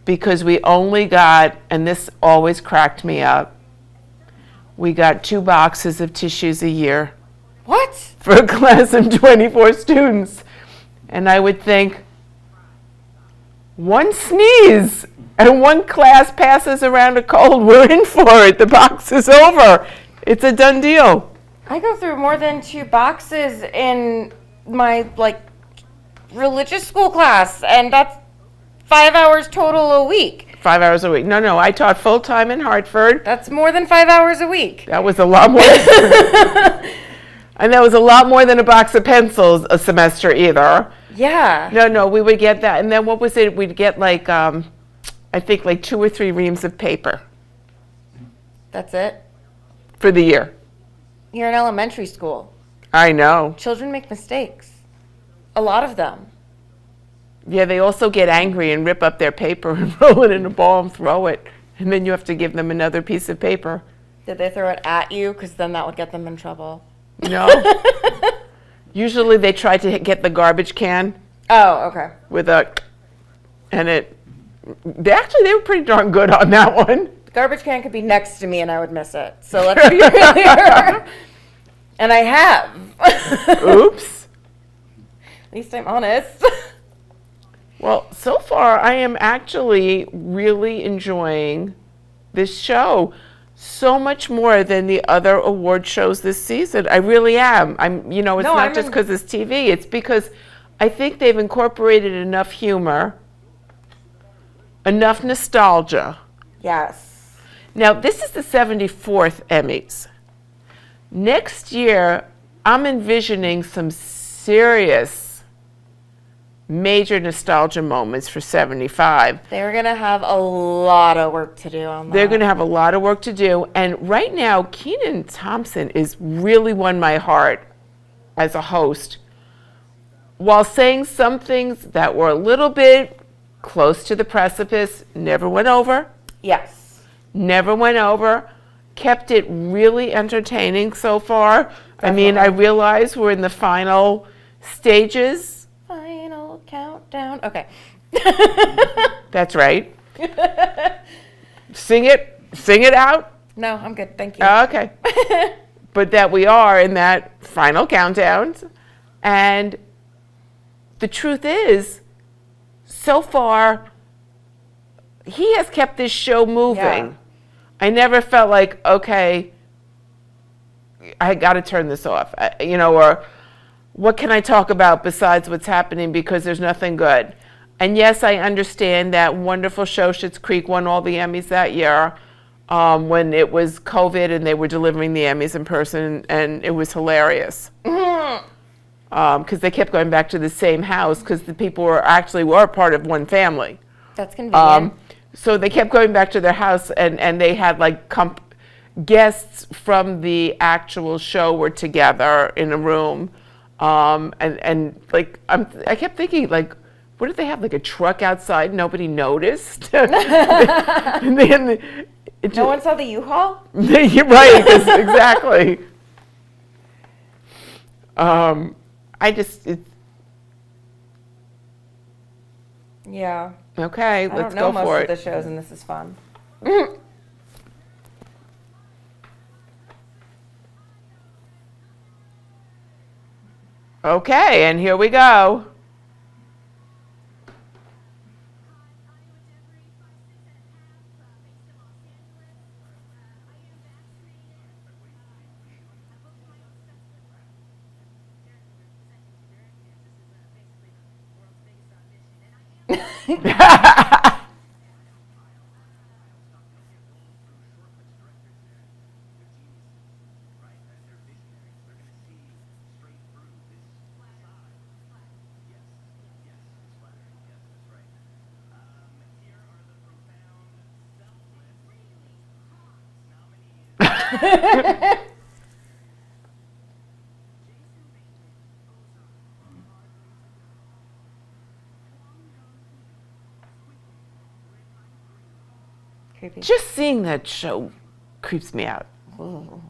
because we only got, and this always cracked me up, we got 2 boxes of tissues a year. What? For a class of 24 students. And I would think, one sneeze and one class passes around a cold, we're in for it. The box is over. It's a done deal. I go through more than 2 boxes in my like religious school class, and that's 5 hours total a week. 5 hours a week. No, I taught full-time in Hartford. That's more than 5 hours a week. That was a lot more. And that was a lot more than a box of pencils a semester either. Yeah. No, we would get that. And then what was it? We'd get like, I think like 2 or 3 reams of paper That's it. for the year. You're in elementary school. I know. Children make mistakes. A lot of them. Yeah, they also get angry and rip up their paper and roll it in a ball and throw it. And then you have to give them another piece of paper. Did they throw it at you? Because then that would get them in trouble. No. Usually they try to get the garbage can Oh, okay. with and they were pretty darn good on that one. The garbage can could be next to me and I would miss it. So let's be clear. And I have. Oops. At least I'm honest. Well, so far I am actually really enjoying this show so much more than the other award shows this season. I really am. It's not just because it's TV. It's because I think they've incorporated enough humor, enough nostalgia. Yes. Now, this is the 74th Emmys. Next year, I'm envisioning some serious major nostalgia moments for 75. They're going to have a lot of work to do on that. They're going to have a lot of work to do. And right now, Kenan Thompson is really won my heart as a host, while saying some things that were a little bit close to the precipice. Never went over. Yes. Never went over. Kept it really entertaining so far. Definitely. I mean, I realize we're in the final stages. Final countdown. Okay. That's right. Sing it out. No, I'm good. Thank you. Okay. But that we are in that final countdown. And the truth is, so far, he has kept this show moving. Yeah. I never felt like, okay, I got to turn this off, or what can I talk about besides what's happening because there's nothing good. And yes, I understand that wonderful show Schitt's Creek won all the Emmys that year when it was COVID and they were delivering the Emmys in person, and it was hilarious. Because they kept going back to the same house because the people were part of one family. That's convenient. So they kept going back to their house, and they had like guests from the actual show were together in a room. And like I kept thinking, like, what did they have, like a truck outside? Nobody noticed. And then No one saw the U-Haul? You're right, exactly. Yeah. Okay, I let's don't know go for most it. of the shows, and this is fun. Okay, and here we go. Creepy. Just seeing that show creeps me out. Ooh.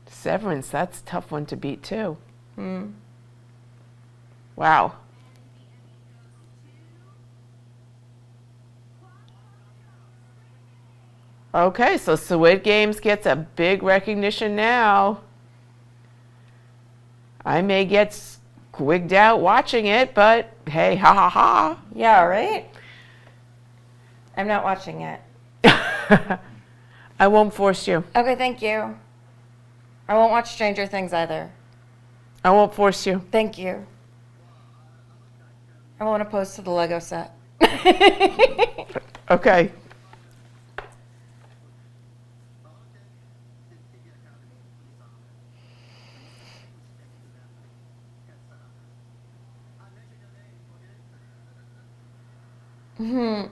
Severance, that's a tough one to beat too. Wow. Okay, so Squid Games gets a big recognition now. I may get squigged out watching it, but hey, ha ha ha. Yeah, right? I'm not watching it. I won't force you. Okay, thank you. I won't watch Stranger Things either. I won't force you. Thank you. I won't oppose to the Lego set. Okay. Hmm.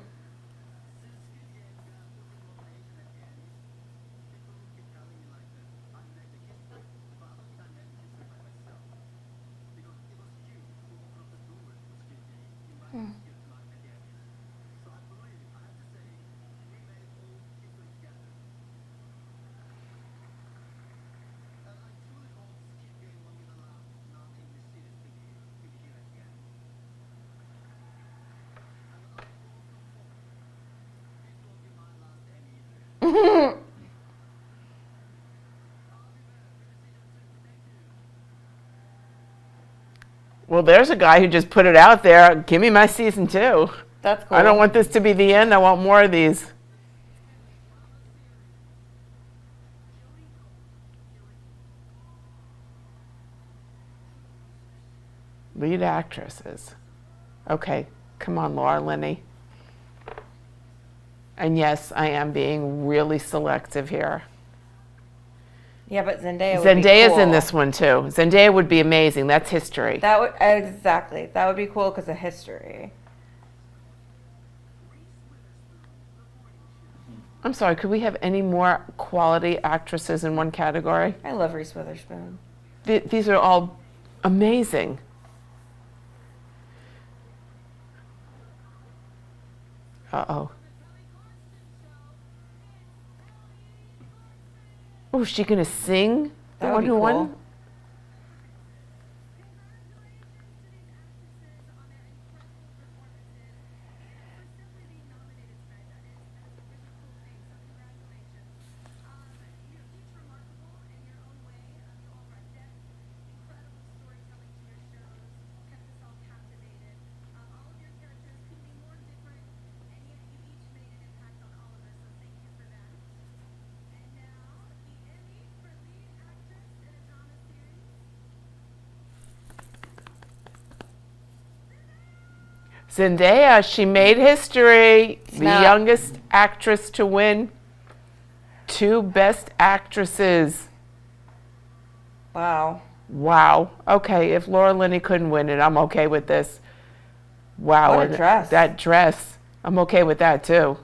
Well, there's a guy who just put it out there. Give me my season 2. That's cool. I don't want this to be the end. I want more of these. Lead actresses. Okay, come on, Laura Linney. And yes, I am being really selective here. Yeah, but Zendaya would be Zendaya's cool. in this one too. Zendaya would be amazing. That's history. That would exactly. That would be cool because of history. I'm sorry, could we have any more quality actresses in one category? I love Reese Witherspoon. These are all amazing. Uh-oh. Oh, is she gonna sing? The That would one be who cool. won? Zendaya, she made history. The not- youngest actress to win 2 Best Actresses. Wow. Wow. Okay, if Laura Linney couldn't win it, I'm okay with this. Wow. What a and dress. That dress. I'm okay with that too.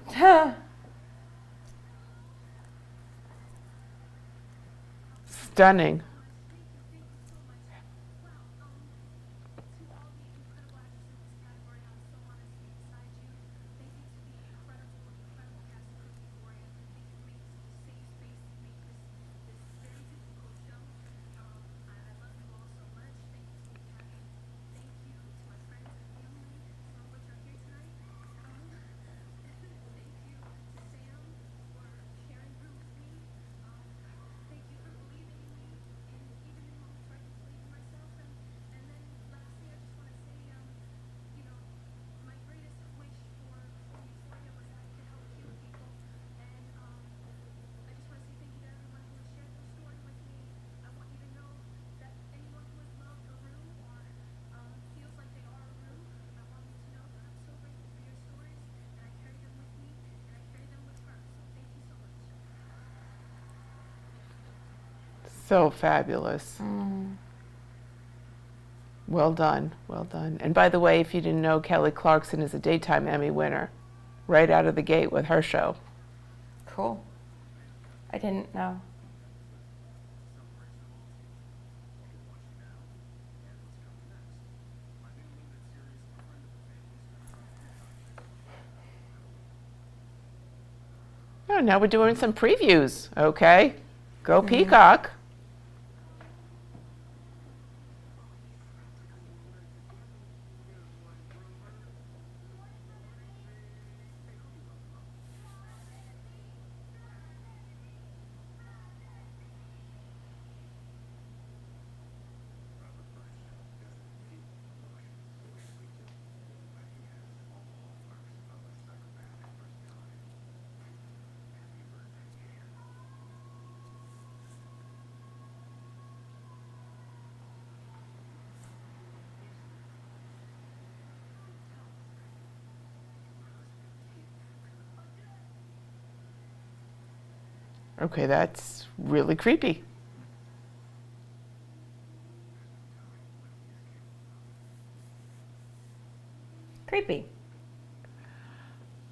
Stunning. So fabulous. Well done, well done. And by the way, if you didn't know, Kelly Clarkson is a Daytime Emmy winner right out of the gate with her show. Cool. I didn't know. Oh, now we're doing some previews, okay? Go Peacock. Okay, that's really creepy. Creepy.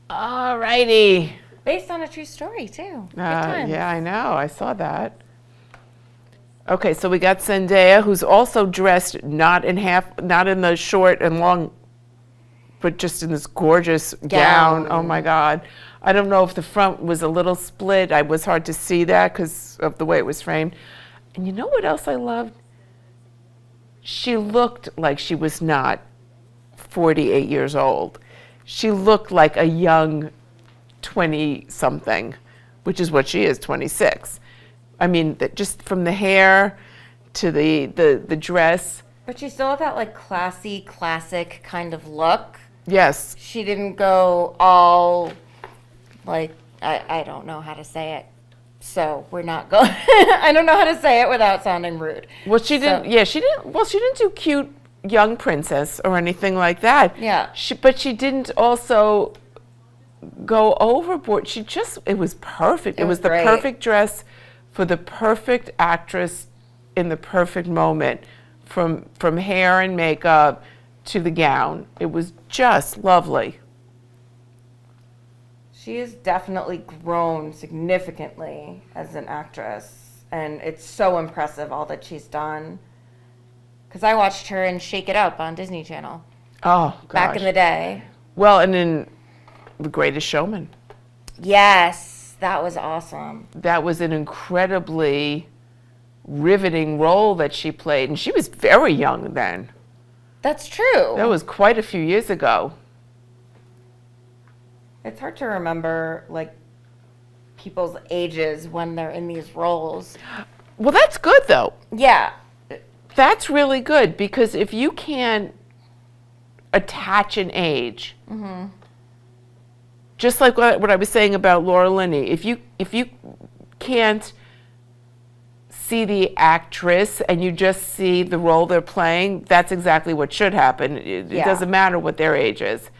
All righty. Based on a true story, too. Good times. Yeah, I know. I saw that. Okay, so we got Zendaya, who's also dressed not in the short and long, but just in this gorgeous gown. Oh my God. I don't know if the front was a little split. It was hard to see that because of the way it was framed. And you know what else I loved? She looked like she was not 48 years old. She looked like a young 20-something, which is what she is, 26. I mean, just from the hair to the dress. But she still had that like classy, classic kind of look. Yes. She didn't go all like, I don't know how to say it. So we're not going, I don't know how to say it without sounding rude. Well, she didn't, she didn't do cute young princess or anything like that. Yeah. But she didn't also go overboard. It was perfect. It was the great. perfect dress for the perfect actress in the perfect moment, from hair and makeup to the gown. It was just lovely. She has definitely grown significantly as an actress, and it's so impressive all that she's done. Because I watched her in Shake It Up on Disney Channel Oh, gosh. back in the day. Well, and in The Greatest Showman. Yes, that was awesome. That was an incredibly riveting role that she played, and she was very young then. That's true. That was quite a few years ago. It's hard to remember, like, people's ages when they're in these roles. Well, that's good, though. Yeah. That's really good, because if you can't attach an age, just like what I was saying about Laura Linney, if you can't see the actress and you just see the role they're playing, that's exactly what should happen. It doesn't matter what their age is.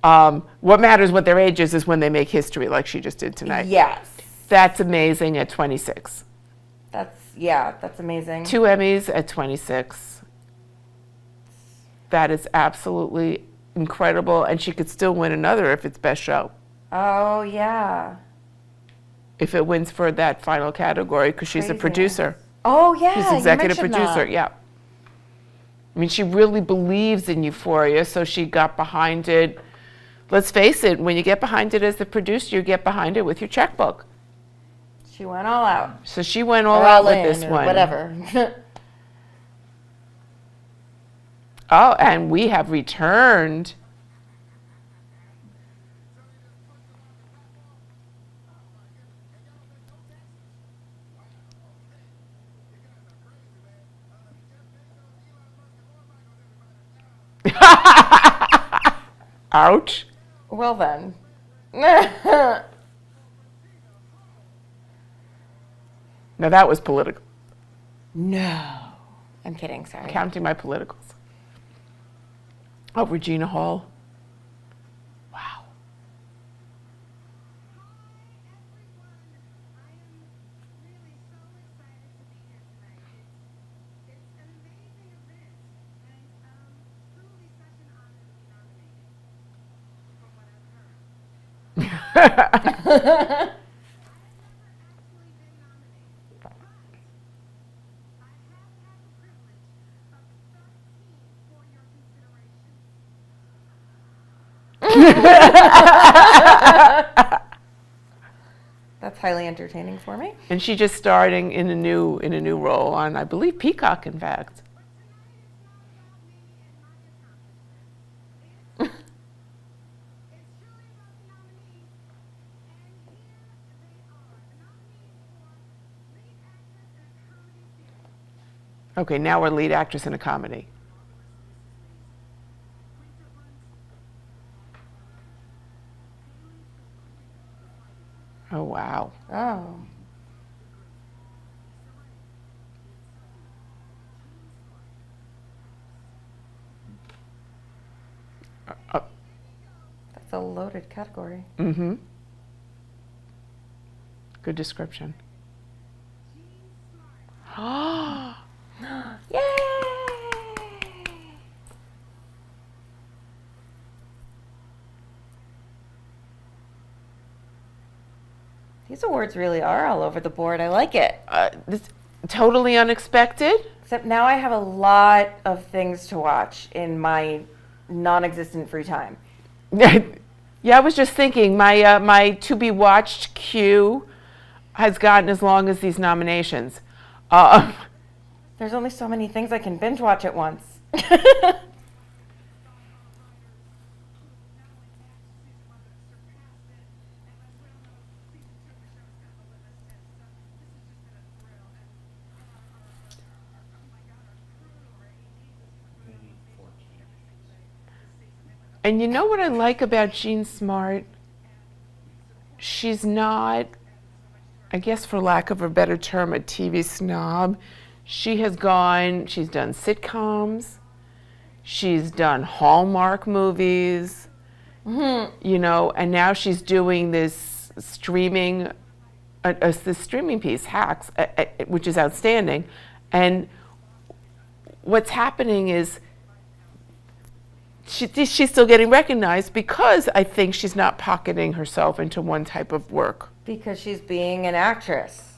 What matters what their age is when they make history, like she just did tonight. Yes. That's amazing at 26. That's amazing. 2 Emmys at 26. That is absolutely incredible, and she could still win another if it's Best Show. Oh, yeah. If it wins for that final category, because she's a Craziness. producer. Oh, yeah. She's you executive mentioned producer, that. yeah. I mean, she really believes in Euphoria, so she got behind it. Let's face it, when you get behind it as the producer, you get behind it with your checkbook. She went all out. So she went all Or out all with in, this or one. whatever. Oh, and we have returned. Ouch. Well then. Now that was political. No. I'm kidding, sorry. Counting my politicals. Oh, Regina Hall. Wow. That's highly entertaining for me. And she just starting in a new role on, I believe, Peacock, in fact. Okay, now we're lead actress in a comedy. Oh, wow. Oh. That's a loaded category. Mm-hmm. Good description. These awards really are all over the board. I like it. This totally unexpected. Except now I have a lot of things to watch in my non-existent free time. Yeah, I was just thinking my to be watched queue has gotten as long as these nominations. There's only so many things I can binge watch at once. Maybe 14. And you know what I like about Jean Smart? She's not, I guess for lack of a better term, a TV snob. She's done sitcoms, she's done Hallmark movies, you know, and now she's doing this streaming piece, Hacks, which is outstanding. And what's happening is she's still getting recognized because I think she's not pocketing herself into one type of work. Because she's being an actress.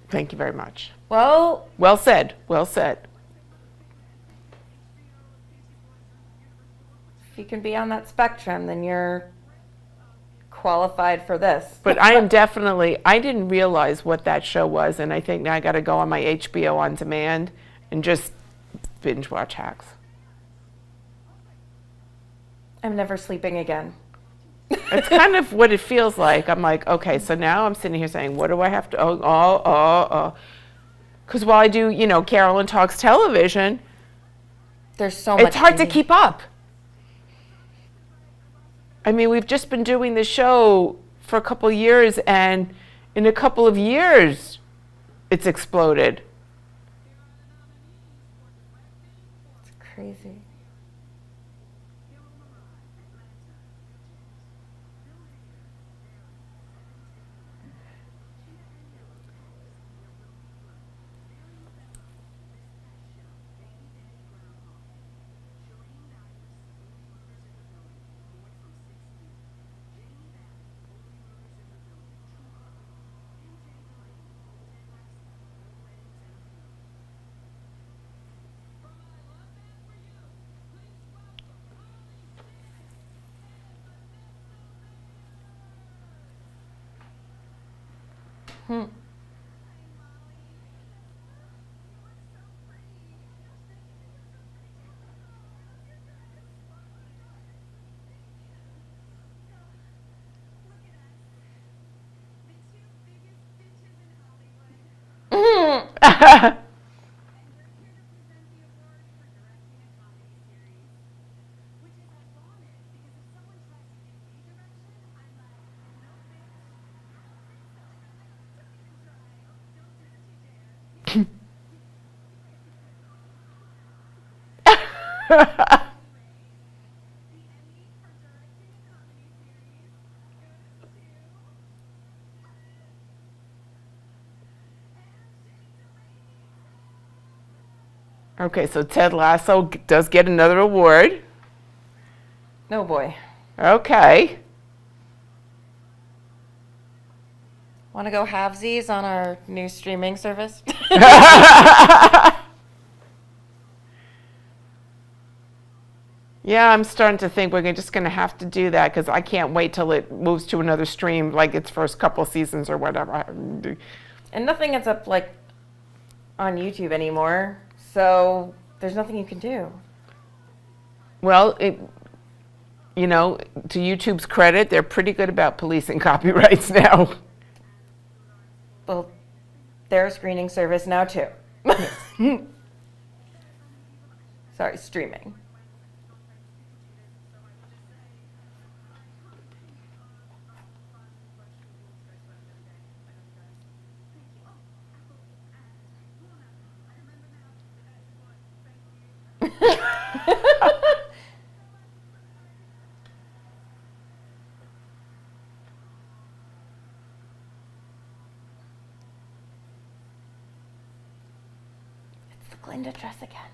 Thank you very much. Well, Well said. Well said. if you can be on that spectrum, then you're qualified for this. But I didn't realize what that show was, and I think now I got to go on my HBO on demand and just binge watch Hacks. I'm never sleeping again. It's kind of what it feels like. I'm like, okay, so now I'm sitting here saying, what do I have to, because while I do, you know, Carolyn Talks Television, There's so much. it's hard to TV. keep up. I mean, we've just been doing this show for a couple of years, and in a couple of years, it's exploded. It's crazy. Okay, so Ted Lasso does get another award. No boy. Okay. Want to go halvesies on our new streaming service? Yeah, I'm starting to think we're just going to have to do that because I can't wait till it moves to another stream, like its first couple seasons or whatever. And nothing ends up like on YouTube anymore, so there's nothing you can do. Well, you know, to YouTube's credit, they're pretty good about policing copyrights now. Well, they're a screening service now too. Sorry, streaming. Linda dress again.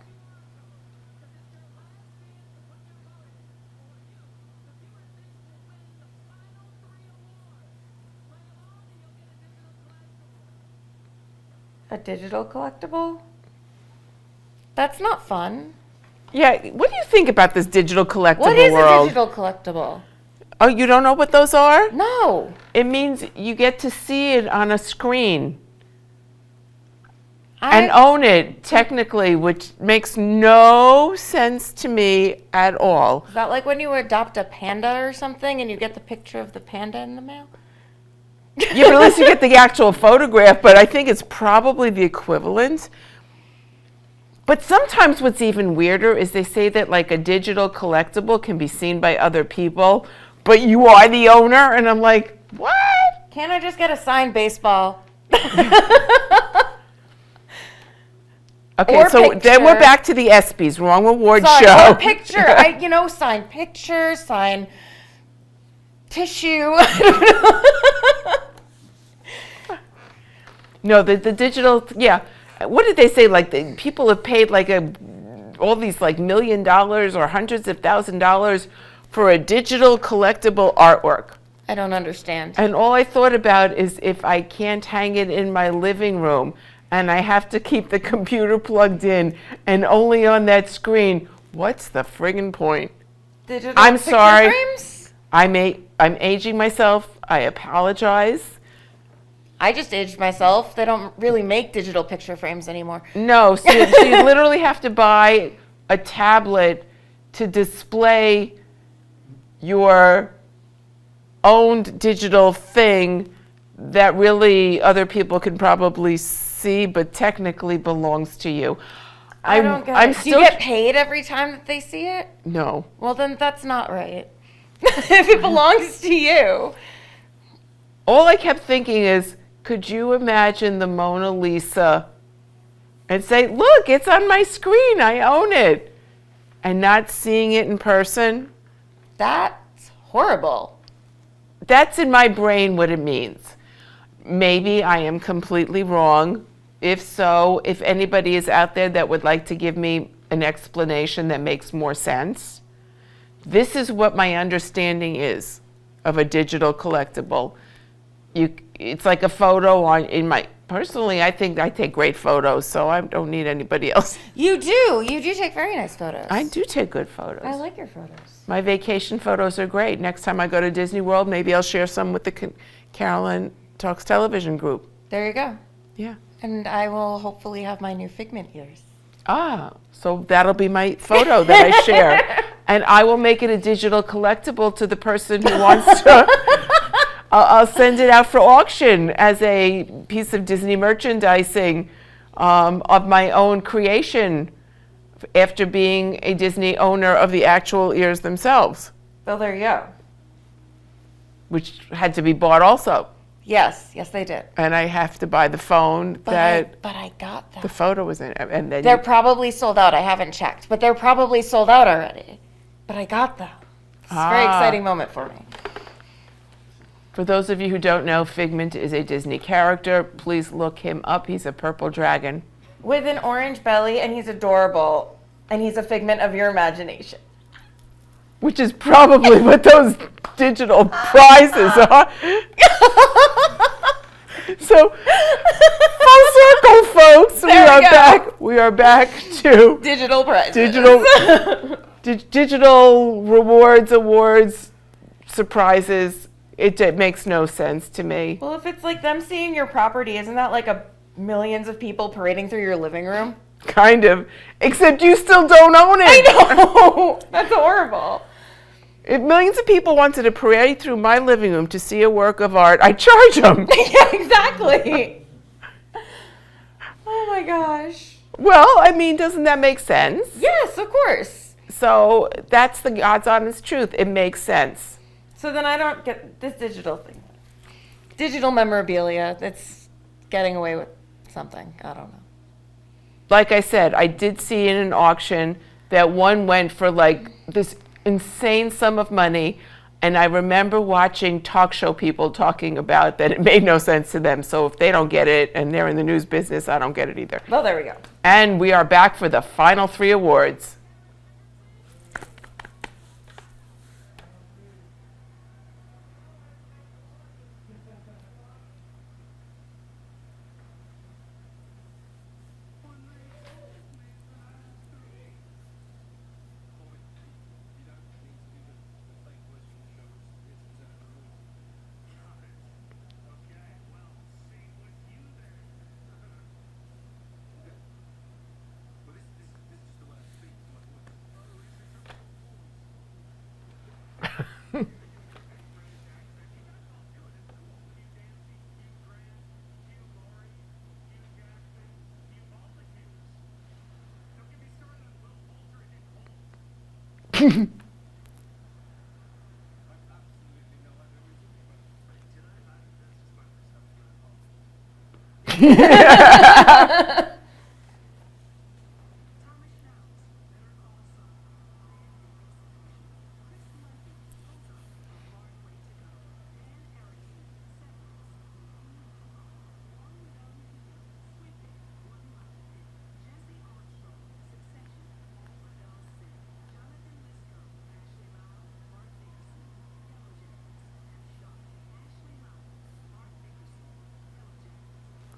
A digital collectible? That's not fun. Yeah, what do you think about this digital collectible What is world? a digital collectible? Oh, you don't know what those are? No. It means you get to see it on a screen and own it technically, which makes no sense to me at all. Is that like when you adopt a panda or something and you get the picture of the panda in the mail? Yeah, but unless you get the actual photograph, but I think it's probably the equivalent. But sometimes what's even weirder is they say that like a digital collectible can be seen by other people, but you are the owner, and I'm like, what? Can't I just get a signed baseball? Okay, Or so then we're picture. back to the ESPYs, wrong award Sorry, show. or picture. Sign picture, sign tissue. No, the digital, yeah. What did they say? Like people have paid like all these like $1 million or hundreds of $1,000s for a digital collectible artwork. I don't understand. And all I thought about is if I can't hang it in my living room and I have to keep the computer plugged in and only on that screen, what's the friggin' point? Digital I'm picture sorry. frames? I'm aging myself. I apologize. I just aged myself. They don't really make digital picture frames anymore. No, so you literally have to buy a tablet to display your owned digital thing that really other people can probably see, but technically belongs to you. I don't get it. Do you get paid every time that they see it? No. Well, then that's not right. If it belongs to you. All I kept thinking is, could you imagine the Mona Lisa and say, look, it's on my screen, I own it, and not seeing it in person? That's horrible. That's in my brain what it means. Maybe I am completely wrong. If so, if anybody is out there that would like to give me an explanation that makes more sense, this is what my understanding is of a digital collectible. It's like a photo personally, I think I take great photos, so I don't need anybody else. You do take very nice photos. I do take good photos. I like your photos. My vacation photos are great. Next time I go to Disney World, maybe I'll share some with the Carolyn Talks Television group. There you go. Yeah. And I will hopefully have my new Figment ears. So that'll be my photo that I share. And I will make it a digital collectible to the person who wants to. I'll send it out for auction as a piece of Disney merchandising of my own creation after being a Disney owner of the actual ears themselves, Well, there you go. which had to be bought also. Yes, they did. And I have to buy the phone But I got them. the photo was in. And then They're probably sold out. I haven't checked, but they're probably sold out already. But I got them. It's a very exciting moment for me. For those of you who don't know, Figment is a Disney character. Please look him up. He's a purple dragon. With an orange belly, and he's adorable, and he's a figment of your imagination. Which is probably what those digital prizes are. So, full circle, folks. We are back to Digital prizes. digital rewards, awards, surprises. It makes no sense to me. Well, if it's like them seeing your property, isn't that like millions of people parading through your living room? Kind of. Except you still don't own it. I know. That's horrible. If millions of people wanted to parade through my living room to see a work of art, I'd charge them. Yeah, exactly. Oh my gosh. Well, I mean, doesn't that make sense? Yes, of course. So that's the God's honest truth. It makes sense. So then I don't get this digital thing. Digital memorabilia, that's getting away with something. I don't know. Like I said, I did see in an auction that one went for like this insane sum of money, And I remember watching talk show people talking about that it made no sense to them. So if they don't get it and they're in the news business, I don't get it either. Well, there we go. And we are back for the final 3 awards.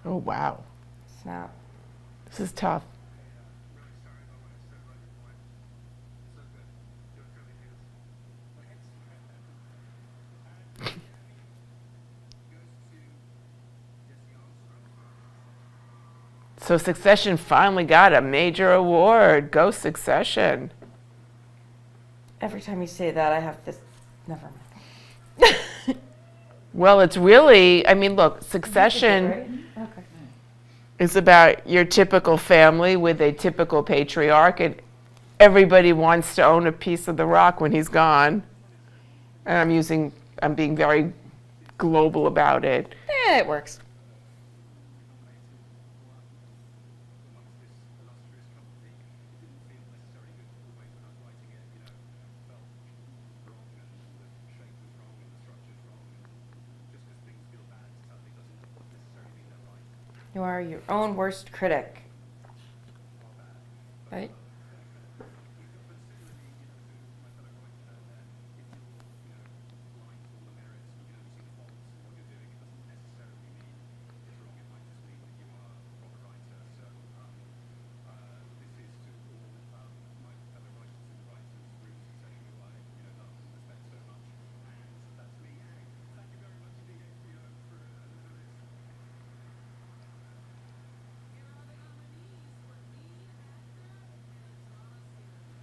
Oh, wow. Snap. This is tough. So Succession finally got a major award. Go Succession. Every time you say that, I have this. Never mind. Well, it's really, I mean, look, Succession Okay. is about your typical family with a typical patriarch, and everybody wants to own a piece of the rock when he's gone. And I'm being very global about it. It works. You are your own worst critic. Right?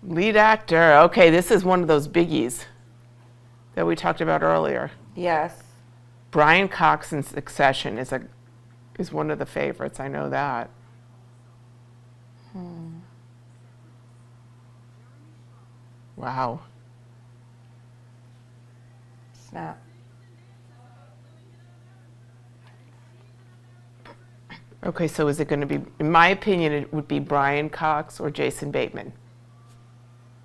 Lead actor. Okay, this is one of those biggies that we talked about earlier. Yes. Brian Cox in Succession is one of the favorites. I know that. Wow. Snap. Okay, so is it going to be, in my opinion, it would be Brian Cox or Jason Bateman.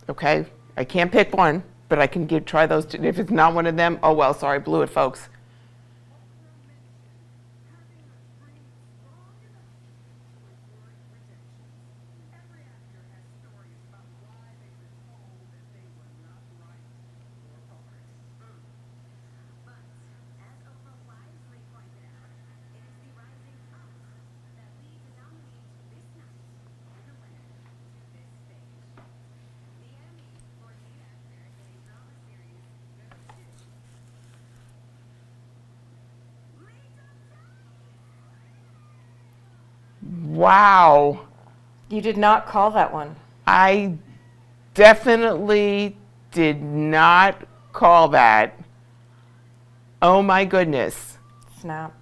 Okay, I can't pick one, but I can try those two. If it's not one of them, oh well, sorry, blew it, folks. Wow. You did not call that one. I definitely did not call that. Oh my goodness. Snap.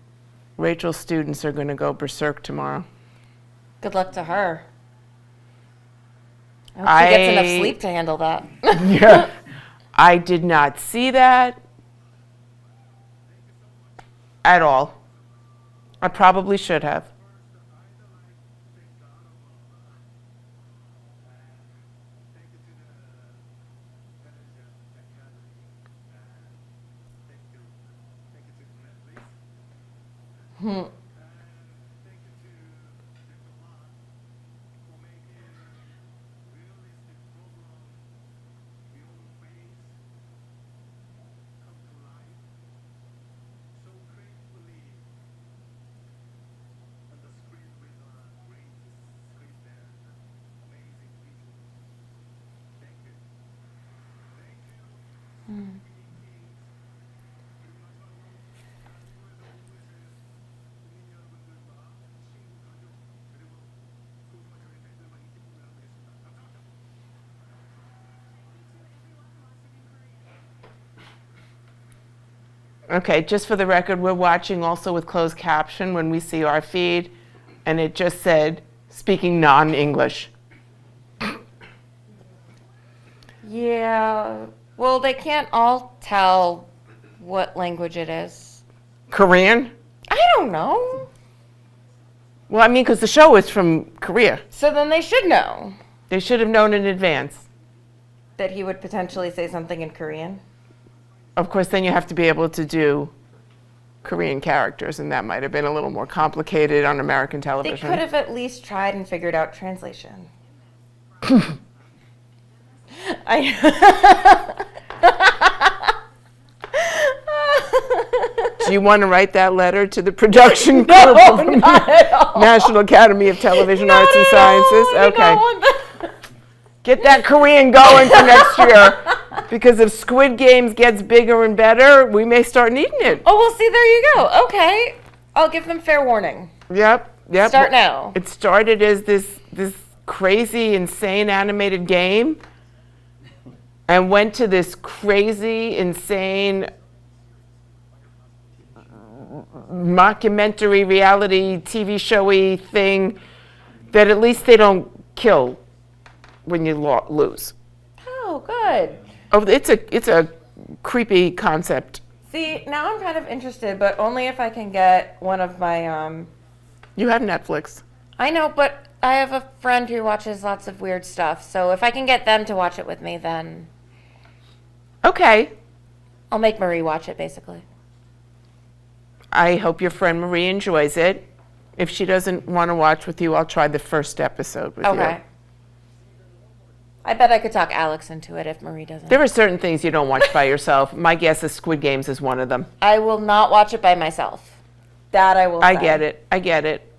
Rachel's students are going to go berserk tomorrow. Good luck to her. I hope she gets enough sleep to handle that. Yeah. I did not see that at all. I probably should have. Okay, just for the record, we're watching also with closed caption when we see our feed, and it just said, speaking non-English. Yeah. Well, they can't all tell what language it is. Korean? I don't know. Well, I mean, because the show is from Korea. So then they should know They should have known in advance. that he would potentially say something in Korean. Of course, then you have to be able to do Korean characters, and that might have been a little more complicated on American They television. could have at least tried and figured out translation. Do you want to write that letter to the production group No, of not at all. National Academy of Television Not Arts and at all. Sciences? I Okay. don't want that. Get that Korean going for next year. Because if Squid Games gets bigger and better, we may start needing it. Oh, well, see, there you go. Okay. I'll give them fair warning. Yep. Start now. It started as this crazy, insane animated game and went to this crazy, insane mockumentary reality TV showy thing that at least they don't kill when you lose. Oh, good. Oh, it's a creepy concept. See, now I'm kind of interested, but only if I can get one of my, You have Netflix. I know, but I have a friend who watches lots of weird stuff, so if I can get them to watch it with me, then Okay. I'll make Marie watch it, basically. I hope your friend Marie enjoys it. If she doesn't want to watch with you, I'll try the first episode with you. Okay. I bet I could talk Alex into it if Marie doesn't. There are certain things you don't watch by yourself. My guess is Squid Games is one of them. I will not watch it by myself. That I will I say. get it. I get it.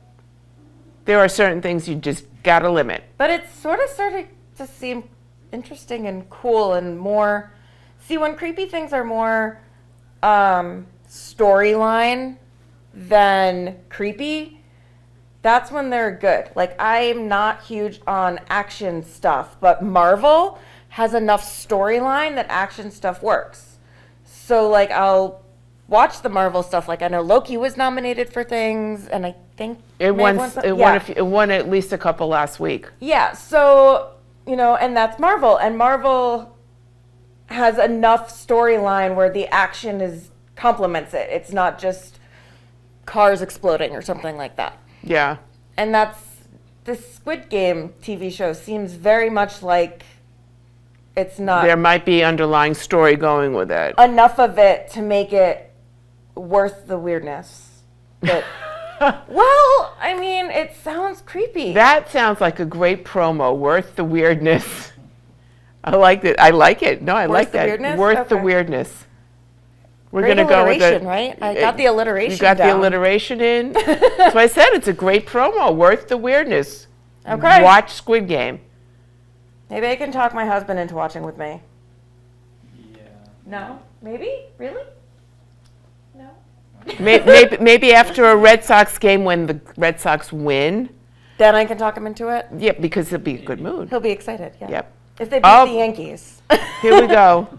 There are certain things you just gotta limit. But it's sort of starting to seem interesting and cool and more. See, when creepy things are more storyline than creepy, that's when they're good. Like, I'm not huge on action stuff, but Marvel has enough storyline that action stuff works. So, like, I'll watch the Marvel stuff. Like, I know Loki was nominated for things, and I think It may won. have It won. It won at least a couple last week. Yeah, so, you know, and that's Marvel. And Marvel has enough storyline where the action complements it. It's not just cars exploding or something like that. Yeah. And the Squid Game TV show seems very much like it's not There might be underlying story going with it. enough of it to make it worth the weirdness. But, well, I mean, it sounds creepy. That sounds like a great promo. Worth the weirdness. I like it. I like it. No, I Worth like the that. weirdness? Worth the Okay. weirdness. We're Great gonna go with alliteration, the right? I got the alliteration You got the down. alliteration in. That's why I said it's a great promo. Worth the weirdness. Okay. Watch Squid Game. Maybe I can talk my husband into watching with me. Yeah. No? Maybe? Really? No? Maybe after a Red Sox game when the Red Sox win. Then I can talk him into it? Yeah, because he'll be in a good mood. He'll be excited, yeah. Yep. If they beat Oh. the Yankees. Here we go.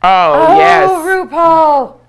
Oh, yes. RuPaul!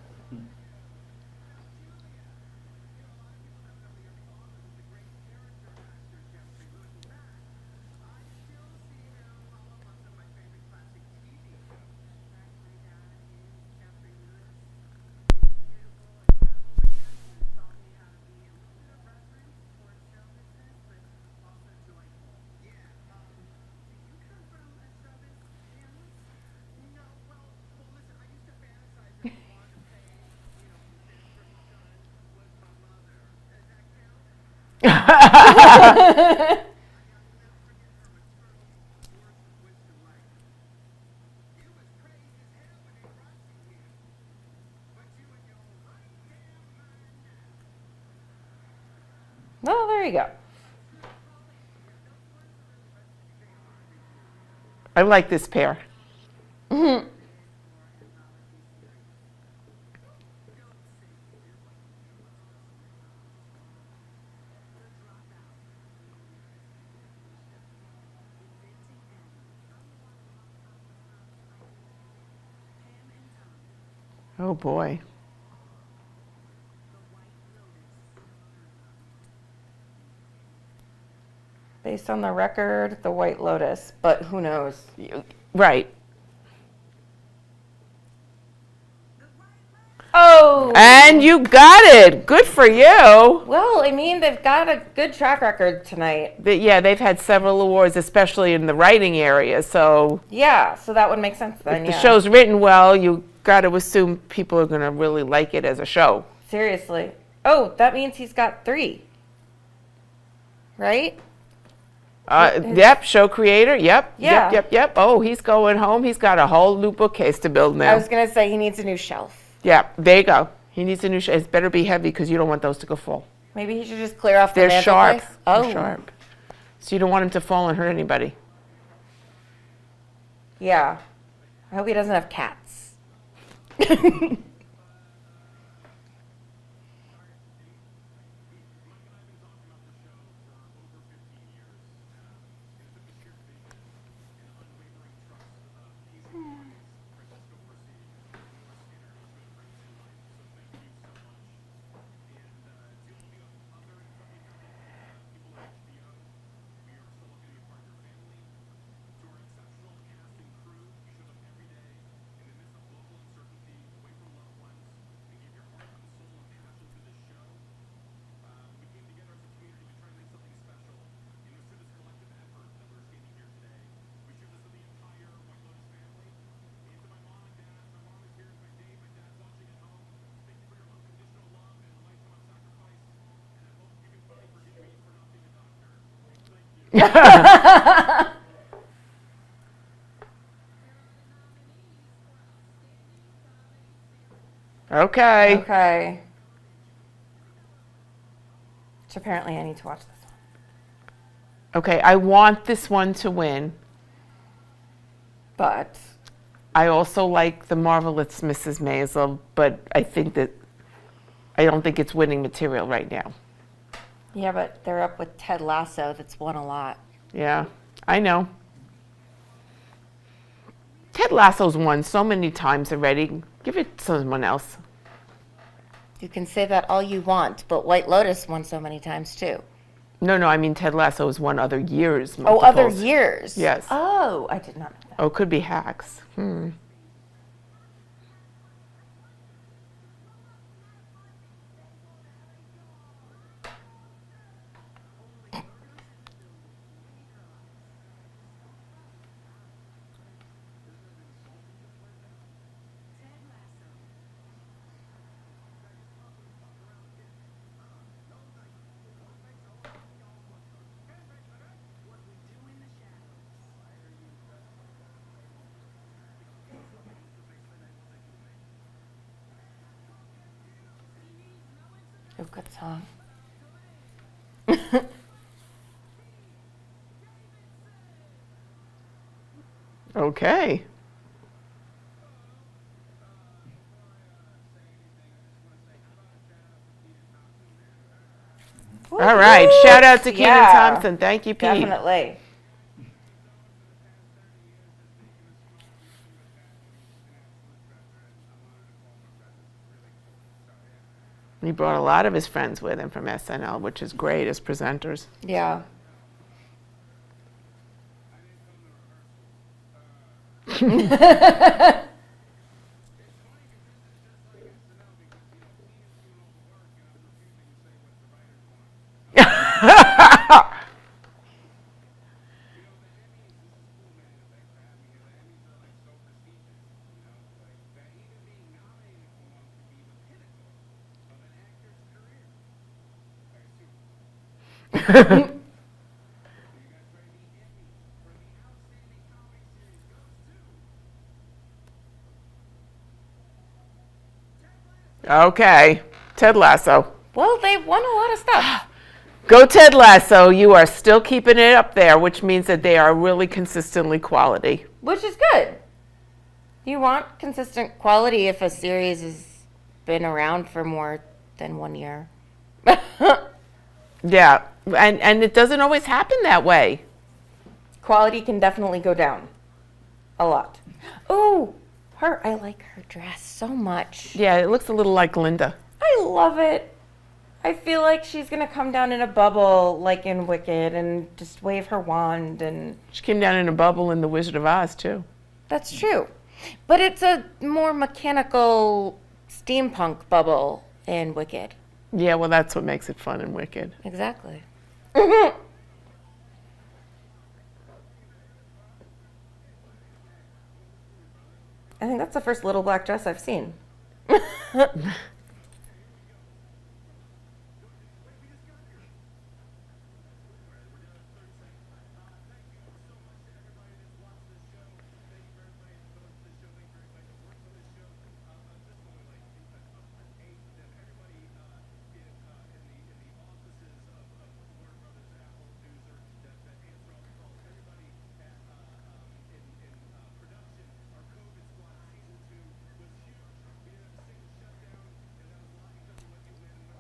Well, there you go. I like this pair. Oh boy. Based on the record, the White Lotus, but who knows? Right. Oh! And you got it. Good for you. Well, I mean, they've got a good track record tonight. Yeah, they've had several awards, especially in the writing area. So Yeah, so that would make sense then, if yeah. the show's written well, you got to assume people are going to really like it as a show. Seriously. Oh, that means he's got 3. Right? Yep, show creator. Yep. Yeah. Yep. Oh, he's going home. He's got a whole new bookcase to build now. I was going to say he needs a new shelf. Yeah, there you go. He needs a new shelf. It better be heavy because you don't want those to go full. Maybe he should just clear off the They're sharp. mantelpiece. Oh. They're sharp. So you don't want him to fall and hurt anybody. Yeah. I hope he doesn't have cats. Okay. Okay. So apparently I need to watch this one. Okay, I want this one to win. But I also like The Marvelous Mrs. Maisel, but I don't think it's winning material right now. yeah, but they're up with Ted Lasso that's won a lot. Yeah, I know. Ted Lasso's won so many times already. Give it to someone else. You can say that all you want, but White Lotus won so many times too. No, I mean Ted Lasso has won other years. Oh, other multiples. years. Yes. Oh, I did not know that. Oh, it could be Hacks. Oh, good song. Okay. All right. Shout out to Kenan Yeah. Thompson. Thank you, Pete. Definitely. He brought a lot of his friends with him from SNL, which is great as presenters. Yeah. Okay, Ted Lasso. Well, they won a lot of stuff. Go Ted Lasso. You are still keeping it up there, which means that they are really consistently quality. Which is good. You want consistent quality if a series has been around for more than 1 year. Yeah, and it doesn't always happen that way. Quality can definitely go down. A lot. Oh, I like her dress so much. Yeah, it looks a little like Linda. I love it. I feel like she's going to come down in a bubble like in Wicked and just wave her wand and... She came down in a bubble in The Wizard of Oz, too. That's true. But it's a more mechanical steampunk bubble in Wicked. Yeah, well, that's what makes it fun in Wicked. Exactly. I think that's the first little black dress I've seen.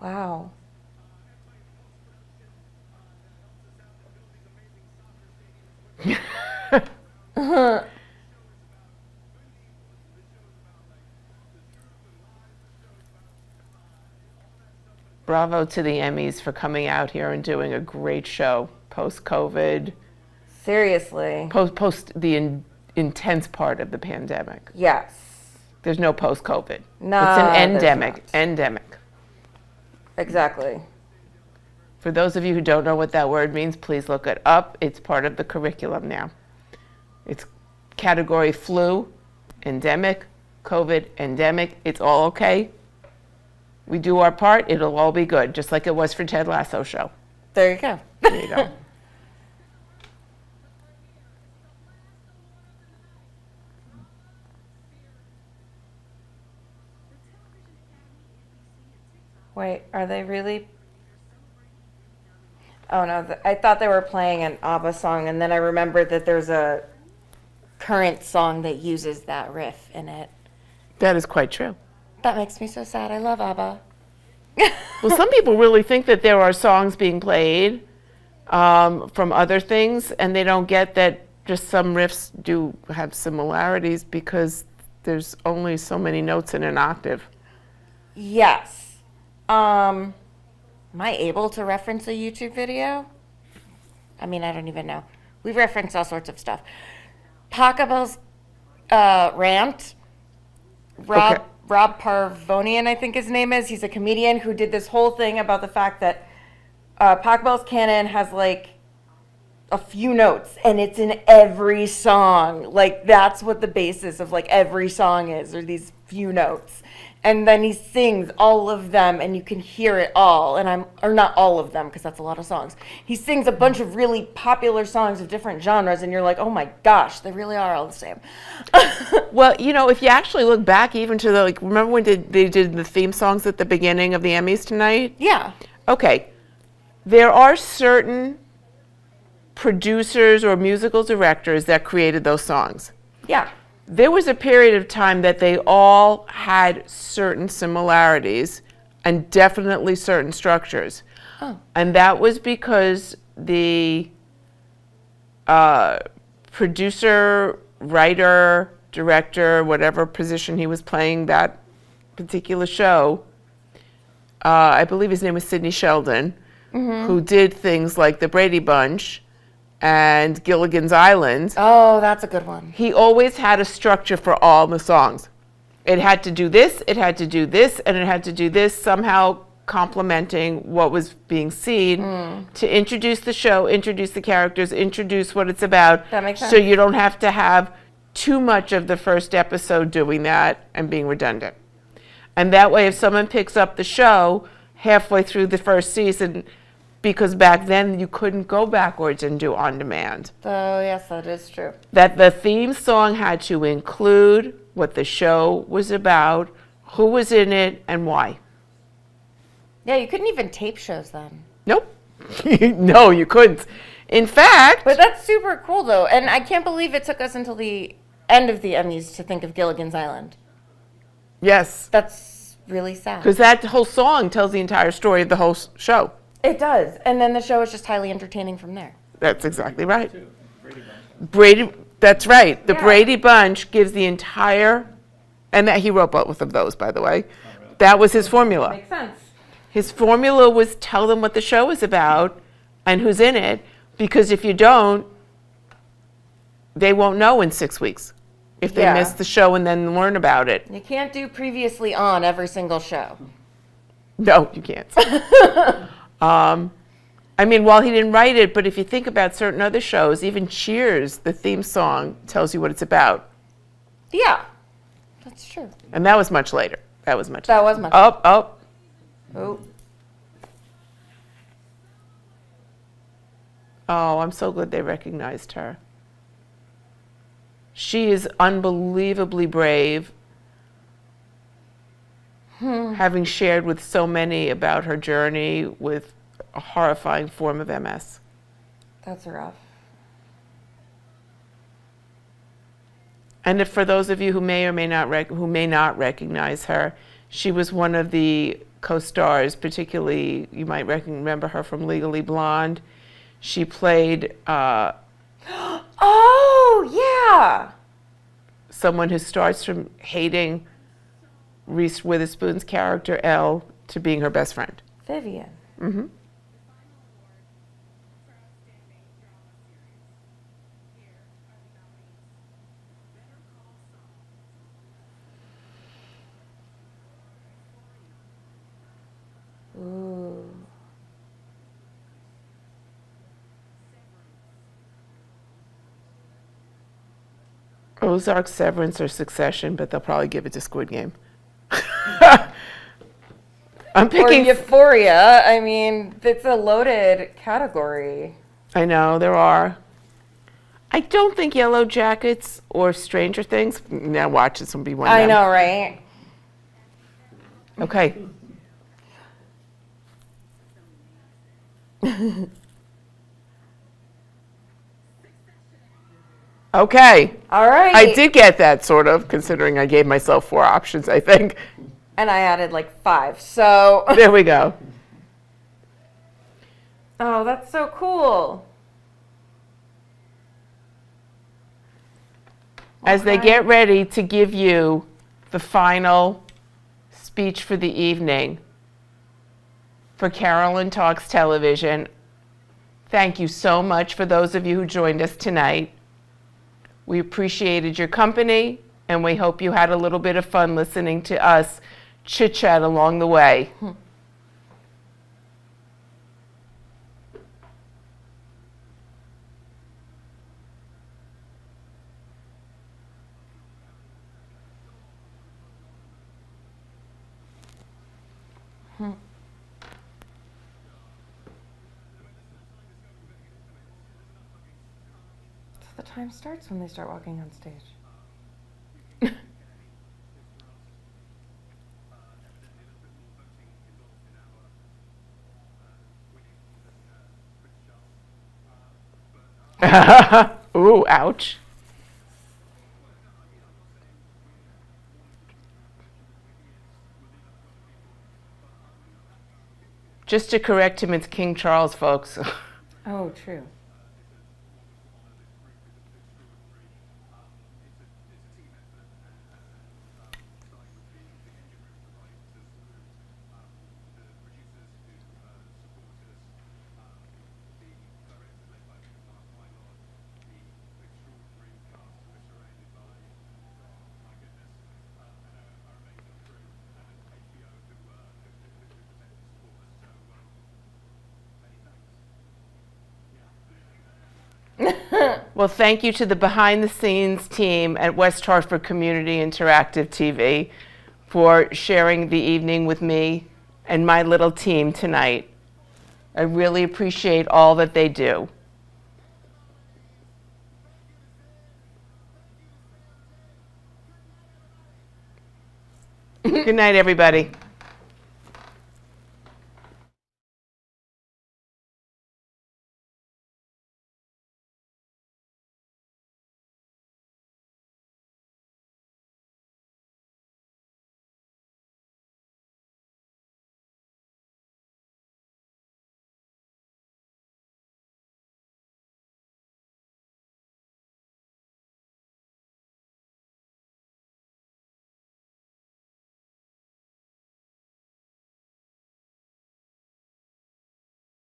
Wow. Bravo to the Emmys for coming out here and doing a great show post-COVID, Seriously. post the intense part of the pandemic. Yes. There's no post-COVID. No, It's an there's endemic. not. Endemic. Exactly. For those of you who don't know what that word means, please look it up. It's part of the curriculum now. It's category flu, endemic, COVID, endemic. It's all okay. We do our part, it'll all be good, just like it was for Ted Lasso show. There you go. There you go. Wait, are they really? Oh no, I thought they were playing an ABBA song, and then I remembered that there's a current song that uses that riff in it. That is quite true. That makes me so sad. I love ABBA. Well, some people really think that there are songs being played from other things, and they don't get that just some riffs do have similarities because there's only so many notes in an octave. Yes. Am I able to reference a YouTube video? I mean, I don't even know. We've referenced all sorts of stuff. Pachelbel's rant. Okay. Rob Parvonian, I think his name is. He's a comedian who did this whole thing about the fact that Pachelbel's canon has like a few notes, and it's in every song. Like that's what the basis of like every song is, or these few notes. And then he sings all of them, and you can hear it all. Or not all of them, because that's a lot of songs. He sings a bunch of really popular songs of different genres, and you're like, oh my gosh, they really are all the same. Well, you know, if you actually look back even to the, like, remember when they did the theme songs at the beginning of the Emmys tonight? Yeah. Okay. There are certain producers or musical directors that created those songs. Yeah. There was a period of time that they all had certain similarities and definitely certain structures. Oh. And that was because the producer, writer, director, whatever position he was playing that particular show, I believe his name was Sidney Sheldon, who did things like The Brady Bunch and Gilligan's Island. Oh, that's a good one. He always had a structure for all the songs. It had to do this, it had to do this, and it had to do this, somehow complementing what was being seen to introduce the show, introduce the characters, introduce what it's about. That makes sense. So you don't have to have too much of the first episode doing that and being redundant. And that way, if someone picks up the show halfway through the first season, because back then you couldn't go backwards and do on demand. Oh, yes, that is true. That the theme song had to include what the show was about, who was in it, and why. Yeah, you couldn't even tape shows then. Nope. No, you couldn't. In fact, But that's super cool, though. And I can't believe it took us until the end of the Emmys to think of Gilligan's Island. yes, That's really sad. because that whole song tells the entire story of the whole show. It does. And then the show is just highly entertaining from there. That's exactly right. Brady, that's right. The Yeah. Brady Bunch gives the entire, and that he wrote both of those, by the way. That was his formula. Makes sense. His formula was tell them what the show is about and who's in it, because if you don't, they won't know in 6 weeks if they Yeah. miss the show and then learn about it. You can't do previously on every single show. No, you can't. I mean, while he didn't write it, but if you think about certain other shows, even Cheers, the theme song tells you what it's about. Yeah, that's true. And that was much later. That was much That later. was much Oh. Oh. Oh, I'm so glad they recognized her. She is unbelievably brave, having shared with so many about her journey with a horrifying form of MS. That's rough. And if for those of you who may or may not recognize her, she was one of the co-stars, particularly you might remember her from Legally Blonde. She played Oh, yeah. someone who starts from hating Reese Witherspoon's character Elle to being her best friend. Vivian. Mm-hmm. Ooh. Ozark, Severance, or Succession, but they'll probably give it to Squid Game. I'm Or picking. Euphoria. I mean, it's a loaded category. I know there are. I don't think Yellow Jackets or Stranger Things. Now watch, this will be one. of I them. know, right? Okay. Okay. All right. I did get that, sort of, considering I gave myself 4 options, I think. And I added like 5. So. There we go. Oh, that's so cool. As they Okay. get ready to give you the final speech for the evening for Carolyn Talks Television, thank you so much for those of you who joined us tonight. We appreciated your company, and we hope you had a little bit of fun listening to us chit-chat along the way. So the time starts when they start walking on stage. Ooh, ouch. Just to correct him, it's King Charles, folks. Oh, true. Well, thank you to the behind-the-scenes team at West Hartford Community Interactive TV for sharing the evening with me and my little team tonight. I really appreciate all that they do. Good night, everybody.